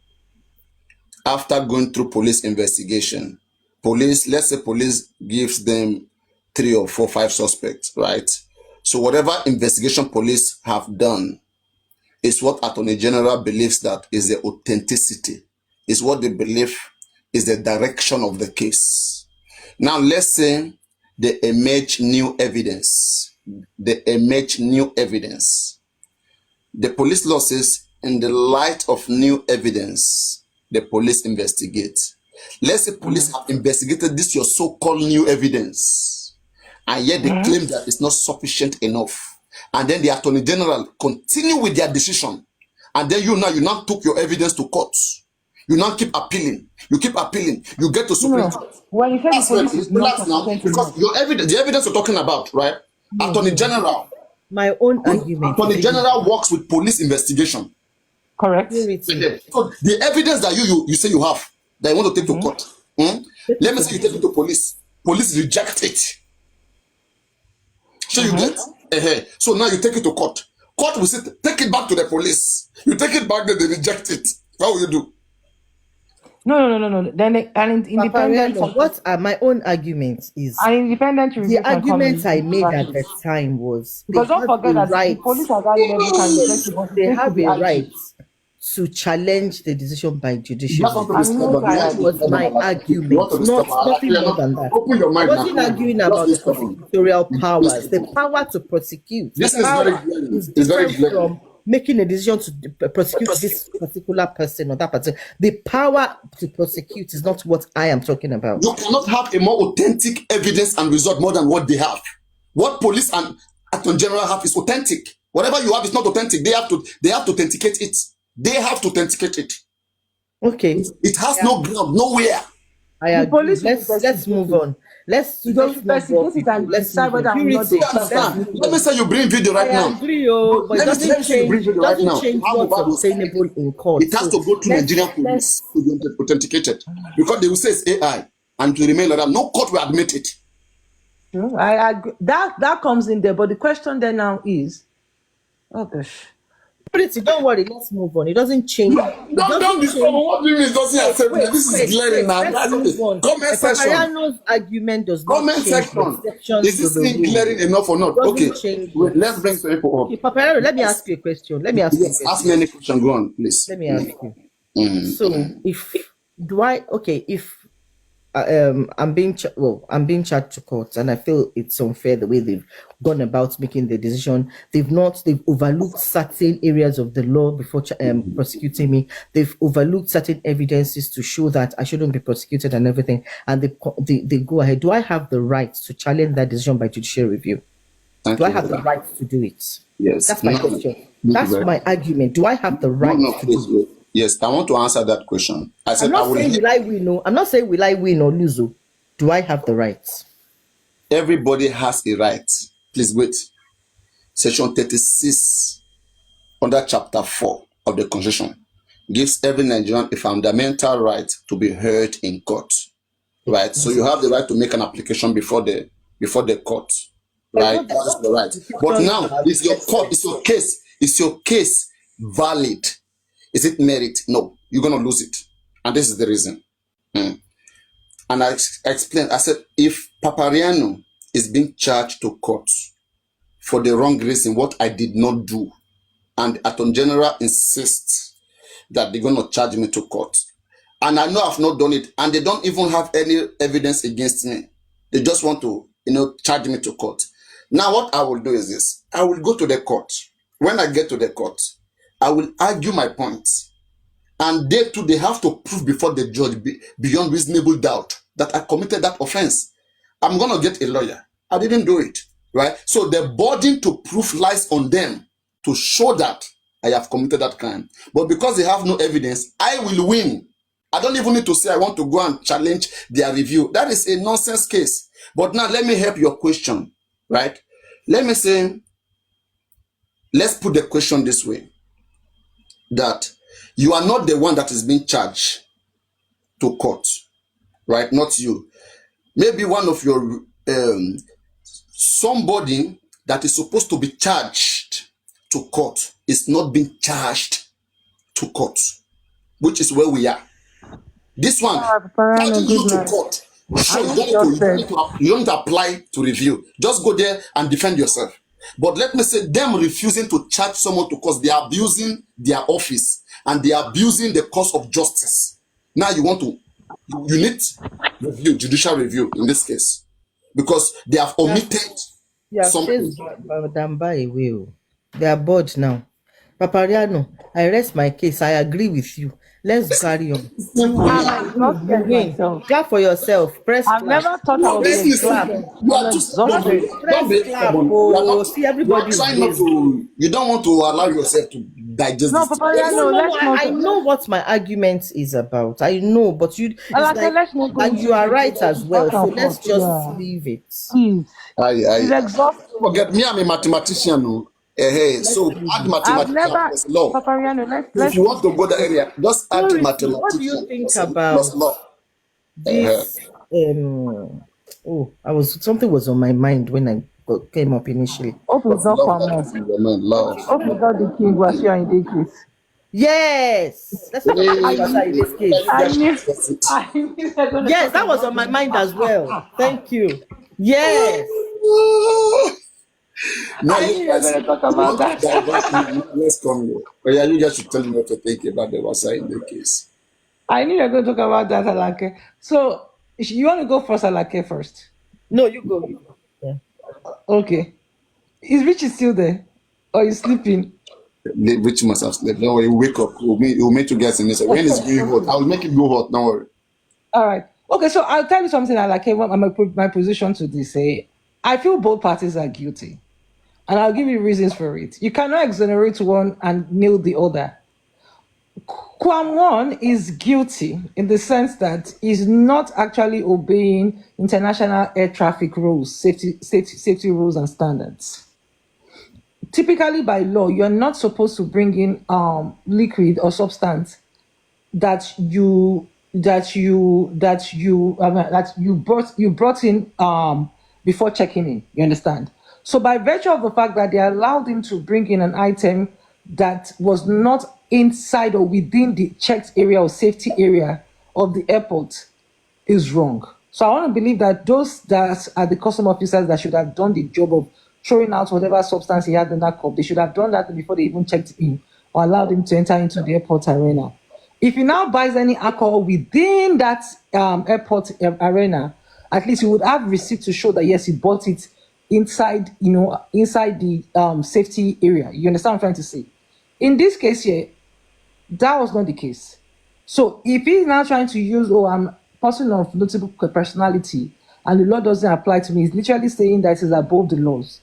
after going through police investigation. Let's say police gives them 3 or 4, 5 suspects, right? So whatever investigation police have done is what Attorney General believes that is the authenticity, is what they believe is the direction of the case. Now, let's say they emerge new evidence. The police law says, in the light of new evidence, the police investigate. Let's say police have investigated this your so-called new evidence, and yet they claim that it's not sufficient enough. And then the Attorney General continue with their decision. And then you now took your evidence to court. You now keep appealing. You You get to Supreme Court. When you say the police is not sufficient because the evidence you're talking about, right? Attorney General. My own argument. Attorney General works with police investigation. Correct. So the evidence that you say you have, that you want to take to court. Let me say you take it to police. Police reject it. So you get, so now you take it to court. Court will say, take it back to the police. You take it back, then they reject it. How will you do? No. Then an independent. What are my own arguments is an independent review. The argument I made at the time was because don't forget that the police at that level can reject it, they have a right to challenge the decision by judiciary. That was my argument, nothing more than that. I wasn't arguing about the prosecutorial powers. The power to prosecute. This is different from making a decision to prosecute this particular person or that person. The power to prosecute is not what I am talking about. You cannot have a more authentic evidence and result more than what they have. What police and Attorney General have is authentic. Whatever you have is not authentic. They have to authenticate it. They have to authenticate it. Okay. It has no ground, nowhere. I The agree. police will Let's investigate move it. on. Let's They'll move on, investigate it people. and Let's decide move on. whether or not they You Purity. should Let's understand? prosecute move Let me on. say you bring video right I now. agree, oh, but Let me say you bring video right doesn't now. change How what's Mohbad was obtainable in court. it has So to go to Nigerian police let's to be authenticated because they will say it's AI and to remain like that. No court will admit it. True. I agree. That comes in there, but the question there now is, oh gosh. Purity, don't worry, let's move on. It doesn't change. It Don't doesn't disturb. change. What do you mean? It doesn't accept me. This is glaring now. Let's move on. Comment section. Papariano's argument does not Comment change the section. exceptions Is to this the thing rule. glaring enough or It not? Okay. doesn't change Wait, it. let's bring some people up. Okay, Papariano, let me Yes. ask you a question. Let me ask you a Yes. Ask me question. any question. Go on, please. Let me ask you. Mm. So, if I'm being charged to court, and I feel it's unfair the way they've gone about making the decision. They've overlooked certain areas of the law before prosecuting me. They've overlooked certain evidences to show that I shouldn't be prosecuted and everything, and they go ahead. Do I have the right to challenge that decision by judicial review? Thank Do I you have very the much. right to do it? Yes. That's my No. question. Thank you That's very my much. argument. Do I have the No, right no, to do please it? wait. Yes, I want to answer that question. I I'm said I not will saying hear. will I win, no. I'm not saying will I win or lose. Oh. Do I have the rights? Everybody has a right. Please wait. Section 36 under chapter 4 of the Constitution gives every Nigerian a fundamental right to be heard in court. Right? So you have the right to make an application before the court. There's Right? no That is the right. But justification now, that is your gets court, is your case valid? Is it merit? No, you're gonna lose it. And this is the reason. And I explained, I said, if Papariano is being charged to court for the wrong reason, what I did not do, and Attorney General insists that they're going to charge me to court, and I know I've not done it, and they don't even have any evidence against me. They just want to, charge me to court. Now, what I will do is this. I will go to the court. When I get to the court, I will argue my points. And they too, they have to prove before the judge beyond reasonable doubt that I committed that offense. I'm going to get a lawyer. I didn't do it, right? So the burden to prove lies on them to show that I have committed that crime. But because they have no evidence, I will win. I don't even need to say I want to go and challenge their review. That is a nonsense case. But now let me help your question, right? Let me say, let's put the question this way, that you are not the one that is being charged to court, right? Not you. Maybe one of your somebody that is supposed to be charged to court is not being charged to court, which is where we are. This one, Parano, charging you good to night. court I shows want just said, you don't apply to review. Just go there and defend yourself. But let me say, them refusing to charge someone to court, they are abusing their office and they are abusing the cause of justice. Now you need review, judicial review in this case, because they have omitted You have something. chased Damba away. Oh. They are bored now. Papariano, I rest my case. I agree with you. Let's carry on. Simple. I'm You exhausted win. myself. Clap for yourself. Press I've clap. never thought I No, would be this is Clap. exhausted. simple. You I'm are too stubborn. Clap. exhausted. Don't Press be clap. stubborn. You are Oh, not. see, You are everybody's trying not lazy. to. You don't want to allow yourself to digest No, this Papa, thing. yeah, no, No. let's not. I know what my argument is about. I know, but it's Like, like, let's not go and into you are it. right as Back well. So and let's forth. just Yeah. leave it. Please. I It's exhausting. forget me. I'm a mathematician. No. Hey, Let's so leave add it. I've mathematician never, plus law. Papariano, So if let's you keep want to it. go that area, just add Purity, what do you mathematician think plus about law. this? Something was on my mind when I came up initially. Hope it's Plus not love Kwame. that is in your mind. Love. Hope it's not the king was here in the case. Yes, let's talk about Hey, WasiuThe in this case. you I guys should knew, discuss it. I knew they're going to Yes, talk that was on about my it. mind as well. Thank you. Yes. Now I you knew you're guys, going to talk you about want to that. divert me. Now let's come here. But yeah, you guys should tell me what to think about the Wasa in the case. I knew you're going to talk about that, Alake. So, you want to go first, Alake, first? No, you go. You go. Yeah. Okay. Is Richie still there? Or is sleeping? The witch must have slept. Don't worry, wake up. We'll meet you guys in this. When it's going hot, I'll make it go hot. Don't worry. All right. Okay, so I'll tell you something I like. My position to this. I feel both parties are guilty. And I'll give you reasons for it. You cannot exonerate one and nail the other. Kwam 1 is guilty in the sense that he's not actually obeying international air traffic rules, safety rules and standards. Typically, by law, you're not supposed to bring in liquid or substance that you brought in before checking in. You understand? So by virtue of the fact that they allowed him to bring in an item that was not inside or within the checked area or safety area of the airport is wrong. So I want to believe that those that are the custom officers that should have done the job of throwing out whatever substance he had in that cup, they should have done that before they even checked in or allowed him to enter into the airport arena. If he now buys any alcohol within that airport arena, at least he would have receipt to show that yes, he bought it inside, inside the safety area. You understand what I'm trying to say? In this case here, that was not the case. So if he's now trying to use, I'm a person of notable personality and the law doesn't apply to me, he's literally saying that it's above the laws.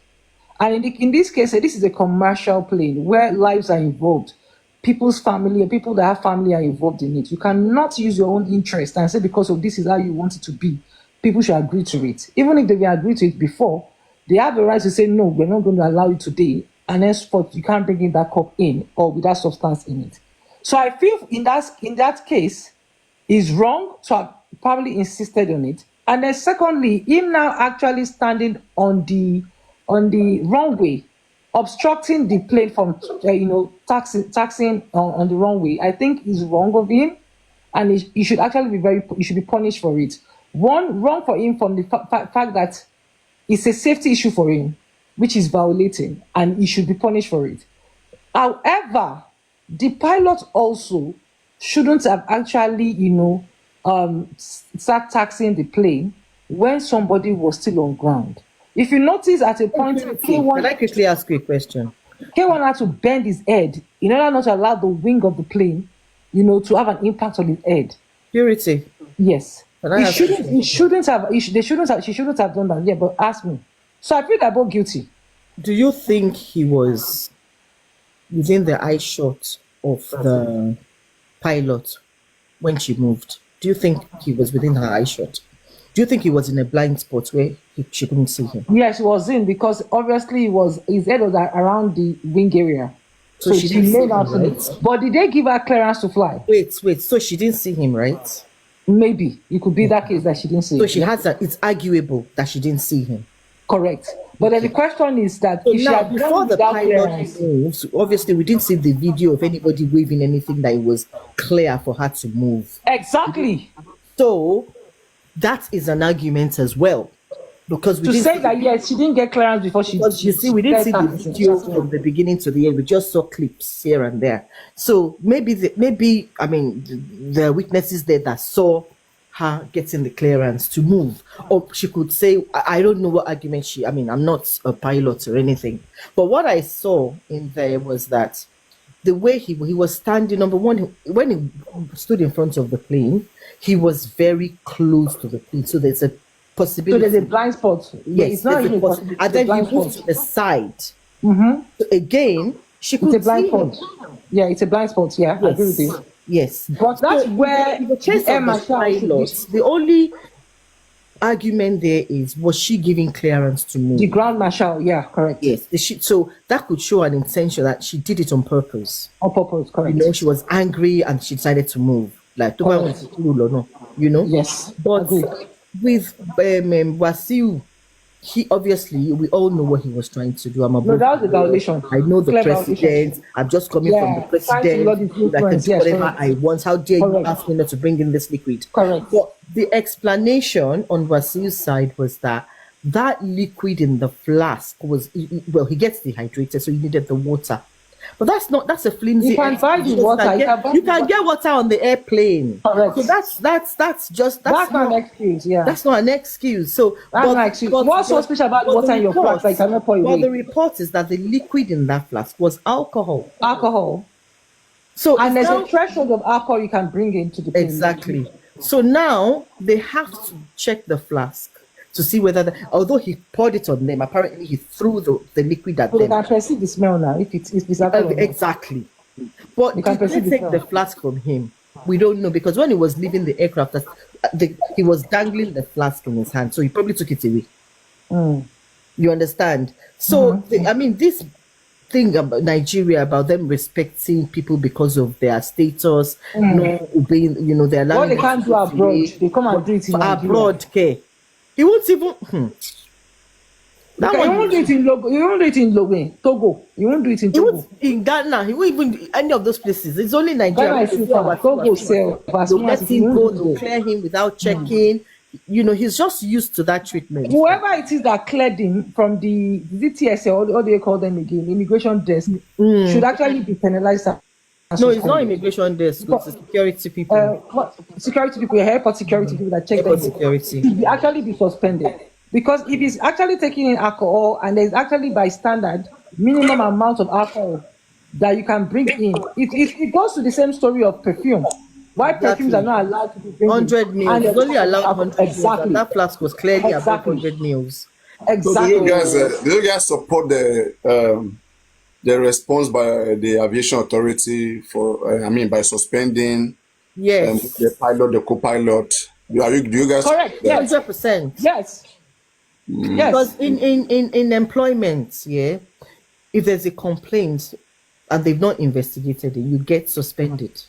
And in this case, this is a commercial plane where lives are involved. People's family and people that have family are involved in it. You cannot use your own interest and say because of this is how you want it to be, people should agree to it. Even if they agreed to it before, they have the right to say, no, we're not going to allow you today. And henceforth, you can't bring in that cup in or with that substance in it. So I feel in that case, is wrong to have probably insisted on it. And then secondly, him now actually standing on the runway, obstructing the plane from taxiing on the runway, I think is wrong of him, and he should actually he should be punished for it. One, wrong for him from the fact that it's a safety issue for him, which is violating, and he should be punished for it. However, the pilot also shouldn't have actually, start taxiing the plane when somebody was still on ground. If you notice at a point, Can I quickly ask you a question? K1 had to bend his head in order not to allow the wing of the plane, to have an impact on his head. Purity. Yes. She shouldn't have done that. Yeah, but ask me. So I feel they're both guilty. Do you think he was within the eye shot of the pilot when she moved? Do you think he was within her eye shot? Do you think he was in a blind spot where she couldn't see him? Yes, he was in, because obviously his head was around the wing area. So she didn't see him, right? But did they give her clearance to fly? Wait. So she didn't see him, right? Maybe it could be that case that she didn't see him. So it's arguable that she didn't see him. Correct. But then the question is that So if she now, had before gone the without pilot clearance, moves, obviously we didn't see the video of anybody waving anything that it was clear for her to move. exactly. So that is an argument as well, because we To didn't say see that yes, she didn't get clearance before she. because you see, we didn't see the video from the beginning to the end. We just saw clips here and there. So maybe the witnesses there that saw her getting the clearance to move, or she could say, I don't know what argument I'm not a pilot or anything, but what I saw in there was that the way he was standing, number one, when he stood in front of the plane, he was very close to the plane, so there's a possibility. So there's a blind spot. Yes, It's not even possibility. And then he moved to the side. So again, she could It's a blind see him. spot. Yeah, it's a blind spot. Yeah, I agree with you. Yes. But that's where in the case Air of the Marshal should be- pilot, the only argument there is, was she giving clearance to move? the Grand Marshal. Yeah, correct. Yes. So that could show an intention that she did it on purpose. On purpose, correct. She was angry and she decided to move. Like, to go Correct. or no, Yes, But agreed. with Wasiu, he obviously, we all know what he was trying to do. I'm a No, that was a violation. I know the Clear president. violation. I'm just coming from Yeah, the trying to lord his president. I can influence, do yes, whatever correct. I want. How dare you Correct. ask me not to bring in this liquid? Correct. But the explanation on Wasiu's side was that liquid in the flask was, he gets dehydrated, so he needed the water. But that's a flimsy. You can buy the excuse. water, You can get water on the airplane. Correct. So that's That's not an excuse. Yeah, that's not an excuse. So that's not an excuse. What's so special about but water the in your report- flask that you cannot pour Well, the away? report is that the liquid in that flask was alcohol. Alcohol. So And it's there's now- a threshold of alcohol you can bring into the plane. exactly. So now they have to check the flask to see whether, although he poured it on them, apparently he threw the liquid at So they them. can perceive the smell now if it's alcohol. or not. Exactly. But You can did they perceive the take the smell. flask from him? We don't know because when he was leaving the aircraft, he was dangling the flask in his hand, so he probably took it away. Mm. You understand? So, I mean, this thing about Nigeria, about them respecting people because of their status, not obeying, they're What allowing they them to can't do go abroad, free. they come and But do it in for Nigeria. abroad, care. He won't even. That You one, won't do it in Logo. You won't do it in Logo. Togo. You won't do it in he Togo. won't in Ghana. He won't even do any of those places. It's only Nigeria. Ghana When is they too see far. our Togo self, as they'll soon as let if you him won't go. do They'll it there. clear him without checking. He's just used to that treatment. Whoever it is that cleared him from the TSA, or what do you call them again, immigration desk, should actually be penalized and No, it's not suspended. immigration desk. It's the security people. What security people, airport security people that check Airport them security. should be actually be suspended. Because if he's actually taking in alcohol and there's actually by standard minimum amount of alcohol that you can bring in, it goes to the same story of perfume. Why perfumes are Exactly. not allowed to be bringing 100 mils. and He's only allowed alcohol. 100 mils, and Exactly. that flask was clearly above Exactly. 100 mils. So do Exactly. you guys support the response by the aviation authority for by suspending Yes, the pilot, the co-pilot? Do you guys Correct. support Yes. 100%. Yes. Because Yes. in employment, yeah, if there's a complaint and they've not investigated it, you get suspended.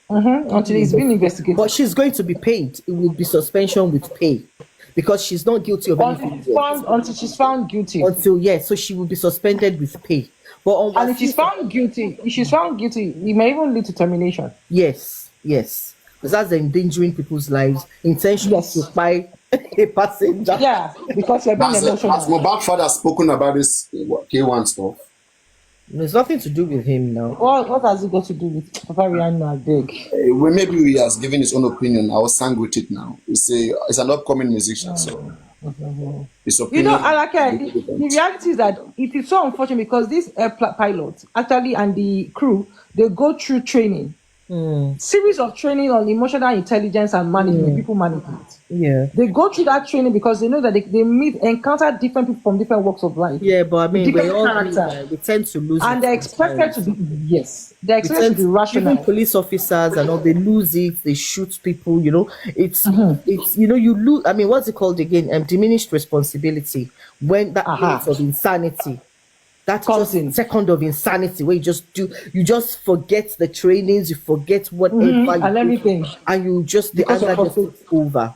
Until it's been investigated. But she's going to be paid. It will be suspension with pay because she's not guilty of anything yet. Until she's found guilty. So she will be suspended with pay. But on And if she's found guilty, it may even lead to termination. yes, because that's endangering people's lives, intention Yes. to buy a passenger. Yeah, because you're being has emotional. Mohbad father spoken about this K1 stuff? It's nothing to do with him now. What has it got to do with Papa Rihanna? I beg. Well, maybe he has given his own opinion. I was sang with it now. It's an upcoming musician, so his You opinion. know, the reality is that it is so unfortunate because these pilots actually and the crew, they go through training, series of training on emotional intelligence and management, people management. Yeah. They go through that training because they know that they encounter different people from different walks of life. Yeah, but I mean, Different we tend to lose And it they're expected to sometimes. be, yes, they're We expected tend to be rational. Even police officers and all, they lose it, they shoot people, it's you lose, I mean, what's it called again? Diminished responsibility. When that point of insanity, that Comes just in. second of insanity where you just forget the trainings, you forget whatever And everything. and you just the Because of anger just frustration. takes over.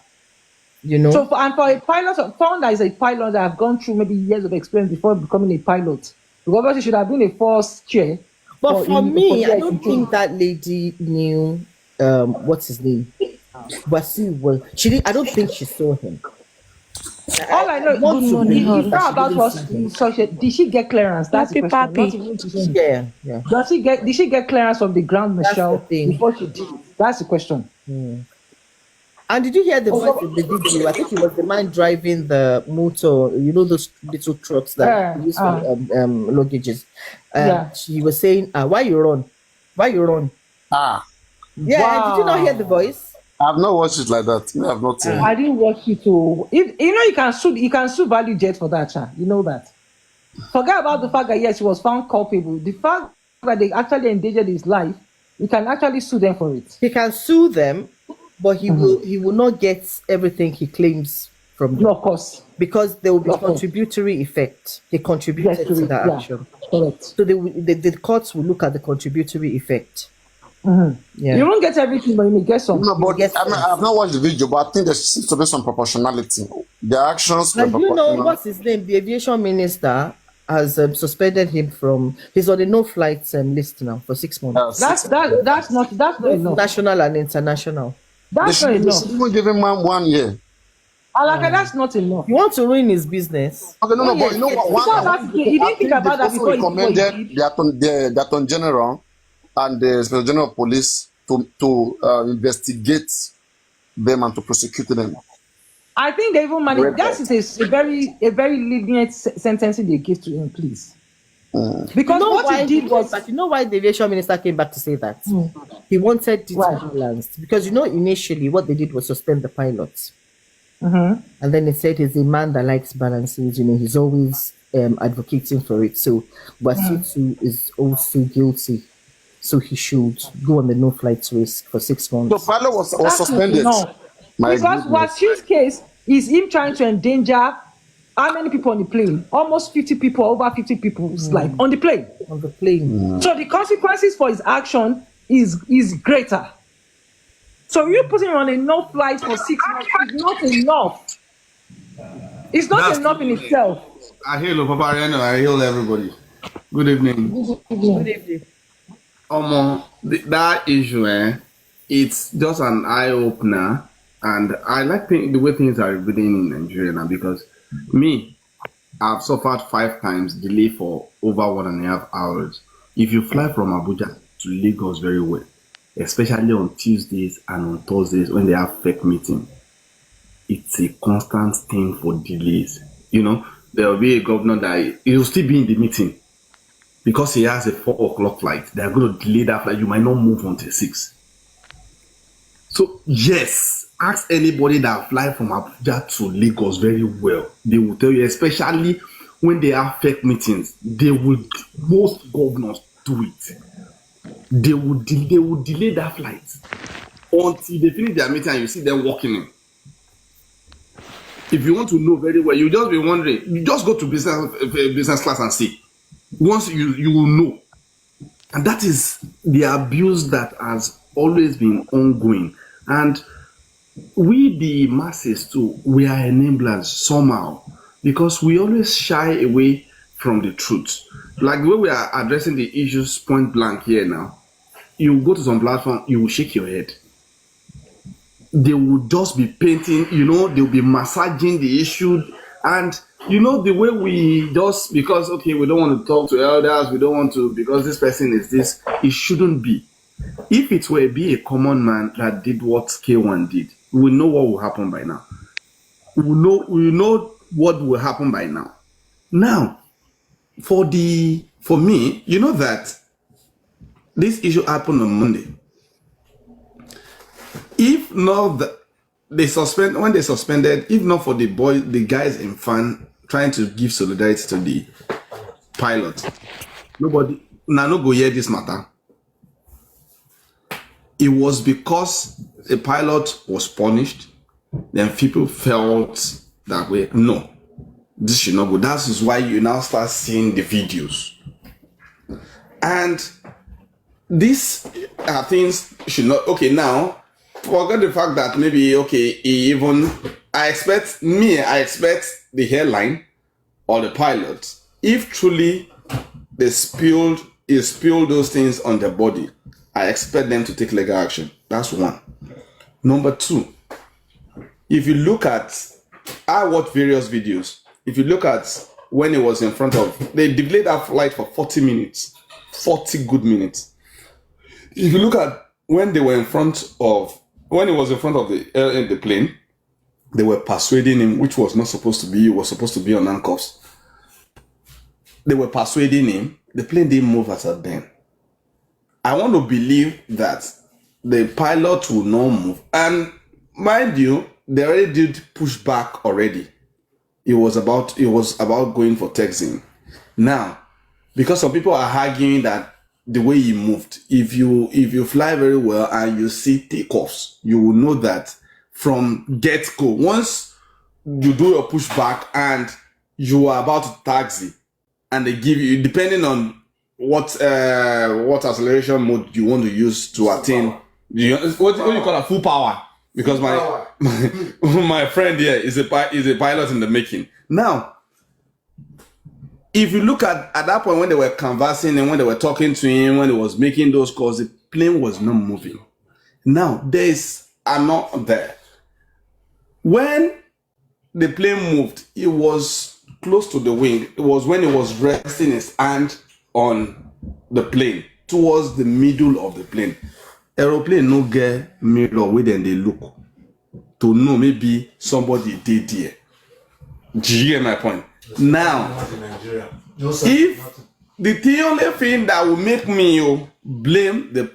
So for a pilot, someone that is a pilot that have gone through maybe years of experience before becoming a pilot, because obviously should have been a first chair. But for me, I years don't in think that lady knew what's his name. She didn't. I don't think she saw him. All I know want to believe it's that not she about didn't what see him. did she get clearance? That's the Papi, question. papi. Not even to say- Yeah. Did she get clearance from the ground That's marshal the thing. before she did it? That's the question. And did you hear the voice in the video? I think it was the man driving the motor. Those little trucks that use for luggages. She was saying, "Why you run? Why you run?" Yeah. Wow. Did you not hear the voice? I've not watched it like that. No, I've not. I didn't watch it too. You can sue Value Jet for that, Cha. You know that. Forget about the fact that yes, he was found culpable. The fact that they actually endangered his life, you can actually sue them for it. He can sue them, but he will not get everything he claims from them. No, of course. Because there will be Of course. contributory effect. He contributed to the action. Correct. So the courts will look at the contributory effect. Yeah. You won't get everything, but you may get some. No, but Yes, I've not watched the video, but I think there seems to be some proportionality. Their actions were And proportional. what's his name? The aviation minister has suspended him from. He's on the no-flight list now for 6 months. That's not enough. National and international. They That's not should enough. even give him 1 year. Alaka, that's not enough. You want to ruin his business? Okay, no, but you know what? It's not about- you didn't think about that before you recommended did. the Attorney General and the Inspector General of Police to investigate them and to prosecute them. I think they even managed. That is a very lenient sentencing they give to him, please. Because what he did was, But you know why the aviation minister came back to say that? He wanted it Why? balanced. Because initially what they did was suspend the pilots. And then they said he's a man that likes balances, he's always advocating for it. So WasiuThe is also guilty so he should go on the no flight risk for 6 So months. pilot was That's not suspended. enough. My Because goodness. Wasiu's case is him trying to endanger how many people on the plane? Almost 50 people, over 50 people's life on the plane. On the plane. So the consequences for his action is greater. So you putting him on a no flight for 6 months is not enough. It's not That's enough in itself. I hail Papa Reno, I hail everybody. Good evening. Good evening. That issue, it's just an eye opener, and I like the way things are happening in Nigeria now, because me, I've suffered 5 times delay for over 1.5 hours. If you fly from Abuja to Lagos very well, especially on Tuesdays and on Thursdays when they have fake meeting, it's a constant thing for delays. You know, there will be a governor that he will still be in the meeting because he has a 4 o'clock flight. They are going to delay that flight. You might not move until 6. So yes, ask anybody that fly from Abuja to Lagos very well. They will tell you, especially when they have fake meetings, most governors do it. They will delay that flight until they finish their meeting and you see them walking in. If you want to know very well, you just be wondering. You just go to business class and see. Once you will know, and that is the abuse that has always been ongoing. And we, the masses too, we are enablers somehow, because we always shy away from the truth. Like the way we are addressing the issues point blank here now, you go to some platform, you will shake your head. They will just be painting, they'll be massaging the issue. And, the way we just, because, okay, we don't want to talk to elders, we don't want to, because this person is this, it shouldn't be. If it were be a common man that did what K1 did, we will know what will happen by now. We will know what will happen by now. Now, for me, that this issue happened on Monday. If not, when they suspended, if not for the guys in fan trying to give solidarity to the pilot, nobody no go hear this matter. It was because the pilot was punished, then people felt that way. No, this should not go. That is why you now start seeing the videos. And these things should not. Okay, now forget the fact that maybe I expect the airline or the pilot, if truly they spilled those things on their body, I expect them to take legal action. That's one. Number 2, if you look at, I watched various videos. If you look at when it was in front of, they delayed that flight for 40 minutes, 40 good minutes. If you look at when it was in front of the plane, they were persuading him, which was not supposed to be. He was supposed to be on handcuffs. They were persuading him. The plane didn't move as a then. I want to believe that the pilot will not move. And mind you, they already did push back already. It was about going for taxiing. Now, because some people are arguing that the way he moved, if you fly very well and you see takeoffs, you will know that from get-go, once you do your pushback and you are about to taxi, and they give you, depending on what acceleration mode you want to use to attain, what do you call a full power? Because my friend here is a pilot in the making. Now, if you look at that point when they were conversing and when they were talking to him, when he was making those calls, the plane was not moving. Now, there's a not there. When the plane moved, it was close to the wing. It was when he was resting his hand on the plane, towards the middle of the plane. Aeroplane no get mirror where then they look to know maybe somebody did there. Do you get my point? Now, if the only thing that will make me blame the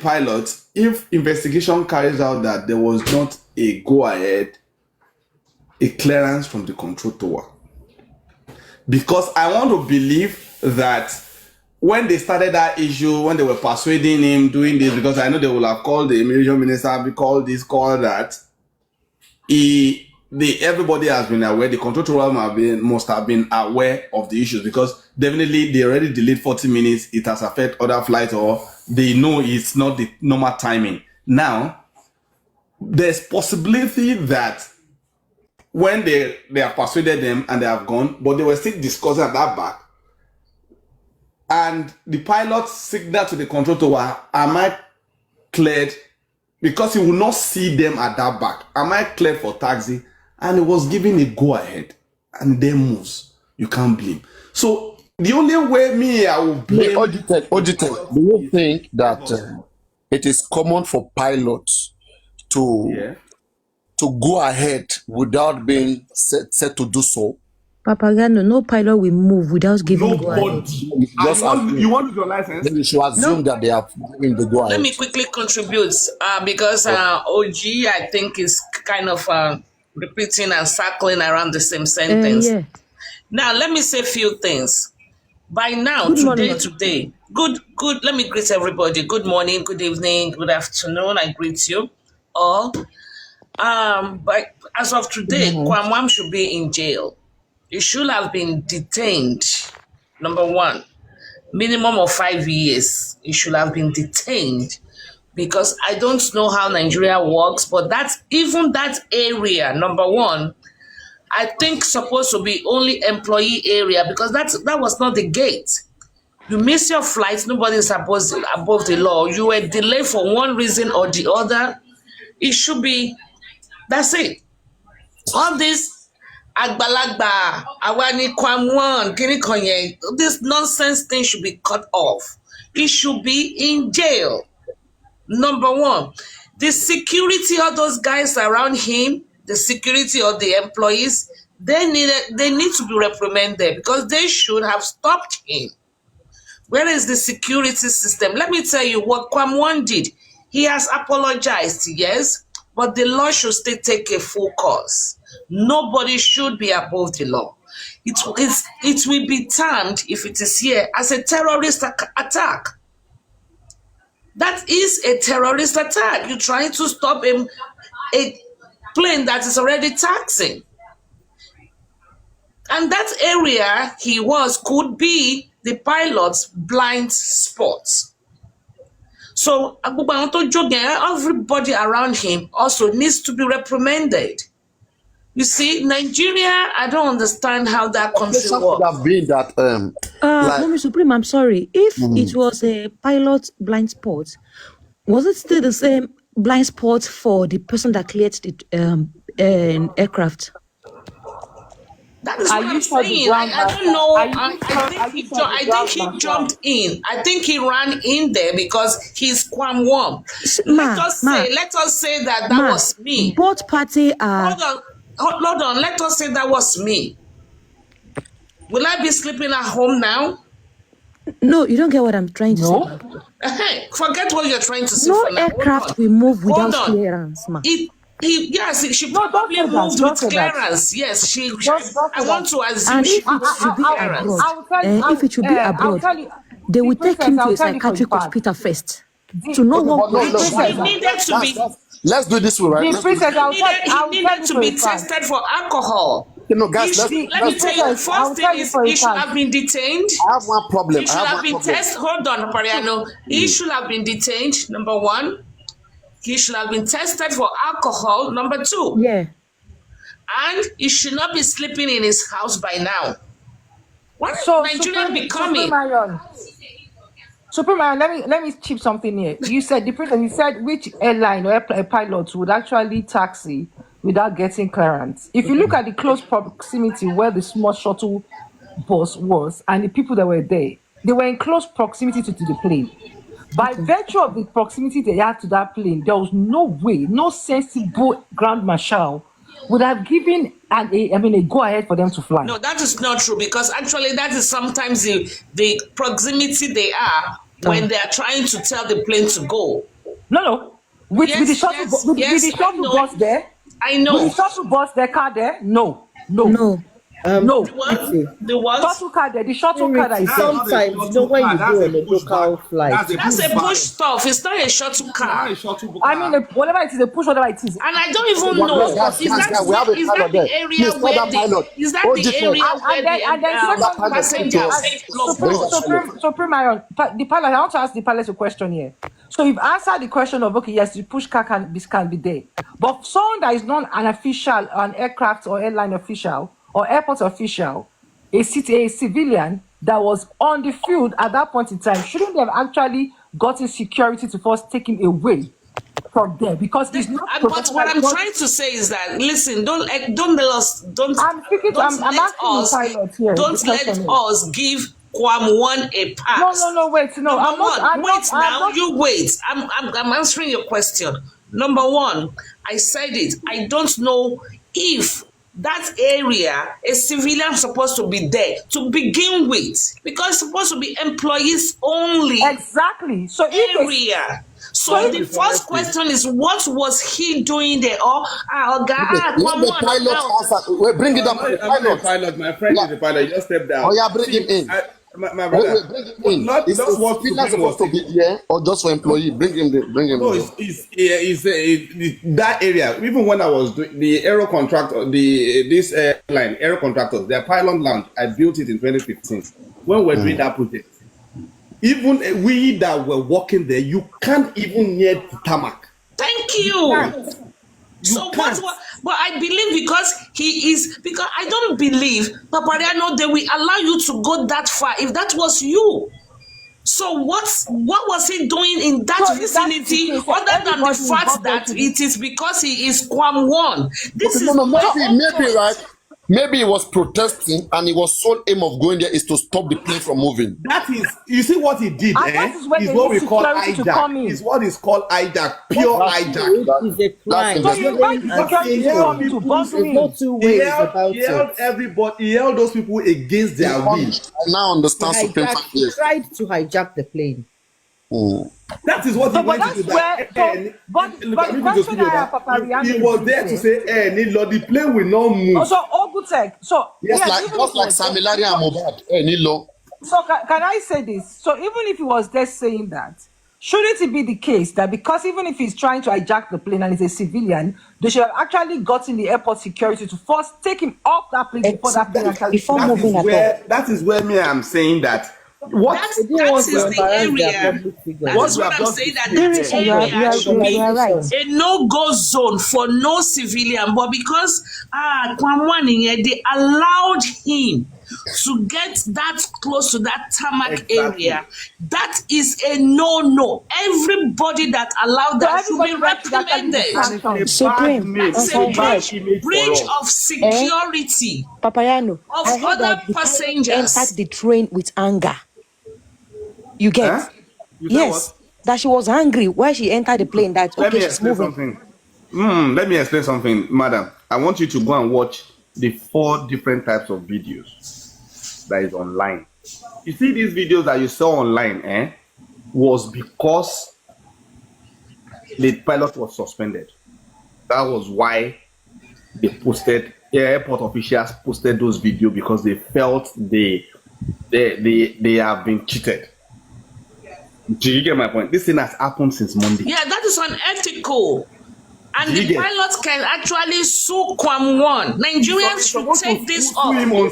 pilot, if investigation carries out that there was not a go-ahead, a clearance from the control tower. Because I want to believe that when they started that issue, when they were persuading him doing this, because I know they will have called the immigration minister, called this, called that. Everybody has been aware. The control tower must have been aware of the issues, because definitely they already delayed 40 minutes. It has affected other flights, or they know it's not the normal timing. Now, there's possibility that when they have persuaded them and they have gone, but they were still discussing at that back. And the pilot signaled to the control tower, am I cleared? Because he will not see them at that back. Am I cleared for taxi? And he was given a go ahead. And then moves. You can't blame. So the only way I will blame... Auditor, do you think that it is common for pilots to go ahead without being set to do so? Papagano, no pilot will move without giving go ahead. You want your license? Then you should assume that they are giving the go ahead. Let me quickly contribute because OG, I think, is kind of repeating and circling around the same sentence. Yeah. Now, let me say a few things. By now, today, good, let me greet everybody. Good morning, good evening, good afternoon. I greet you all. But as of today, Kwamwam should be in jail. He should have been detained. Number one, minimum of 5 years. He should have been detained, because I don't know how Nigeria works, but even that area, number one, I think supposed to be only employee area, because that was not the gate. You miss your flight, nobody is above the law. You were delayed for one reason or the other. It should be, that's it. All this Agbalagba, Awani Kwamwan, Kirikonye, this nonsense thing should be cut off. He should be in jail. Number one, the security of those guys around him, the security of the employees, they need to be reprimanded, because they should have stopped him. Where is the security system? Let me tell you what Kwamwan did. He has apologized, yes, but the law should still take a full course. Nobody should be above the law. It will be termed, if it is here, as a terrorist attack. That is a terrorist attack. You're trying to stop a plane that is already taxiing. And that area he was could be the pilot's blind spot. So everybody around him also needs to be reprimanded. You see, Nigeria, I don't understand how that country works. Could have been that Mommy Supreme, I'm sorry. If it was a pilot blind spot, was it still the same blind spot for the person that cleared the aircraft? That is what I'm saying. I don't know. I think he jumped in. I think he ran in there because he's Kwamwam. Let us say that was me. Both parties are... Hold on. Let us say that was me. Will I be sleeping at home now? No, you don't get what I'm trying to say. Forget what you're trying to say. No aircraft will move without clearance, ma. Yes, she probably moved with clearance. Yes, she. I want to assume she should be abroad. If it should be abroad, they will take him to a psychiatric hospital first to know what he needed to be. Let's do this way, right? He needed to be tested for alcohol. Guys, let me tell you, first thing is he should have been detained. I have one problem. He should have been tested. Hold on, Pariano. He should have been detained, number one. He should have been tested for alcohol, number two. Yeah. And he should not be sleeping in his house by now. What is Nigeria becoming? Superman, let me chip something here. You said you said which airline or a pilot would actually taxi without getting clearance. If you look at the close proximity where the small shuttle bus was and the people that were there, they were in close proximity to the plane. By virtue of the proximity they had to that plane, there was no way, no sensible ground marshal would have given a go ahead for them to fly. No, that is not true, because actually that is sometimes the proximity they are when they are trying to tell the plane to go. No. With the shuttle bus there. I know. With the shuttle bus, their car there. No. No. The what? Let's see. The what? Shuttle card there, the shuttle card I Purity, said. sometimes, you know, when you go on a local flight, That's a push stuff. It's not a shuttle car. I mean, whatever it is, they push whatever it is. And I don't even Well, know. guys, Is that, we have a is pilot that the there. area Please, where that pilot. is that Oh, the different. area where And then the second, passengers Supreme Iron, the pilot, I want to ask the pilot a question here. So you've answered the question of, okay, yes, the push car can be there. But someone that is not an official, an aircraft or airline official or airport official, a civilian that was on the field at that point in time, shouldn't they have actually gotten security to first take him away from there? Because it's not. But what I'm trying to say is that, listen, don't let us I'm speaking to. I'm asking the pilot here. Don't let us give Kwam one a pass. No, wait, no. You wait. I'm answering your question. Number one, I said it. I don't know if that area a civilian supposed to be there to begin with, because it's supposed to be employees only. Exactly. So area. So the first question is, what was he doing there? Or the pilot answer. Wait, bring it up. Pilot, my friend is the pilot. You just step down. Oh yeah, bring him in. My brother. Bring him in. Not Is what civilian supposed to be here or just for employee? Bring him. No, it's that area. Even when I was doing the aero contractor, this airline aero contractors, their pylon lounge, I built it in 2015 when we were doing that project. Even we that were working there, you can't even near the tarmac. Thank you. So what? But I believe because I don't believe, Papariano, they will allow you to go that far if that was you. So what was he doing in that vicinity other than the fact that it is because he is Kwam one? Maybe right. Maybe he was protesting and his sole aim of going there is to stop the plane from moving. That is, you see what he did, is what we call hijack. Is what is called hijack, pure hijack. It's a crime. So you invite the security to come to bust There's him. no two ways about He held it. everybody, he held those people against their will. I now understand Supreme Court. He tried to hijack the plane. That is what he So, went but to do. that's where. But the question I have, Papariano, He was there to say, Nilo, the plane will not move. Also, Ogutek. So Just yes, like even if it was Samilari and Mohbad. Nilo. So can I say this? So even if he was there saying that, shouldn't it be the case that because even if he's trying to hijack the plane and he's a civilian, they should have actually gotten the airport security to first take him off that plane before that plane actually Before moving at all. That is where me I'm saying that. That is the area. That is what I'm saying. That that area should be a no-go zone for no civilian. But because they allowed him to get that close to that tarmac area, that is a no-no. Everybody that allowed that should be reprimanded. Supreme, That's a breach of security Papariano, of I heard other that the pilot passengers. entered the train with anger. You get? Huh? You Yes, that she was angry when she entered the plane. That Let me okay, she's explain moving. something. Let me explain something, madam. I want you to go and watch the 4 different types of videos that is online. You see these videos that you saw online, was because the pilot was suspended. That was why they posted, airport officials posted those videos because they felt they have been cheated. Do you get my point? This thing has happened since Monday. Yeah, that is unethical. And the pilot can actually sue Kwam one. Nigerians should take this up. Him on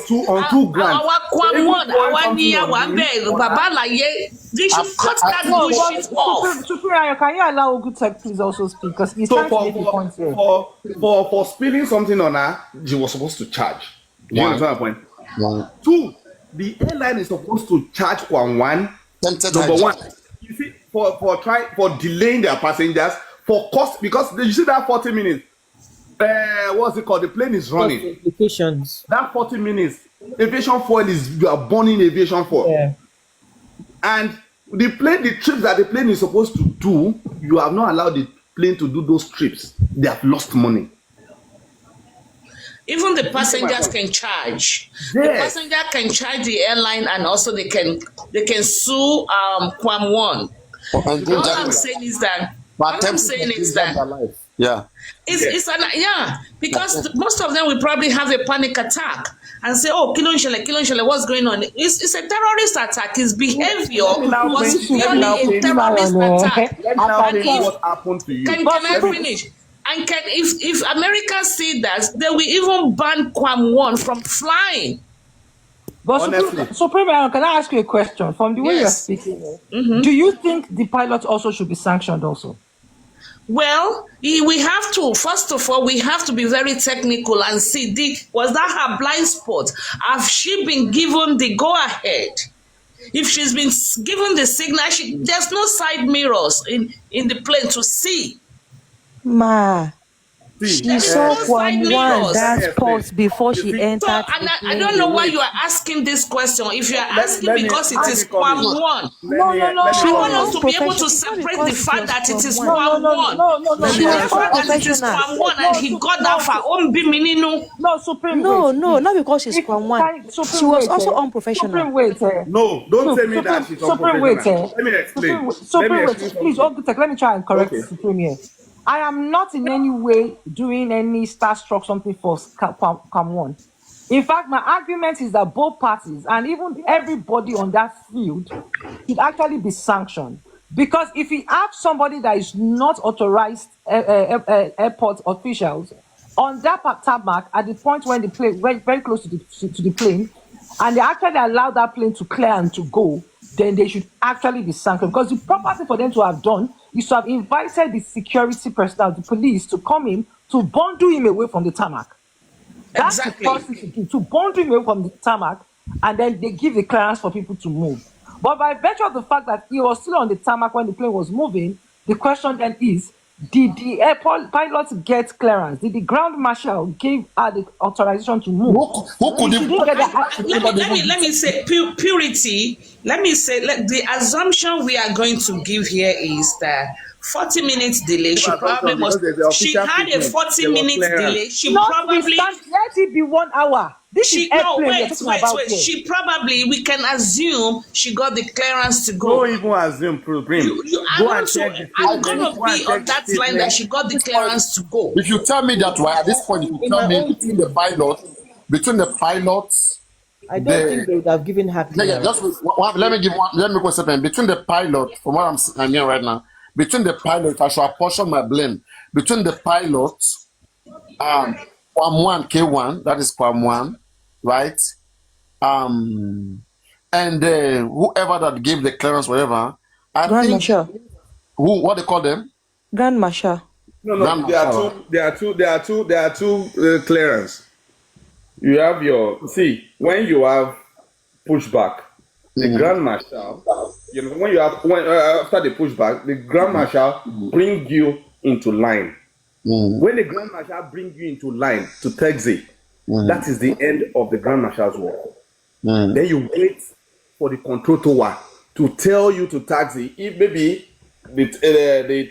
two grand. Our Kwam one, our Nia Wambe, Babalaye, they should cut that bullshit off. Supreme, can you allow Ogutek please also speak? Because he's trying to make a point here. For spilling something on her, she was supposed to charge. Do you understand my point? 2, the airline is supposed to charge one. Number 1, you see, for delaying their passengers, for cost, because you see that 40 minutes. What's it called? The plane is running. Implications. That 40 minutes, aviation fuel you are burning aviation fuel. Yeah. And the trips that the plane is supposed to do, you have not allowed the plane to do those trips. They have lost money. Even the passengers can charge. Yes. The passenger can charge the airline, and also they can sue Kwam one. All I'm saying is that. Yeah. Because most of them will probably have a panic attack, and say, oh, Kilon Shele, what's going on? It's a terrorist attack. His behavior Let me now was finish. Let me now purely a finish. terrorist attack. Let me now And finish what happened to you. can I finish? And if America see that, they will even ban Kwam One from flying. But Honestly. Supreme, can I ask you a question? From the way you're speaking, do you think the pilots also should be sanctioned also? Well, we have to, first of all, we have to be very technical and see, was that her blind spot? Have she been given the go-ahead? If she's been given the signal, there's no side mirrors in the plane to see. Ma, See, she saw no Kwam side One mirrors. that spot before she So, entered and the I plane. don't know why you are asking this question. If you are asking because it is Kwam One, I want us to be able to separate the fact that it is Kwam One. She was The fact that it is unprofessional. Kwam One and he got that for Ombimininu. No, Supreme. No, wait. no, not because she's Kwam One. She was also unprofessional. Supreme, wait. No, don't tell me that she's Supreme, wait. unprofessional. Let me explain. Supreme, wait. Please, let me try and correct Supreme here. I am not in any way doing any starstruck something for Kwam One. In fact, my argument is that both parties and even everybody on that field should actually be sanctioned. Because if you have somebody that is not authorized airport officials on that tarmac at the point when the plane went very close to the plane, and they actually allow that plane to clear and to go, then they should actually be sanctioned. Because the proper thing for them to have done is to have invited the security personnel, the police, to come in to bundle him away from the tarmac. That's the first thing to do, to bundle him away from the tarmac, and then they give the clearance for people to move. But by virtue of the fact that he was still on the tarmac when the plane was moving, the question then is, did the airport pilot get clearance? Did the ground marshal give her the authorization to move? Who could She didn't get that. Let me say purity. Let me say the assumption we are going to give here is that 40 minutes delay. She probably must. She had a 40-minute delay. She probably. Let it be 1 hour. This is airplane we're talking about here. She probably, we can assume she got the clearance to go. Don't even assume, I'm gonna be on that line that she got the clearance to go. If you tell me that, why at this point, if you tell me between the pilots, I don't think they would have given her clearance. Let me go a second. Between the pilot, from what I'm hearing right now, between the pilot, if I should apportion my blame, between the pilots, Kwam One, K1, that is Kwam One, right? And whoever that gave the clearance, whatever, Grand Marshal. What they call them? Grand Marshal. No, there are two clearance. You have when you have pushback, the Grand Marshal, when after the pushback, the Grand Marshal bring you into line. When the Grand Marshal bring you into line to taxi, that is the end of the Grand Marshal's work. Then you wait for the control tower to tell you to taxi. If maybe the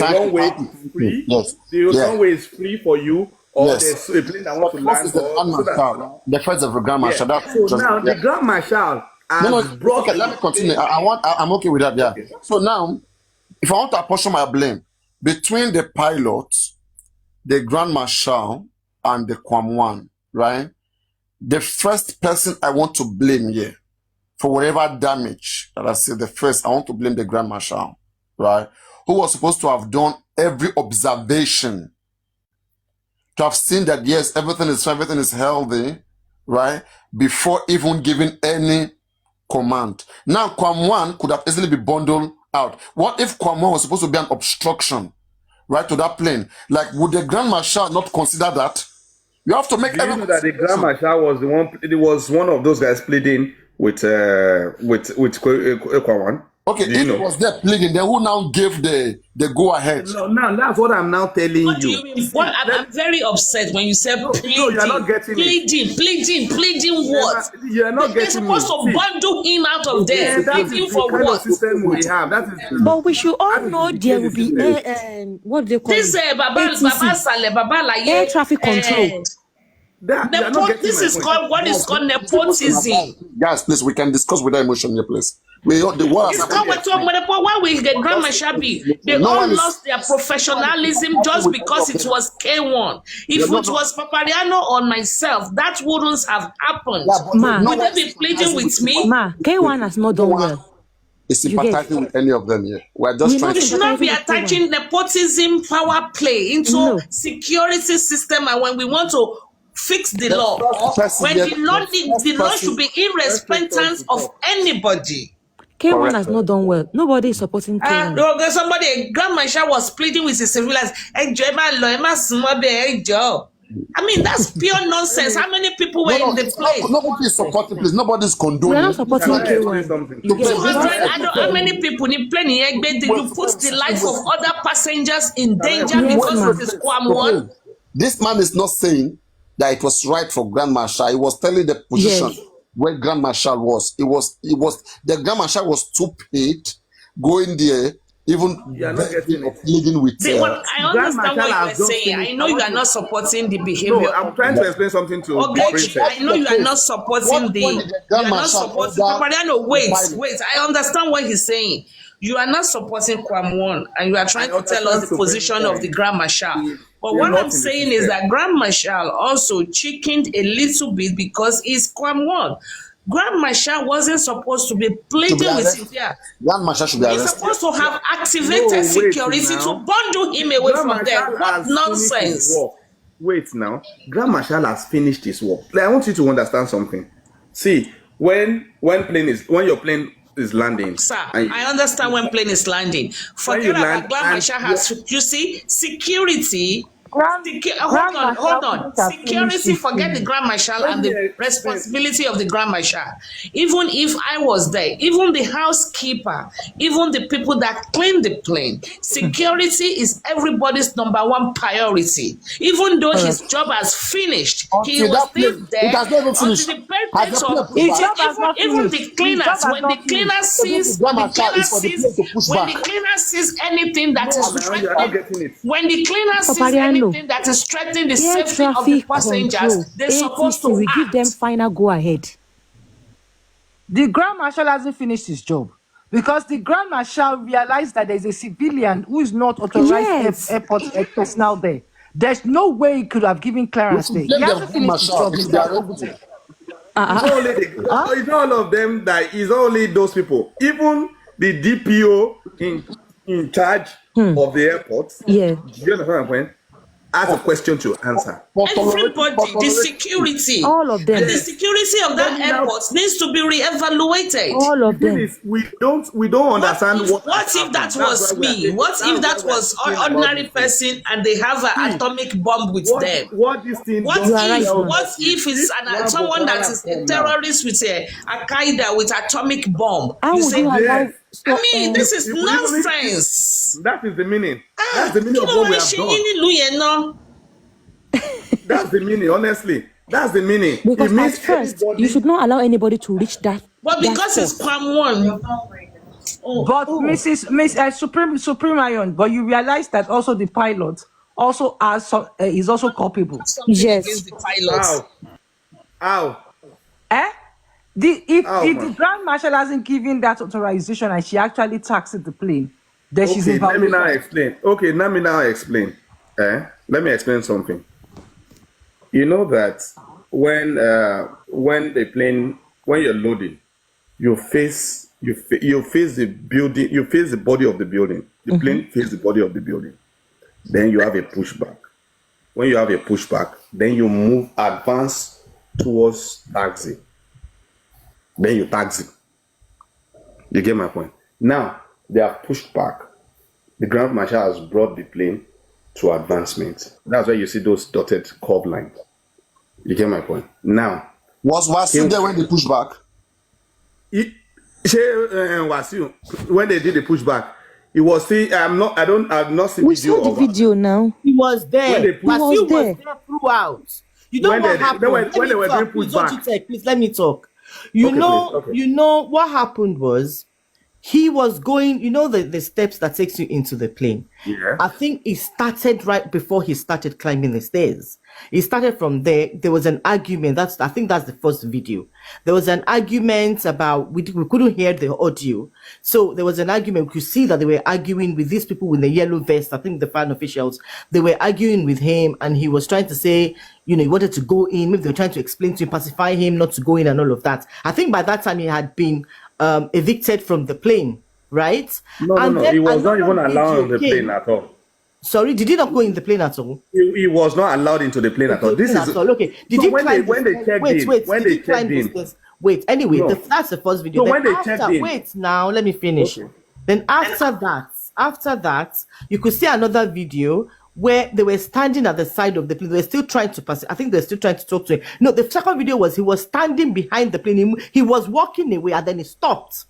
runway is free, the runway is free for you, or there's a plane that wants to land. The first of the Grand Marshal. So now the Grand Marshal has brought. Okay, let me continue. I'm okay with that. Yeah. Okay. So now, if I want to apportion my blame between the pilot, the Grand Marshal, and the Kwam One, right? The first person I want to blame here for whatever damage that I said, I want to blame the Grand Marshal, right? Who was supposed to have done every observation, to have seen that, yes, everything is healthy, right? Before even giving any command. Now, Kwam One could have easily been bundled out. What if Kwam One was supposed to be an obstruction, right, to that plane? Like, would the Grand Marshal not consider that? You have to make. Do you know that the Grand Marshal was the one? It was one of those guys pleading with Kwam One. Okay, if it was there pleading, then who now gave the go ahead? No, now that's what I'm now telling What do you mean? I'm very upset when you say pleading. No, you're not getting pleading what? You're not They're getting supposed to bundle him out of there. That is the kind of system we have. That is. But we should all know there will be what they call this air traffic control. This is called what is called nepotism. Guys, please, we can discuss without emotion here, please. The war has It's happened. not what talking about. Why we get Grand Marshal be? They No all one is- lost their professionalism just because it was K1. If it was Papariano or myself, that wouldn't have happened. Yeah, but Ma. no Would one they is be pleading with me? Ma, K1 has not done well. is You get- sympathizing with any of them here. We're just We're trying not You to. should not be sympathizing with K1. attaching nepotism power play into No. security system, and when we want to fix the law, first when person- the law, the law person- should be irrespective of anybody. K1 has not done well. Nobody is supporting K1. Somebody, a Grand Marshal was pleading with his civilians. I mean, that's pure nonsense. How many people were in the place? Nobody is supporting, please. Nobody's We are condoning. not supporting Can I explain K1. something? You get- 200, I don't how many people in plane you put the life of other passengers in danger Yes, because ma'am. it is Kwam one. This man is not saying that it was right for Grand Marshal. He was telling the position Yes. where Grand Marshal was. The Grand Marshal was too paid going there, even You are not getting it. pleading with. I understand what you are saying. I know you are not supporting the behavior. No, I'm trying to explain something to the Okay, princess. I know you are not supporting you are not supporting Papariano. Wait. I understand what he's saying. You are not supporting Kwam one, and you are trying to tell us the position of the Grand Marshal. But what I'm saying is that Grand Marshal also chickened a little bit because he's Kwam one. Grand Marshal wasn't supposed to be pleading with him here. Grand Marshal should be He's arrested. supposed to have activated security to bundle him away from there. What nonsense. Wait now. Grand Marshal has finished his work. Like, I want you to understand something. See, when your plane is landing. Sir, and I understand when plane is landing. Forget you about land Grand and Marshal has, you see, security. Grand Hold Marshal on. has finished Security, his forget the thing. Grand Marshal Let and me the explain. responsibility of the Grand Marshal. Even if I was there, even the housekeeper, even the people that clean the plane, security is everybody's number one priority. Even though his job has finished, he Until was that still plane- there it has not even until finished. the Has purpose the of plane His job has not even the finished. His cleaners, job has when the not cleaner finished. sees, Grand Marshal is for the plane to push when the back. cleaner sees anything that is now you are not threatening, getting it. when the cleaner sees Papariano. anything that is threatening the Air safety of the traffic passengers, control, they're supposed ATC, to we give them act. final go ahead. The Grand Marshal hasn't finished his job because the Grand Marshal realized that there's a civilian who is not authorized Yes. airport personnel there. There's no way he could have given clearance there. He Blame the hasn't Grand finished his Marshal. job. He should be arrested. It's not only it's not all of them that it's only those people. Even the DPO in charge of the airport. Yeah. Do you understand my point? Has a question to answer. Everybody, the security, All of them. and the security of that airport needs to be re-evaluated. All of The thing them. is, we don't understand what If that was me? What if that was an ordinary person and they have an atomic bomb with them? What this thing What does You are right, tell man. what us if is it's if someone that is a terrorist with Al Qaeda with atomic bomb? How You would say, you allow? yes. I mean, this is If we nonsense. That is the meaning. That's the meaning of what we have done. That's the meaning, honestly. That's the meaning. Because It means at first, everybody- you should not allow anybody to reach that. But because that it's spot. Palm One, But Miss Supreme Iron, but you realize that also the pilot also has some, is also culpable. something Yes. against the pilots. How? Eh? If How, the man? Grand Marshal hasn't given that authorization and she actually taxed the plane, then she's Okay, in let me now violation. explain. Okay, let me now explain. Let me explain something. You know that when you're loading, you face the building, you face the body of the building. The plane faces the body of the building. Then you have a pushback. When you have a pushback, then you advance towards taxi. Then you taxi. You get my point? Now they have pushed back. The Grand Marshal has brought the plane to advancement. That's why you see those dotted curve lines. You get my point? Now, Was Wasiu there when they pushed back? Wasiu, when they did the pushback, it was still. I've not seen We video saw the of video now. He was there. When they put- Wasiu He was was there. there throughout. You know When what they- happened? when Let they me were talk. being Please pushed don't back. you take. Please let me talk. You Okay, know, please, okay. you know what happened was he was going, the steps that takes you into the plane. Yeah. I think it started right before he started climbing the stairs. It started from there. There was an argument. I think that's the first video. There was an argument about, we couldn't hear the audio. So there was an argument. We could see that they were arguing with these people with the yellow vest. I think the fan officials, they were arguing with him, and he was trying to say, he wanted to go in. Maybe they were trying to explain to him, pacify him not to go in and all of that. I think by that time he had been evicted from the plane, right? No. He was not even allowed on the plane at all. Sorry, did he not go in the plane at all? He was not allowed into the plane at all. This is okay. Did so he climb when they checked wait, in, wait, when did they he climb checked the in, stairs? Wait, anyway, No. that's the first video. So Then when they after, checked in- wait, now let me finish. Okay. Then after that, you could see another video where they were standing at the side of the plane. They were still trying to pass. I think they're still trying to talk to him. No, the second video was he was standing behind the plane. He was walking away, and then he stopped.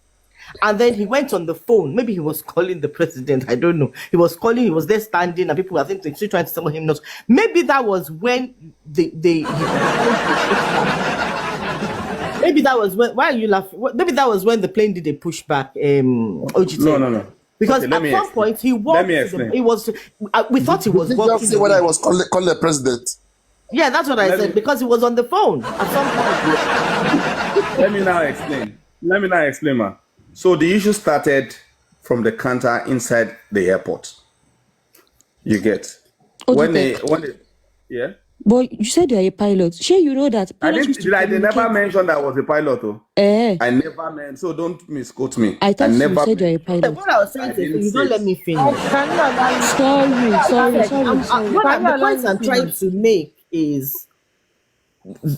And then he went on the phone. Maybe he was calling the president. I don't know. He was calling. He was there standing, and people, I think, they're still trying to tell him not. Maybe that was when maybe that was when. Why are you laughing? Maybe that was when the plane did a pushback. OGT. No. Because Okay, let at me some explain. point he walked. Let me explain. We thought he was Did you walking. just say whether I was calling the president? Yeah, that's what I Let said, me- because he was on the phone at some point. Let me now explain, ma. So the issue started from the counter inside the airport. You get when they yeah. But you said you're a pilot. Sure, you know that I pilots used to they never communicate. mentioned I was a pilot, though. Eh, I never meant, so don't misquote me. I thought you never said you're a meant- pilot. What I was saying I is, you didn't don't say let it. me finish. Can you allow me? Sorry. The point I'm trying to make is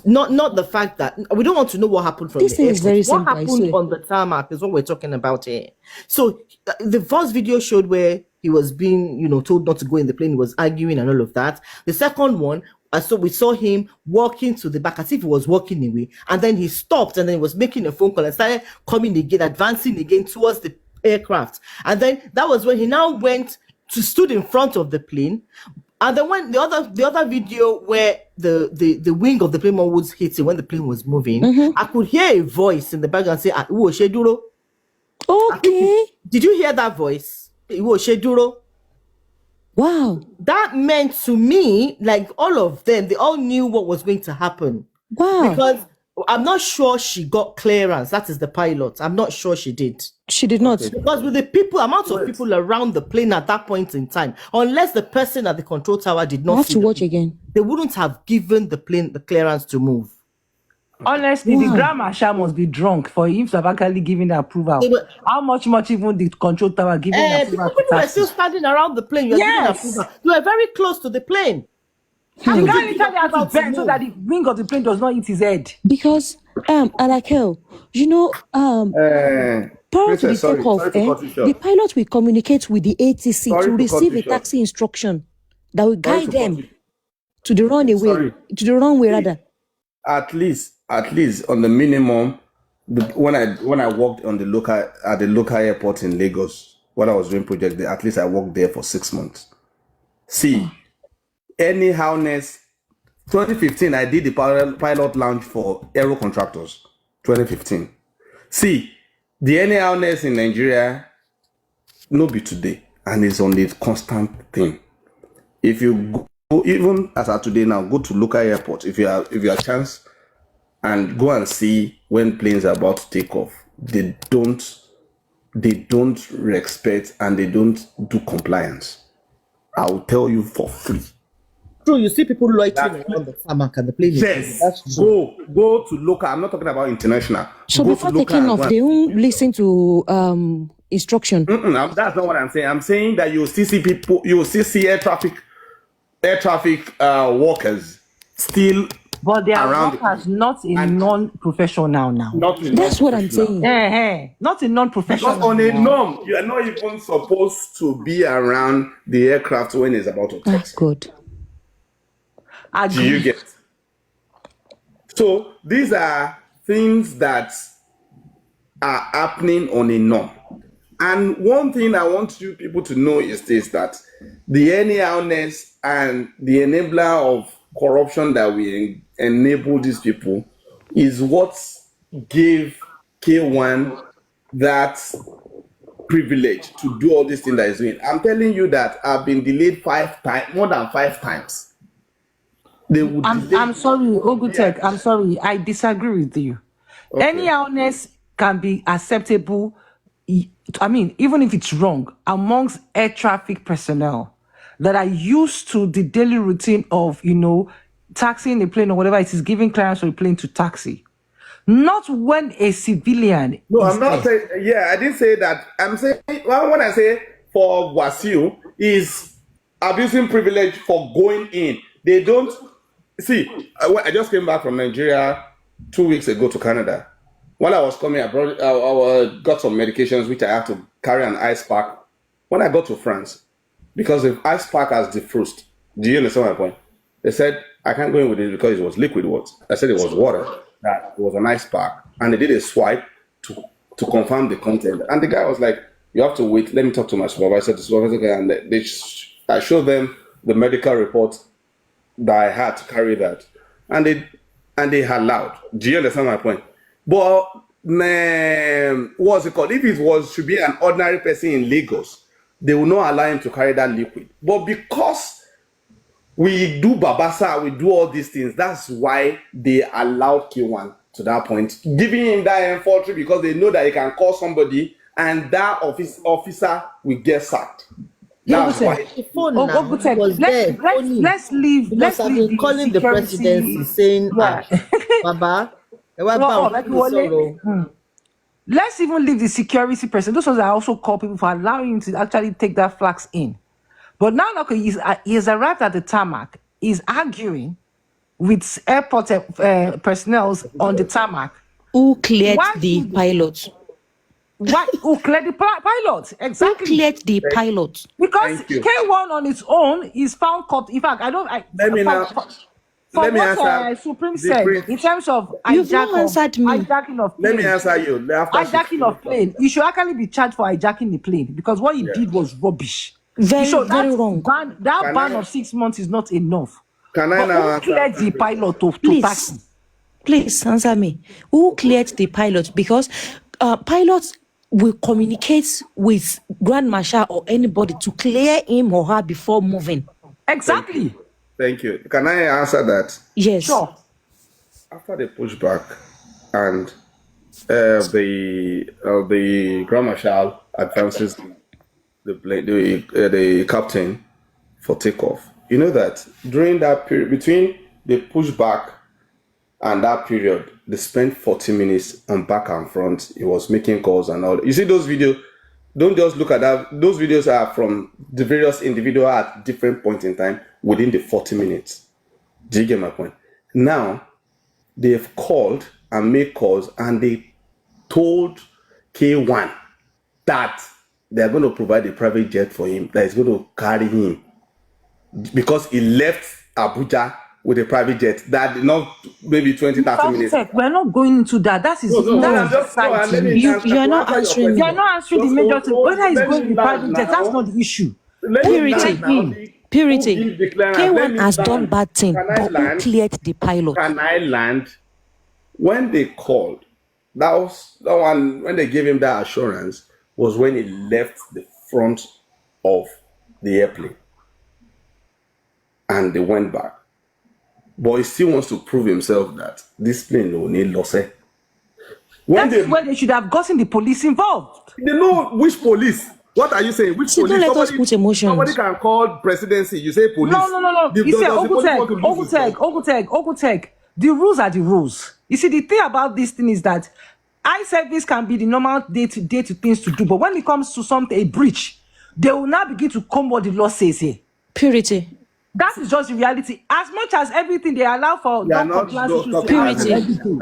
not the fact that we don't want to know what happened from This the thing is airport. very What simple, I happened swear. on the tarmac is what we're talking about here. So the first video showed where he was being, told not to go in the plane. He was arguing and all of that. The second one, so we saw him walking to the back as if he was walking away, and then he stopped, and then he was making a phone call and started coming again, advancing again towards the aircraft. And then that was when he now went to stood in front of the plane. And then when the other video where the wing of the plane was hitting when the plane was moving, I could hear a voice in the background say, "Iwo Sheduro." Okay. Did you hear that voice? Iwo Sheduro. Wow. That meant to me, like all of them, they all knew what was going to happen. Wow. Because I'm not sure she got clearance. That is the pilot. I'm not sure she did. She did not. Because with the amount of people around the plane at that point in time, unless the person at the control tower did I not have see to the watch plane, again. they wouldn't have given the plane the clearance to move. Honestly, the Wow. Grand Marshal must be drunk for him to have actually given the approval. They were- How much even the control tower giving approval People to were still taxi? standing around the plane. You were giving Yes. approval. You were very close to the plane. How The could guy you give literally had approval to bend so move? that the wing of the plane does not hit his head. Because Alakel, prior to the Princess, sorry takeoff, to cut you short. the pilot will communicate with the ATC Sorry to to cut receive you a short. taxi instruction that will Sorry guide to cut them you- to the runway, Sorry. rather. At least on the minimum, when I worked on the local airport in Lagos, when I was doing project there, at least I worked there for 6 months. See, anyhowness, 2015 I did the pilot lounge for aero contractors. 2015. See, the anyhowness in Nigeria, no be today, and it's on a constant thing. If you go, even as of today now, go to local airport if you have chance, and go and see when planes are about to take off. They don't respect and they don't do compliance. I will tell you for free. True, you see people loitering around the tarmac and the plane is moving. Yes, That's true. go to local. I'm not talking about international. So Go before to local taking and off, go and- they won't listen to instruction. That's not what I'm saying. I'm saying that you still see people, you will still see air traffic workers still But they are around workers, not a and- non-professional now. not in That's what I'm non-professional. saying. Not a non-professional. Because on a now. norm, you are not even supposed to be around the aircraft when it's about to Ah, taxi. God. Do you get? So these are things that are happening on a norm. And one thing I want you people to know is this, that the anyhowness and the enabler of corruption that we enable these people is what gave K1 that privilege to do all this thing that he's doing. I'm telling you that I've been delayed 5 times, more than 5 times. They would delay. I'm sorry, Ogutek. I'm sorry. I disagree with you. Okay. Any illness can be acceptable. I mean, even if it's wrong, amongst air traffic personnel that are used to the daily routine of, taxiing a plane or whatever it is, giving clearance for a plane to taxi. Not when a civilian. No, I'm not saying. Yeah, I didn't say that. I'm saying when I say for Wasiu is abusing privilege for going in. They don't see. I just came back from Nigeria 2 weeks ago to Canada. When I was coming, I got some medications which I have to carry an ice pack. When I got to France, because the ice pack has defrosted. Do you understand my point? They said I can't go in with it because it was liquid water. I said it was water. That was an ice pack, and they did a swipe to confirm the content. And the guy was like, "You have to wait. Let me talk to my supervisor." The supervisor, and I showed them the medical report that I had to carry that, and they allowed. Do you understand my point? But what's it called? If it should be an ordinary person in Lagos, they will not allow him to carry that liquid. But because we do Babasa, we do all these things, that's why they allowed K1 to that point, giving him that infantry because they know that he can call somebody and that officer will get sacked. That's why. The phone now was there. Let's leave. Because I've been calling the presidency saying, Baba, let's even leave the security person. Those ones I also call people for allowing him to actually take that flax in. But now, okay, he's arrived at the tarmac. He's arguing with airport personnel on the tarmac. Who cleared the pilot? Who cleared the pilot? Exactly. Who cleared the pilot? Because K1 on its own is found caught. In fact, let me answer. Supreme said in terms of hijacking of plane. Let me answer you. Hijacking of plane. You should actually be charged for hijacking the plane because what he did was rubbish. Very wrong. Ban of 6 months is not enough. Can I now cleared the pilot to taxi? Please answer me. Who cleared the pilot? Because pilots will communicate with Grand Marshal or anybody to clear him or her before moving. Exactly. Thank you. Can I answer that? Yes. Sure. After the pushback and the Grand Marshal advances the captain for takeoff. You know that during that period, between the pushback and that period, they spent 40 minutes on back and front. He was making calls and all. You see those videos? Don't just look at that. Those videos are from the various individuals at different points in time within the 40 minutes. Do you get my point? Now, they have called and made calls and they told K1 that they're going to provide a private jet for him that is going to carry him because he left Abuja with a private jet that not maybe 20, 30 minutes. We're not going into that. That is you're not answering. You're not answering the major thing. Whether he's going to private jet, that's not the issue. Purity. K1 has done bad thing, but who cleared the pilot? Can I land? When they called, that was the one when they gave him that assurance was when he left the front of the airplane and they went back. But he still wants to prove himself that this plane will need loss. That's where they should have gotten the police involved. They know which police. What are you saying? Which police? Don't let us put emotions. Somebody can call presidency. You say police. No. You say Ogutek. The rules are the rules. You see, the thing about this thing is that eye service can be the normal day-to-day things to do, but when it comes to a breach, they will now begin to come what the law says here. Purity. That is just the reality. As much as everything they allow for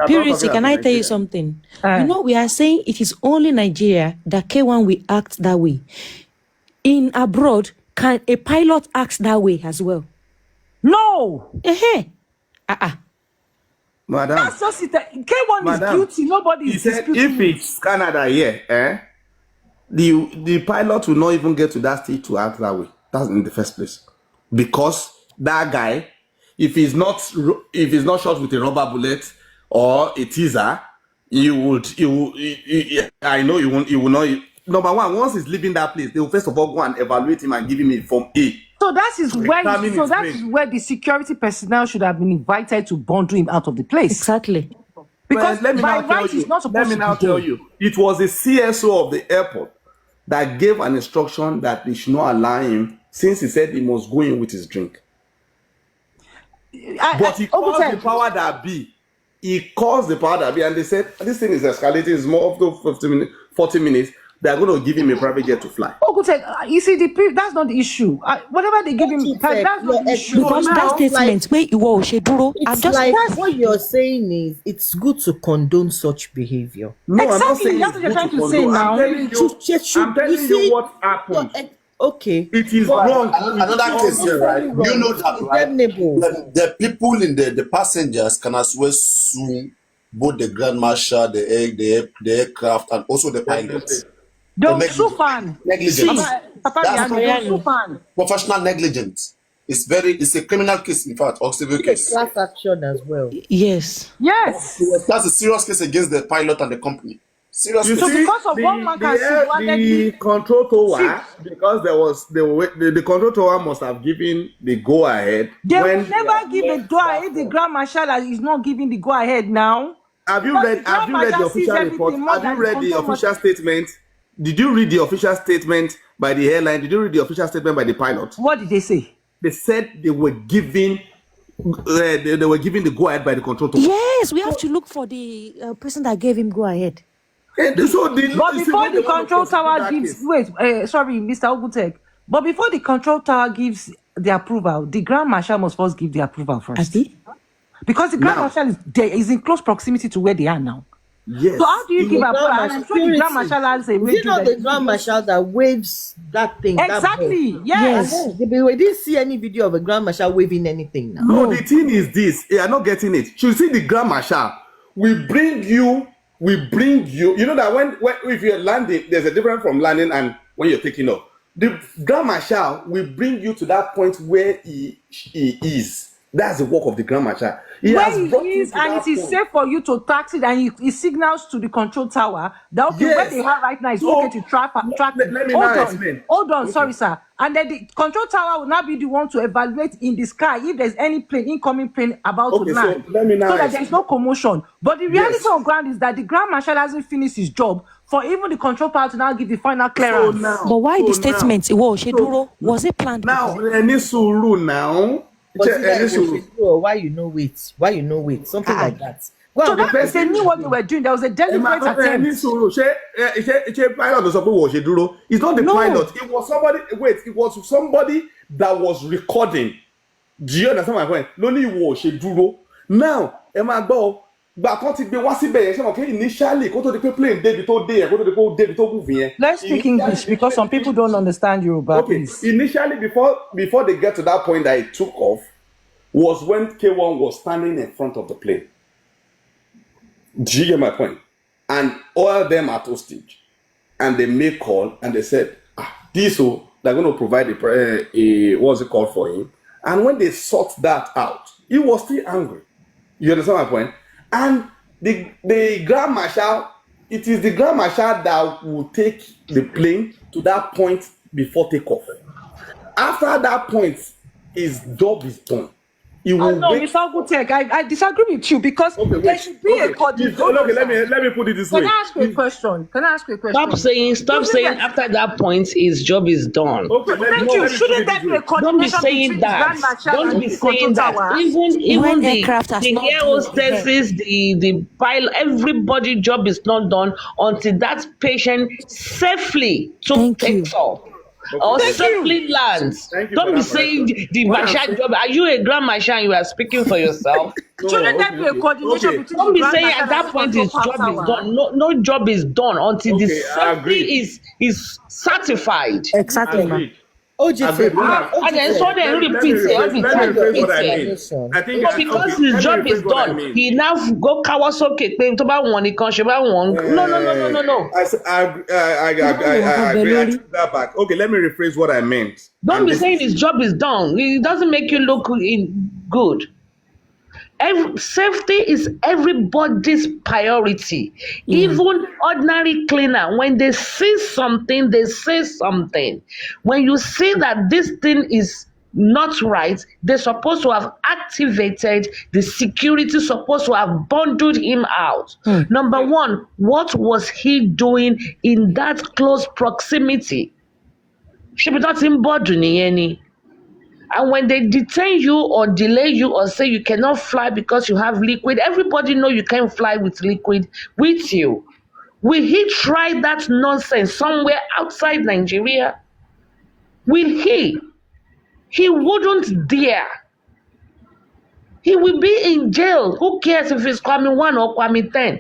Purity, can I tell you something? We are saying it is only Nigeria that K1 will act that way. In abroad, can a pilot act that way as well? No. Madam, that's just it. K1 is guilty. Nobody is disputing. If it's Canada here, the pilot will not even get to that stage to act that way. That's in the first place. Because that guy, if he's not shot with a rubber bullet or a teaser, I know he will not. number one, once he's leaving that place, they will first of all go and evaluate him and give him a Form A. So that is where Examine his brain. the security personnel should have been invited to bundle him out of the place. Exactly. Because Let me by now tell right you. he's not Let supposed me to now be tell there. you. It was the CSO of the airport that gave an instruction that they should not allow him, since he said he must go in with his drink. But he calls the power that be. He calls the power that be, and they said this thing is escalating. It's more up to 40 minutes. They are going to give him a private jet to fly. You see, that's not the issue. Whatever they give him, that's not the issue. Because that statement where you were Osheduro, It's like what you're saying is it's good to condone such behavior. No, exactly. I'm not saying That's what you're trying to say now. I'm telling you what happened. Okay. It is wrong. Another case here, right? You know that, right? The people in the passengers can as well sue both the Grand Marshal, the aircraft, and also the pilots. Don't sue fan. Negligence. That's professional negligence. It's a criminal case, in fact, or civil case. Class action as well. Yes. That's a serious case against the pilot and the company. Seriously. So because of one man can the control tower, because the control tower must have given the go ahead. They will never give a go ahead. The Grand Marshal is not giving the go ahead now. Have you read the official report? Have you read the official statement? Did you read the official statement by the airline? Did you read the official statement by the pilot? What did they say? They said they were giving the go ahead by the control tower. Yes, we have to look for the person that gave him go ahead. But before the control tower gives, sorry, Mr. Ogutek. But before the control tower gives the approval, the Grand Marshal must first give the approval first. Because the Grand Marshal is in close proximity to where they are now. Yes. So how do you give approval? I'm sure the Grand Marshal has a way. Is it not the Grand Marshal that waves that thing? Exactly. Yes. We didn't see any video of a Grand Marshal waving anything now. No, the thing is this. You are not getting it. You see, the Grand Marshal will bring you. You know that when if you're landing, there's a difference from landing and when you're taking off. The Grand Marshal will bring you to that point where he is. That's the work of the Grand Marshal. And it is safe for you to taxi, and he signals to the control tower that where they have right now is okay to track. Let me now explain. Hold on, sorry, sir. And then the control tower will now be the one to evaluate in the sky if there's any incoming plane about to land. So let me now so that there's no commotion. But the reality on ground is that the Grand Marshal hasn't finished his job for even the control tower to now give the final clearance. But why the statement? Was it planned? Now, any suru now. Why you know wait? Something like that. Well, so that means they knew what they were doing. There was a deliberate attempt. It's not the pilot. It was somebody. Wait, it was somebody that was recording. Do you understand my point? Now, initially, let's speak English because some people don't understand Yoruba. Okay, please. Initially, before they get to that point that it took off, was when K1 was standing in front of the plane. Do you get my point? And all of them are hostage. And they made call and they said, they're going to provide a what's it called for him. And when they sort that out, he was still angry. You understand my point? And the Grand Marshal, it is the Grand Marshal that will take the plane to that point before takeoff. After that point, his job is done. Mr. Ogutek, I disagree with you because there should be a coordinator. Let me put it this way. Can I ask you a question? Stop saying after that point his job is done. Thank you. Shouldn't that be a coordination between the Grand Marshal and the control tower? Even the air hostesses, the pilot, everybody's job is not done until that patient safely takes off. Or safely lands. Don't be saying the Marshal job. Are you a Grand Marshal and you are speaking for yourself? Shouldn't that be a coordination between Don't be the saying at that point his job is done. No job is done until the safety is certified. Exactly, ma'am. And then so they repeat it. I think because his job is done, he now go Kawasaki paying to buy one. He can't buy one. No. I agree. I took that back. Okay, let me rephrase what I meant. Don't be saying his job is done. It doesn't make you look good. Safety is everybody's priority. Even ordinary cleaner, when they see something, they say something. When you see that this thing is not right, they're supposed to have activated the security, supposed to have bundled him out. Number one, what was he doing in that close proximity? Ṣé ibi tó ti ń bọ́ọ̀dù nìyẹn ni? And when they detain you or delay you or say you cannot fly because you have liquid, everybody know you can't fly with liquid with you. Will he try that nonsense somewhere outside Nigeria? Will he? He wouldn't dare. He will be in jail. Who cares if it's Kwame 1 or Kwame 10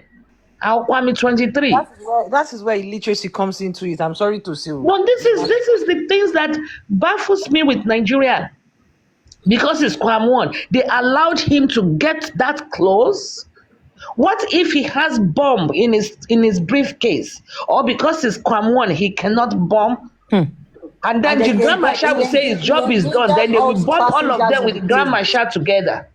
or Kwame 23? That is where illiteracy comes into it. I'm sorry to say. Well, this is the things that baffles me with Nigeria. Because it's Kwame 1, they allowed him to get that close. What if he has bomb in his briefcase? Or because it's Kwame 1, he cannot bomb? And then the Grand Marshal will say his job is done. Then they will bomb all of them with the Grand Marshal together.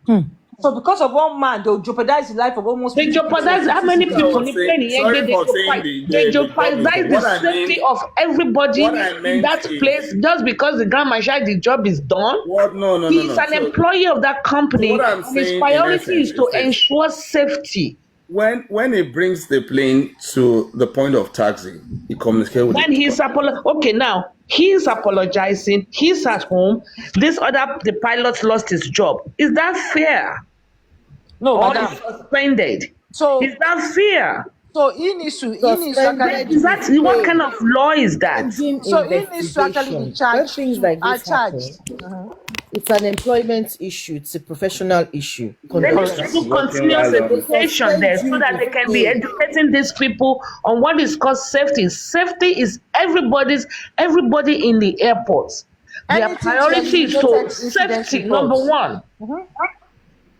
So because of one man, they'll jeopardize the life of almost. They jeopardize how many people? Sorry for saying They jeopardize the safety of everybody in that place just because the Grand Marshal, the job is done. No. He's an employee of that company. What I'm And his saying, priority in is to essence, ensure safety. When he brings the plane to the point of taxi, he communicates with When he's okay, now he's apologizing, he's at home, the pilot lost his job. Is that fair? No, Or madam. he's suspended. So Is that fair? So he needs to Suspended. Is that what kind of law is that? So he needs to actually be charged. When things like this charged. happen, it's an employment issue. It's a professional issue. There needs to be continuous education there so that they can be educating these people on what is called safety. Safety is everybody in the airports. Their Anything priority is to to eliminate safety, incident number loss. one.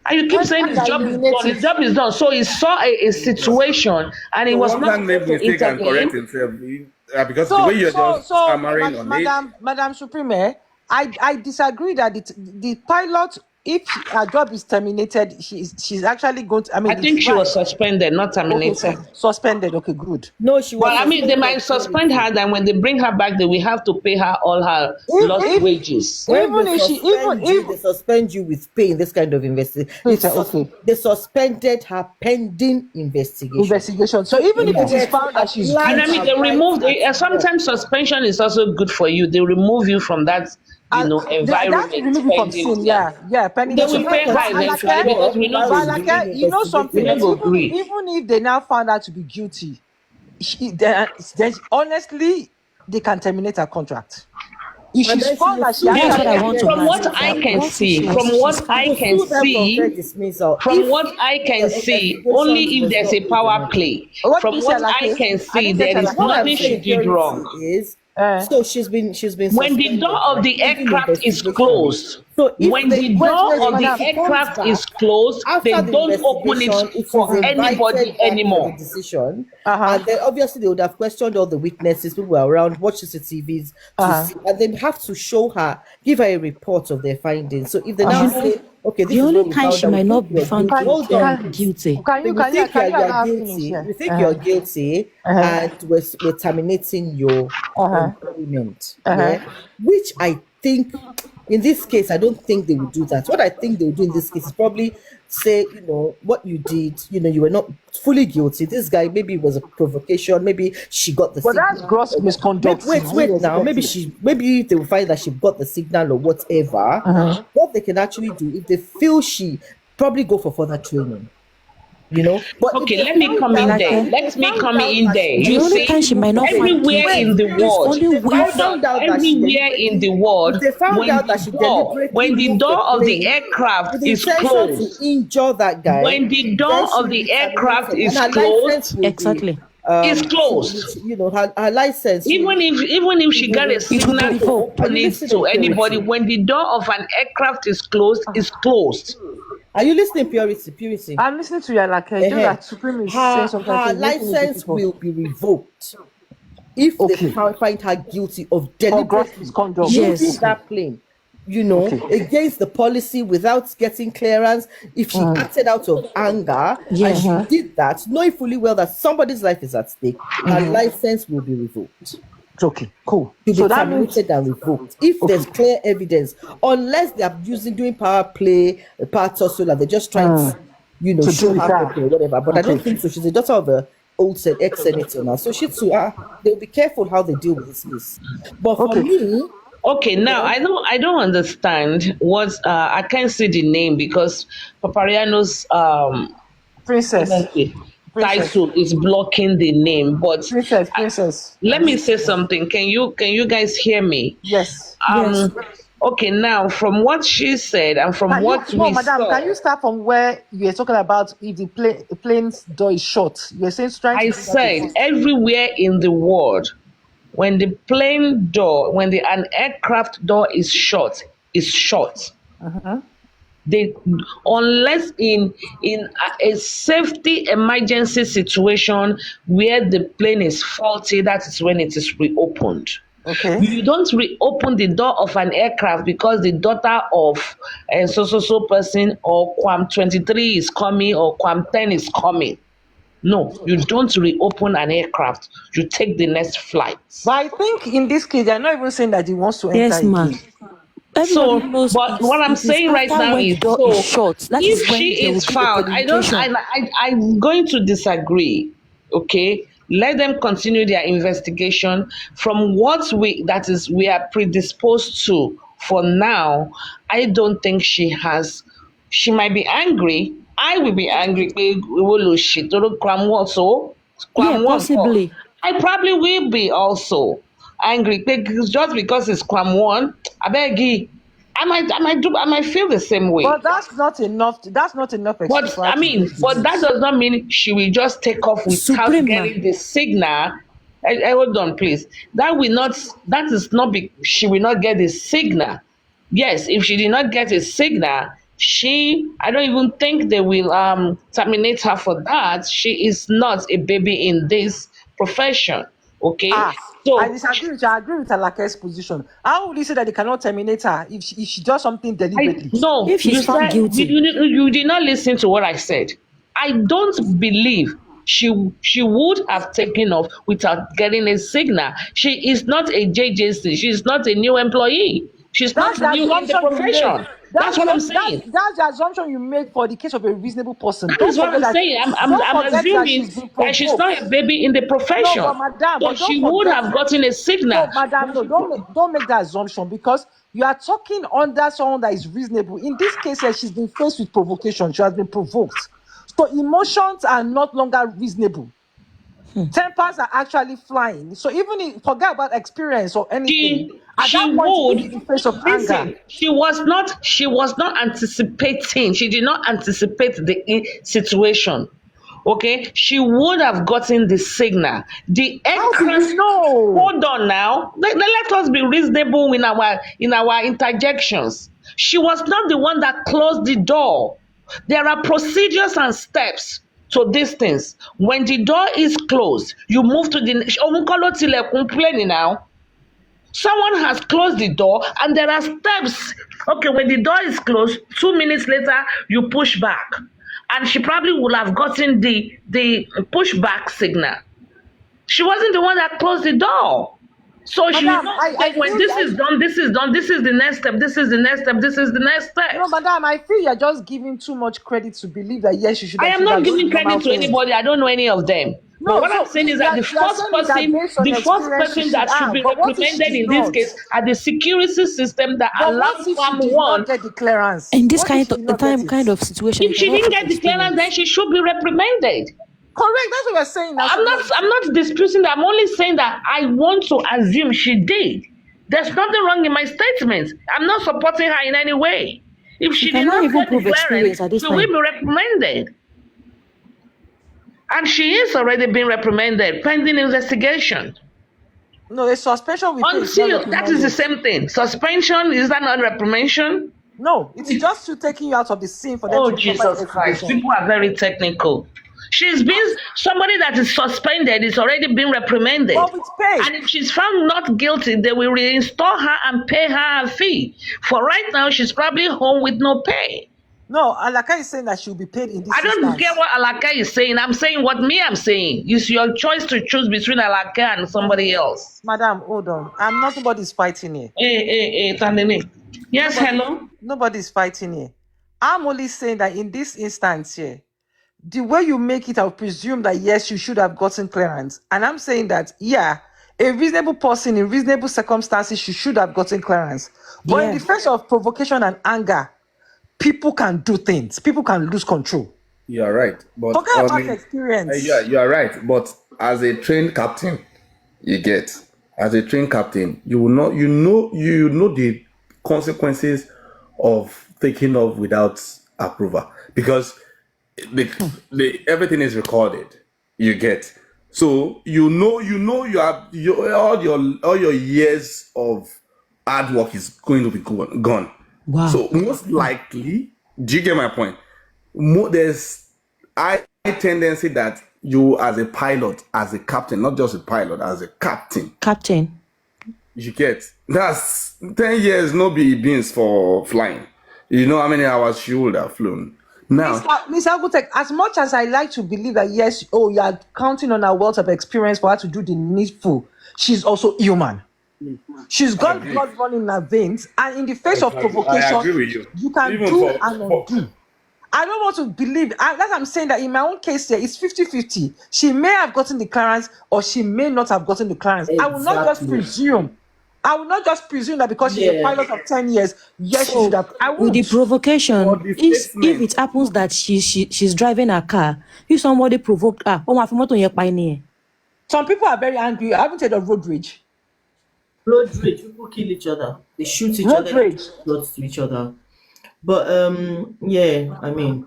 And you keep saying his job is done. His job is done. So he saw a situation and he was one not can make able to mistake and correct intervene. himself because the way you're just stammering on it. Madam Supreme, I disagree that the pilot, if her job is terminated, she's actually going to. I think she was suspended, not terminated. Okay, suspended. Okay, good. No, she was. Well, I mean, they might suspend her, then when they bring her back, they will have to pay her all her lost wages. When Even if they suspend you with pay in this kind of investigation, okay, they suspended her pending investigation. So even if it is found that she's And I mean, they remove. Sometimes suspension is also good for you. They remove you from that, environment. That's removing from sin, yeah. Pending. They will pay her eventually because we know But like, you know something. We don't agree. Even if they now found her to be guilty, then honestly, they can terminate her contract. If she's found that she That's what I want to From ask. what I can see, only if there's a power play. What From you what said, like, I can I see, didn't there get is that. What I'm nothing she saying, did Purity, wrong. is so she's been When the door of the aircraft is closed, when the door of the aircraft is closed, they don't open it for anybody anymore. Decision, and then obviously they would have questioned all the witnesses, people were around, watch CCTVs, to see, and they have to show her, give her a report of their findings. So if they now say, okay, this The is only what we time found she out, might we not think be you're found guilty. guilty. Can you think allow you're finish? guilty. Yeah. We think you're guilty, and we're terminating your employment. Yeah? Which I think, in this case, I don't think they will do that. What I think they will do in this case is probably say, what you did, you were not fully guilty. This guy, maybe it was a provocation. Maybe she got the But signal. that's gross misconduct. Wait now. Maybe they will find that she got the signal or whatever. What they can actually do, if they feel she probably go for further training. But okay, let me come in there. Let me come in there. The only time she might not everywhere in the world, everywhere in the world, they found out that she deliberately when the door of the aircraft is closed, to injure that guy. When the door of the aircraft is her closed, license will be, Exactly. it's closed. Her license. Even if she got a signal to open it to anybody, when the door of an aircraft is closed, it's closed. Are you listening, Purity? I'm listening to you, like, that Supreme is saying something. Her license will be revoked if they find her guilty of deliberate misconduct. using that plane Okay. against the policy without getting clearance, if she acted out of anger and Yeah. she did that, knowing fully well that somebody's life is at stake, her license will be revoked. Okay. Cool. To be So that means terminated and revoked if there's clear evidence, unless they are doing power play, power tussle, and they're just trying to, to show do with her that. or whatever. But I don't Okay. think so. She's a daughter of a ex-senator now, so she too. They'll be careful how they deal with this case. But for Okay. me, Okay, now I don't understand what I can't see the name because Papariano's Princess. title is blocking the name. But Princess. let me say something. Can you guys hear me? Yes. Yes. Okay, now from what she said and from what No, we madam, saw, can you start from where you're talking about if the plane's door is shut? You're saying trying to I do that said again. everywhere in the world, when the plane door, when an aircraft door is shut, is shut. They, unless in a safety emergency situation where the plane is faulty, that is when it is reopened. Okay. You don't reopen the door of an aircraft because the daughter of a so person or Quam 23 is coming or Quam 10 is coming. No, you don't reopen an aircraft. You take the next flight. But I think in this case, they're not even saying that he wants to enter Yes, ma. again. Everybody So, knows but what I'm it is saying right after now when the is, door is so shut. That if is when she there will is be the found, communication. I'm going to disagree. Okay, let them continue their investigation. From what we are predisposed to for now, I don't think she has. She might be angry. I will be angry. Yeah, possibly. I probably will be also angry just because it's Kwam one. I beg you. I might feel the same way. But that's not enough. That's not enough excuse But for her I to mean, break the but that news. does not mean she will just take off without Supreme, ma. getting the signal. Hold on, please. That will not. That is not. She will not get the signal. Yes, if she did not get a signal, I don't even think they will terminate her for that. She is not a baby in this profession. Okay, I so disagree with you. I agree with Alake's position. How would you say that they cannot terminate her if she does something deliberately? no, If you she's found said guilty. you did not listen to what I said. I don't believe she would have taken off without getting a signal. She is not a JJC. She's not a new employee. She's not That's the new in the assumption you made. profession. That's what I'm saying. That's the assumption you made for the case of a reasonable person. That is what I'm saying. Don't I'm forget that she's assuming been that she's provoked. not a baby in the No, profession. but madam, So but don't she would forget. have gotten a signal. No, madam, no, don't make that assumption because you are talking under someone that is reasonable. In this case, here, she's been faced with provocation. She has been provoked. So emotions are not longer reasonable. Tempers are actually flying. So even if forget about experience or anything, at She that point, would if in the face of anger, listen. She was not anticipating. She did not anticipate the situation. Okay, she would have gotten the signal. The how do aircraft. you know? Hold on now. Let us be reasonable in our interjections. She was not the one that closed the door. There are procedures and steps to these things. When the door is closed, you move to the now. Someone has closed the door and there are steps. Okay, when the door is closed, 2 minutes later, you push back. And she probably would have gotten the pushback signal. She wasn't the one that closed the door. So she Madam, knows I that when feel this is done, this is done, this is the next step, this is the next step, this is the next step. no, madam, I feel you're just giving too much credit to believe that yes, you should I have am should not have done giving the normal credit to thing. anybody. I don't know any of them. But No, what I'm so saying is that the you're first saying it that person, based on the first experience she person should that should have. be But what if she reprimanded did in this not? case are the security system that But what allowed if she Farm did not One. get the clearance? In this What if kind she of did not get it? kind of situation, you If she cannot didn't put get the clearance, then experience. she should be reprimanded. Correct. That's what we're saying now. So I'm not disputing that. I'm only saying that I want to assume she did. There's nothing wrong in my statement. I'm not supporting her in any way. If You she did cannot not even get the prove experience clearance, at this she will time. be reprimanded. And she is already being reprimanded, pending investigation. no, a suspension we pay is not Until that is the recommended. same thing. Suspension, is that not reprimation? No, it's just to taking you out of the scene for them Oh, to do proper Jesus Christ. investigation. People are very technical. She's been somebody that is suspended, is already been reprimanded. But with pay. And if she's found not guilty, they will reinstall her and pay her a fee. For right now, she's probably home with no pay. No, Alaka is saying that she'll be paid in this I don't instance. get what Alaka is saying. I'm saying what I'm saying. It's your choice to choose between Alaka and somebody else. Madam, hold on. Nobody's fighting here. Hey, Tandini. Yes, hello? Nobody's fighting here. I'm only saying that in this instance here, the way you make it, I'll presume that yes, you should have gotten clearance. And I'm saying that, yeah, a reasonable person in reasonable circumstances, she should have gotten clearance. But in the face of provocation and anger, people can do things. People can lose control. You are right, but Forget about experience. yeah, you are right. But as a trained captain, you get as a trained captain, you will not, you know the consequences of taking off without approval because the everything is recorded. You get so you know you have all your years of hard work is going to be gone. Wow. So most likely, do you get my point? There's high tendency that you as a pilot, as a captain, not just a pilot, as a captain, you get that's 10 years no be beans for flying. You know how many hours she would have flown. Now, Miss Agutek, as much as I like to believe that yes, you are counting on her wealth of experience for her to do the needful, she's also human. She's got blood running in her veins, and in the face of provocation, I agree with you. can Even do and undo. I don't want to believe, and that's what I'm saying, that in my own case here, it's 50-50. She may have gotten the clearance, or she may not have gotten the clearance. I will not just presume. That because she's a pilot of 10 years, yes, she should have. I With the won't. provocation, Or the if statement. it happens that she's driving a car, if somebody provoked her, Some people are very angry. I haven't heard of road rage. Road rage, people kill each other. They shoot each Road other, rage. shots to each other. But yeah, I mean,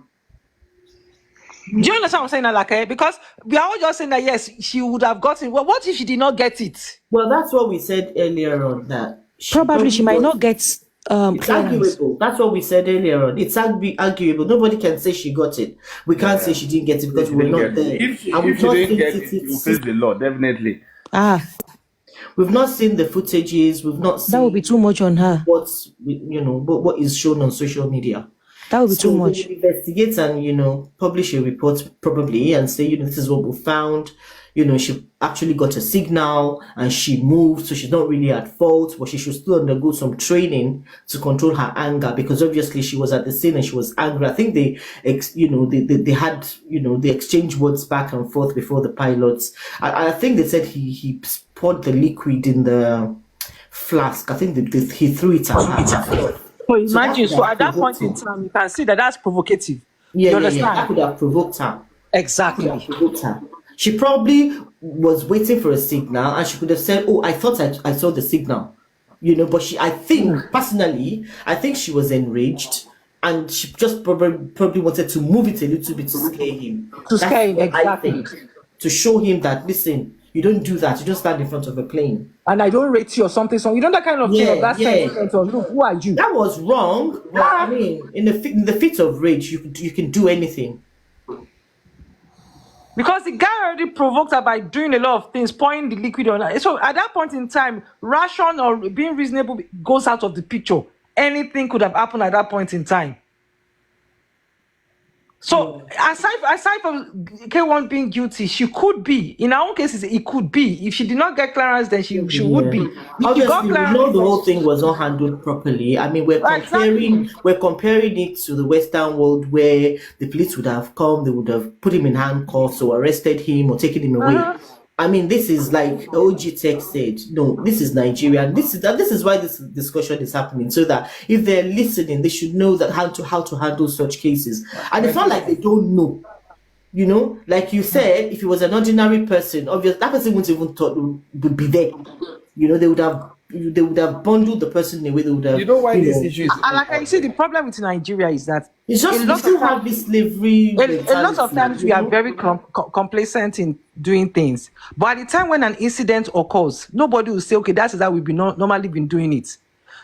Do you understand what I'm saying, Alake? Because we are all just saying that yes, she would have gotten. Well, what if she did not get it? well, that's what we said earlier on, that probably she might got- not get It's clearance. arguable. That's what we said earlier on. It's arguable. Nobody can say she got it. We can't say she didn't get it because we're not there. If she And we've not didn't seen get it, you face the law definitely. We've not seen the footages. We've not seen That would be too much on her. what is shown on social media. That would be too much. We'll investigate and publish a report probably and say this is what we found. She actually got a signal and she moved, so she's not really at fault, but she should still undergo some training to control her anger, because obviously she was at the scene and she was angry. I think they had they exchanged words back and forth before the pilots. I think they said he poured the liquid in the flask. I think he threw it at her. So imagine, so at that point in time, you can see that that's provocative. Yeah, You understand? that could have provoked her. Exactly. Could have provoked her. She probably was waiting for a signal and she could have said, "Oh, I thought I saw the signal," But personally, I think she was enraged and she just probably wanted to move it a little bit to scare him. To scare him, That's what I exactly. think. To show him that, listen, you don't do that. You don't stand in front of a plane. And I don't rate you or something. So you know that kind of thing, Yeah, of that yeah. sentiment of, look, who are you? That was wrong. But, I mean, in the fit of rage, you can do anything. Because the guy already provoked her by doing a lot of things, pouring the liquid on her. So at that point in time, ration or being reasonable goes out of the picture. Anything could have happened at that point in time. So aside from K1 being guilty, she could be. In our own cases, it could be. If she did not get clearance, then she would be. If she got Obviously, we clearance, know the whole thing was not handled properly. I mean, we're comparing it to the Western world where the police would have come, they would have put him in handcuffs or arrested him or taken him away. I mean, this is like OG Tech said. No, this is Nigeria. And this is why this discussion is happening. So that if they're listening, they should know that how to handle such cases. And it's not like they don't know. Like you said, if it was an ordinary person, obviously that person wouldn't even thought would be there. They would have bundled the person in a way. They would have. You know why this issue is. and like I said, the problem with Nigeria is that It's just a we lot still of times- have this slavery. a lot of mentality, times we are very complacent in doing things, but at the time when an incident occurs, nobody will say, okay, that is how we've been normally been doing it.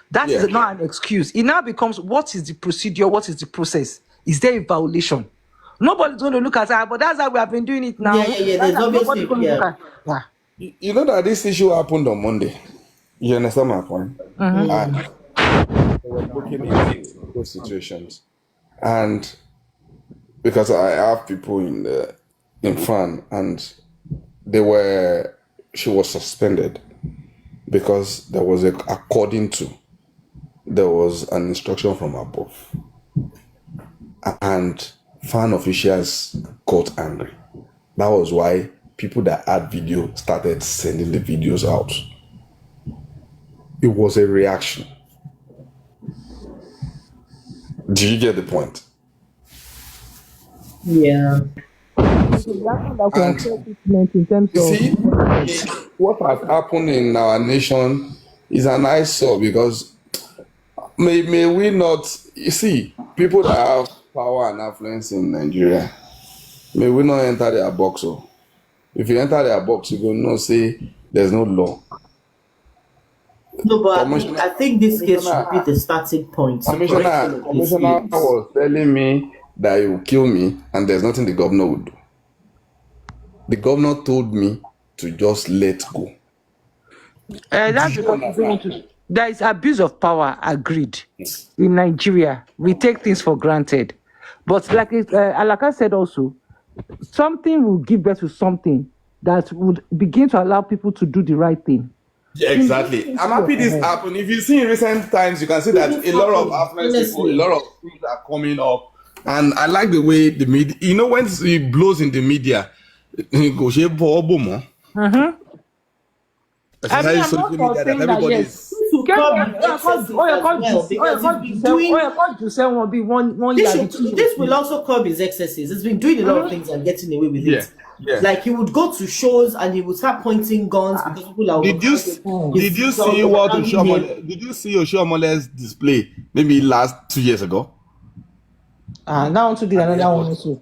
That is not an excuse. It now becomes, what is the procedure, what is the process? Is there a violation? Nobody's going to look at her, but that's how we have been doing it now. Yeah. That's There's how obviously, nobody's going to look yeah. at. Yeah. You know that this issue happened on Monday. You understand my point? And they were looking into those situations. And because I have people in FAN, and she was suspended because there was there was an instruction from above, and FAN officials got angry. That was why people that had video started sending the videos out. It was a reaction. Do you get the point? Yeah. In terms You of see, what has happened in our nation is an eyesore, because may we not, you see, people that have power and influence in Nigeria, may we not enter their box. So if you enter their box, you go no say there's no law. No, but I think this case should be the starting point. Commissioner was telling me that he will kill me and there's nothing the governor would do. The governor told me to just let go. that's because there is abuse of power. Agreed. In Nigeria, we take things for granted, but like Alaka said also, something will give birth to something that would begin to allow people to do the right thing. Yeah, exactly. I'm happy this happened. If you see in recent times, you can see that a lot of affluent people, a lot of things are coming up. And I like the way the media, you know, when it blows in the media, go shape for Obomo. I mean, I'm not for saying that, yes. This will also curb his excesses. He's been doing a lot of things and getting away with it. Yeah. Like he would go to shows and he would start pointing guns because people are. Did you see what Oshomole's display maybe last 2 years ago? Now to do another one also.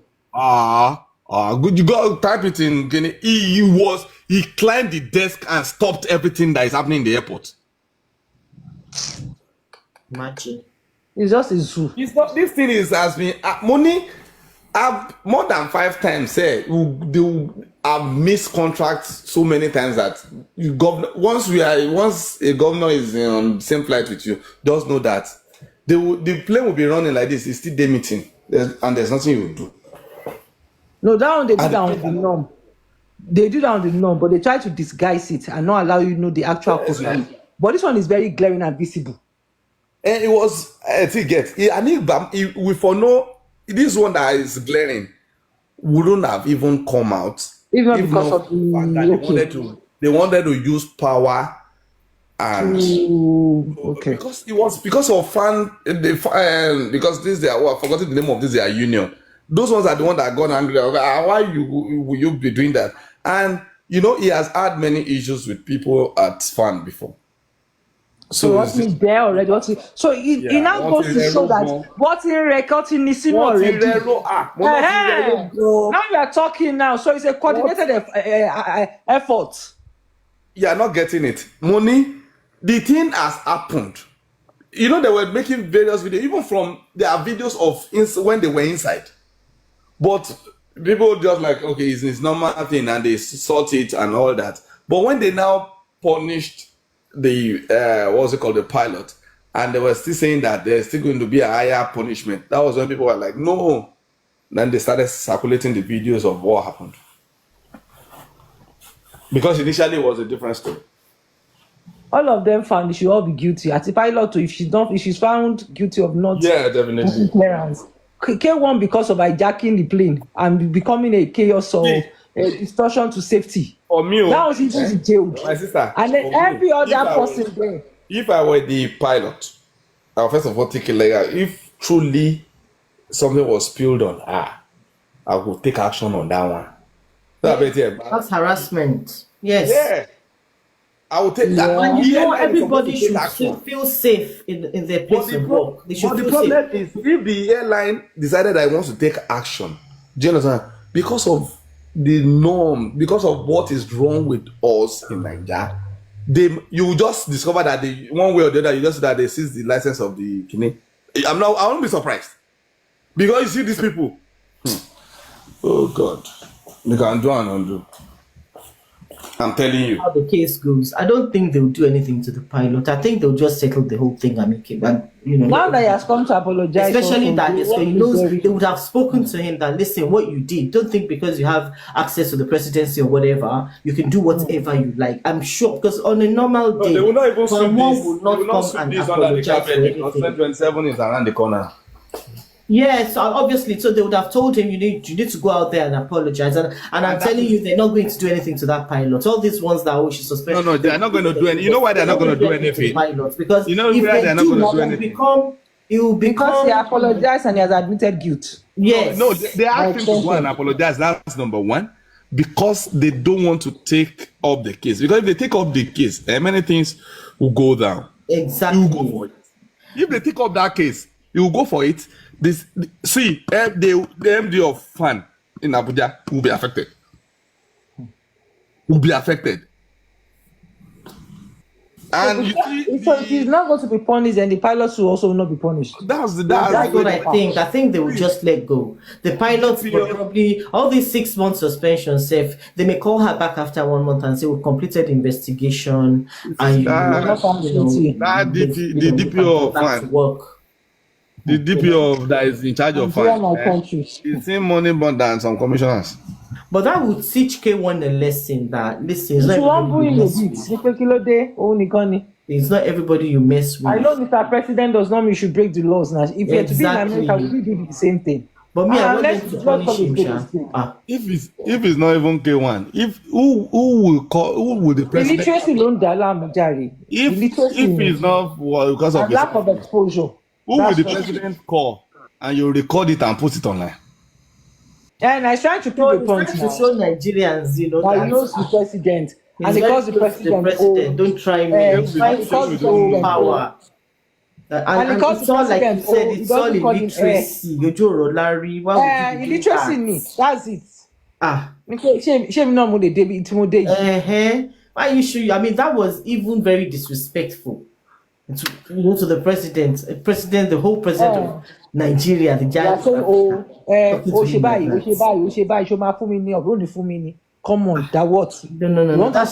Good. You got to type it in. He climbed the desk and stopped everything that is happening in the airport. Imagine. It's just a zoo. It's not. This thing has been money. I've more than 5 times said I've missed contracts so many times that once a governor is on the same flight with you, just know that the plane will be running like this. It's still day meeting, and there's nothing you will do. No, that one they do that on the norm. They do that on the norm, but they try to disguise it and not allow you to know the actual cause. But this one is very glaring and visible. And it was we for no. This one that is glaring wouldn't have even come out, even because of the fact that they wanted to use power and because it was because of because this I've forgotten the name of this their union. Those ones are the ones that got angry. Why will you be doing that? And you know he has had many issues with people at FAN before. So what's in there already? So he now goes to show that what's in record in Nisino already. Now you are talking now, so it's a coordinated effort. You are not getting it. Money, the thing has happened. You know, they were making various videos, even from there are videos of when they were inside. But people just like, okay, it's normal thing, and they sort it and all that. But when they now punished the the pilot, and they were still saying that there's still going to be a higher punishment, that was when people were like, no. Then they started circulating the videos of what happened, because initially it was a different story. All of them found they should all be guilty. At the pilot, if she's found guilty of not definitely clearance. K1 because of hijacking the plane and becoming a chaos or a distortion to safety. For me, that was even jailed. My sister, and then every other person there. If I were the pilot, I would first of all take it like if truly something was spilled on her, I would take action on that one. That's harassment. Yes. Yeah. I would take that. And you know, everybody should feel safe in their place of work. They should feel the problem is if the airline decided I want to take action, do you understand? Because of the norm, because of what is wrong with us in Nigeria, you will just discover that one way or the other, you just see that they seize the license of the Kine. I won't be surprised. Because you see these people, Oh God. They can do and undo. I'm telling you. How the case goes. I don't think they'll do anything to the pilot. I think they'll just settle the whole thing and make it. And Now that he has come to apologize, especially also, that they so he want to knows bury they would have spoken to him that listen, what you did, don't think because you have access to the presidency or whatever, you can do whatever you like. I'm sure because on a normal day, They will not even sweep someone this. will They will not not come sweep and this under the apologize for carpet because anything. 2027 is around the corner. Yes, obviously. So they would have told him you need to go out there and apologize. And I'm telling you, they're not going to do anything to that pilot. All these ones that should suspend. No, they are not going to do anything. You know why they're not going to do anything? Pilots because You know if why they they're not do, going to do it will anything? because he become apologized and he has admitted guilt. yes. No, they asked him to go and apologize. That's number one. Because they don't want to take up the case. Because if they take up the case, many things will go down. Exactly. You will go for it. If they take up that case, you will go for it. The MD of FAN in Abuja will be affected. Will be affected. And you see, So if he's not going to be punished, then the pilots will also not be punished. that's what I think. I think they will just let go. The pilots will probably all these 6 months suspension safe. They may call her back after 1 month and say we've completed investigation and the DPO of FAN. Work. The DPO that is in charge of Nigeria, FAN. my country. It's in money more than some commissioners. But that would teach K1 a lesson that listen, it's It's not one everybody boy you in a mess bit. with. Ní pé kí ló dé? Òun nìkan ni. It's not everybody you mess with. I know Mr. President does not mean you should break the laws now. If you are to be in Exactly. America, we do the same thing. But me, I want let's them to just punish call him, it Sha. mistake. If it's not even K1, if who will the president? Illiteracy ló ń dà láàmú jàre. If it's not because of and lack of exposure. who will That's the what- president call and you record it and put it online? And I trying to So prove the it's point trying now. to show Nigerians, That he knows the president. And he calls the president. Don't try me. Eh, He's trying to he calls show the president power. And he And calls it's the all like you president said, he it's all doesn't call him illiteracy. Yojoro Larry. Why would you do illiteracy ni. that? That's it. Ah. Ṣé mi náà mo lè débi tí mo dé yìí? Why you sure? I mean, that was even very disrespectful to the president, the whole president of Nigeria, the They giant. are saying, ó ṣe báyìí, ṣó máa fún mi ní ọ̀bẹ, ó ní fún mi ní. Come on, that what? No. That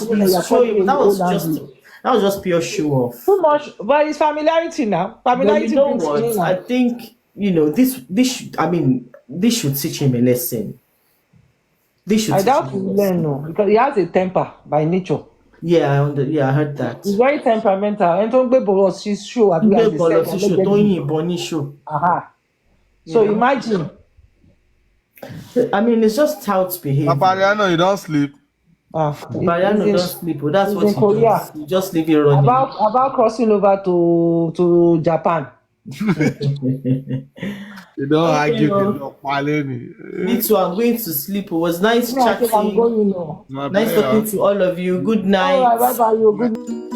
was just pure show off. Too much, but it's familiarity now. Familiarity But you know brings what? in I think this should teach him a lesson. I doubt he will learn, no, because he has a temper by nature. Yeah, I heard that. He's very temperamental. And don't be bolos, she's show. So imagine. I mean, it's just tout behavior. Papariano, you don't sleep. Papariano don't sleep. But that's what in Korea. You just leave it running. About crossing over to Japan. You don't argue with your Paleni. Me too, I'm going to sleep. It was nice I think I'm chatting. going now. Nice talking to all of you. Good night. All right, bye-bye. Good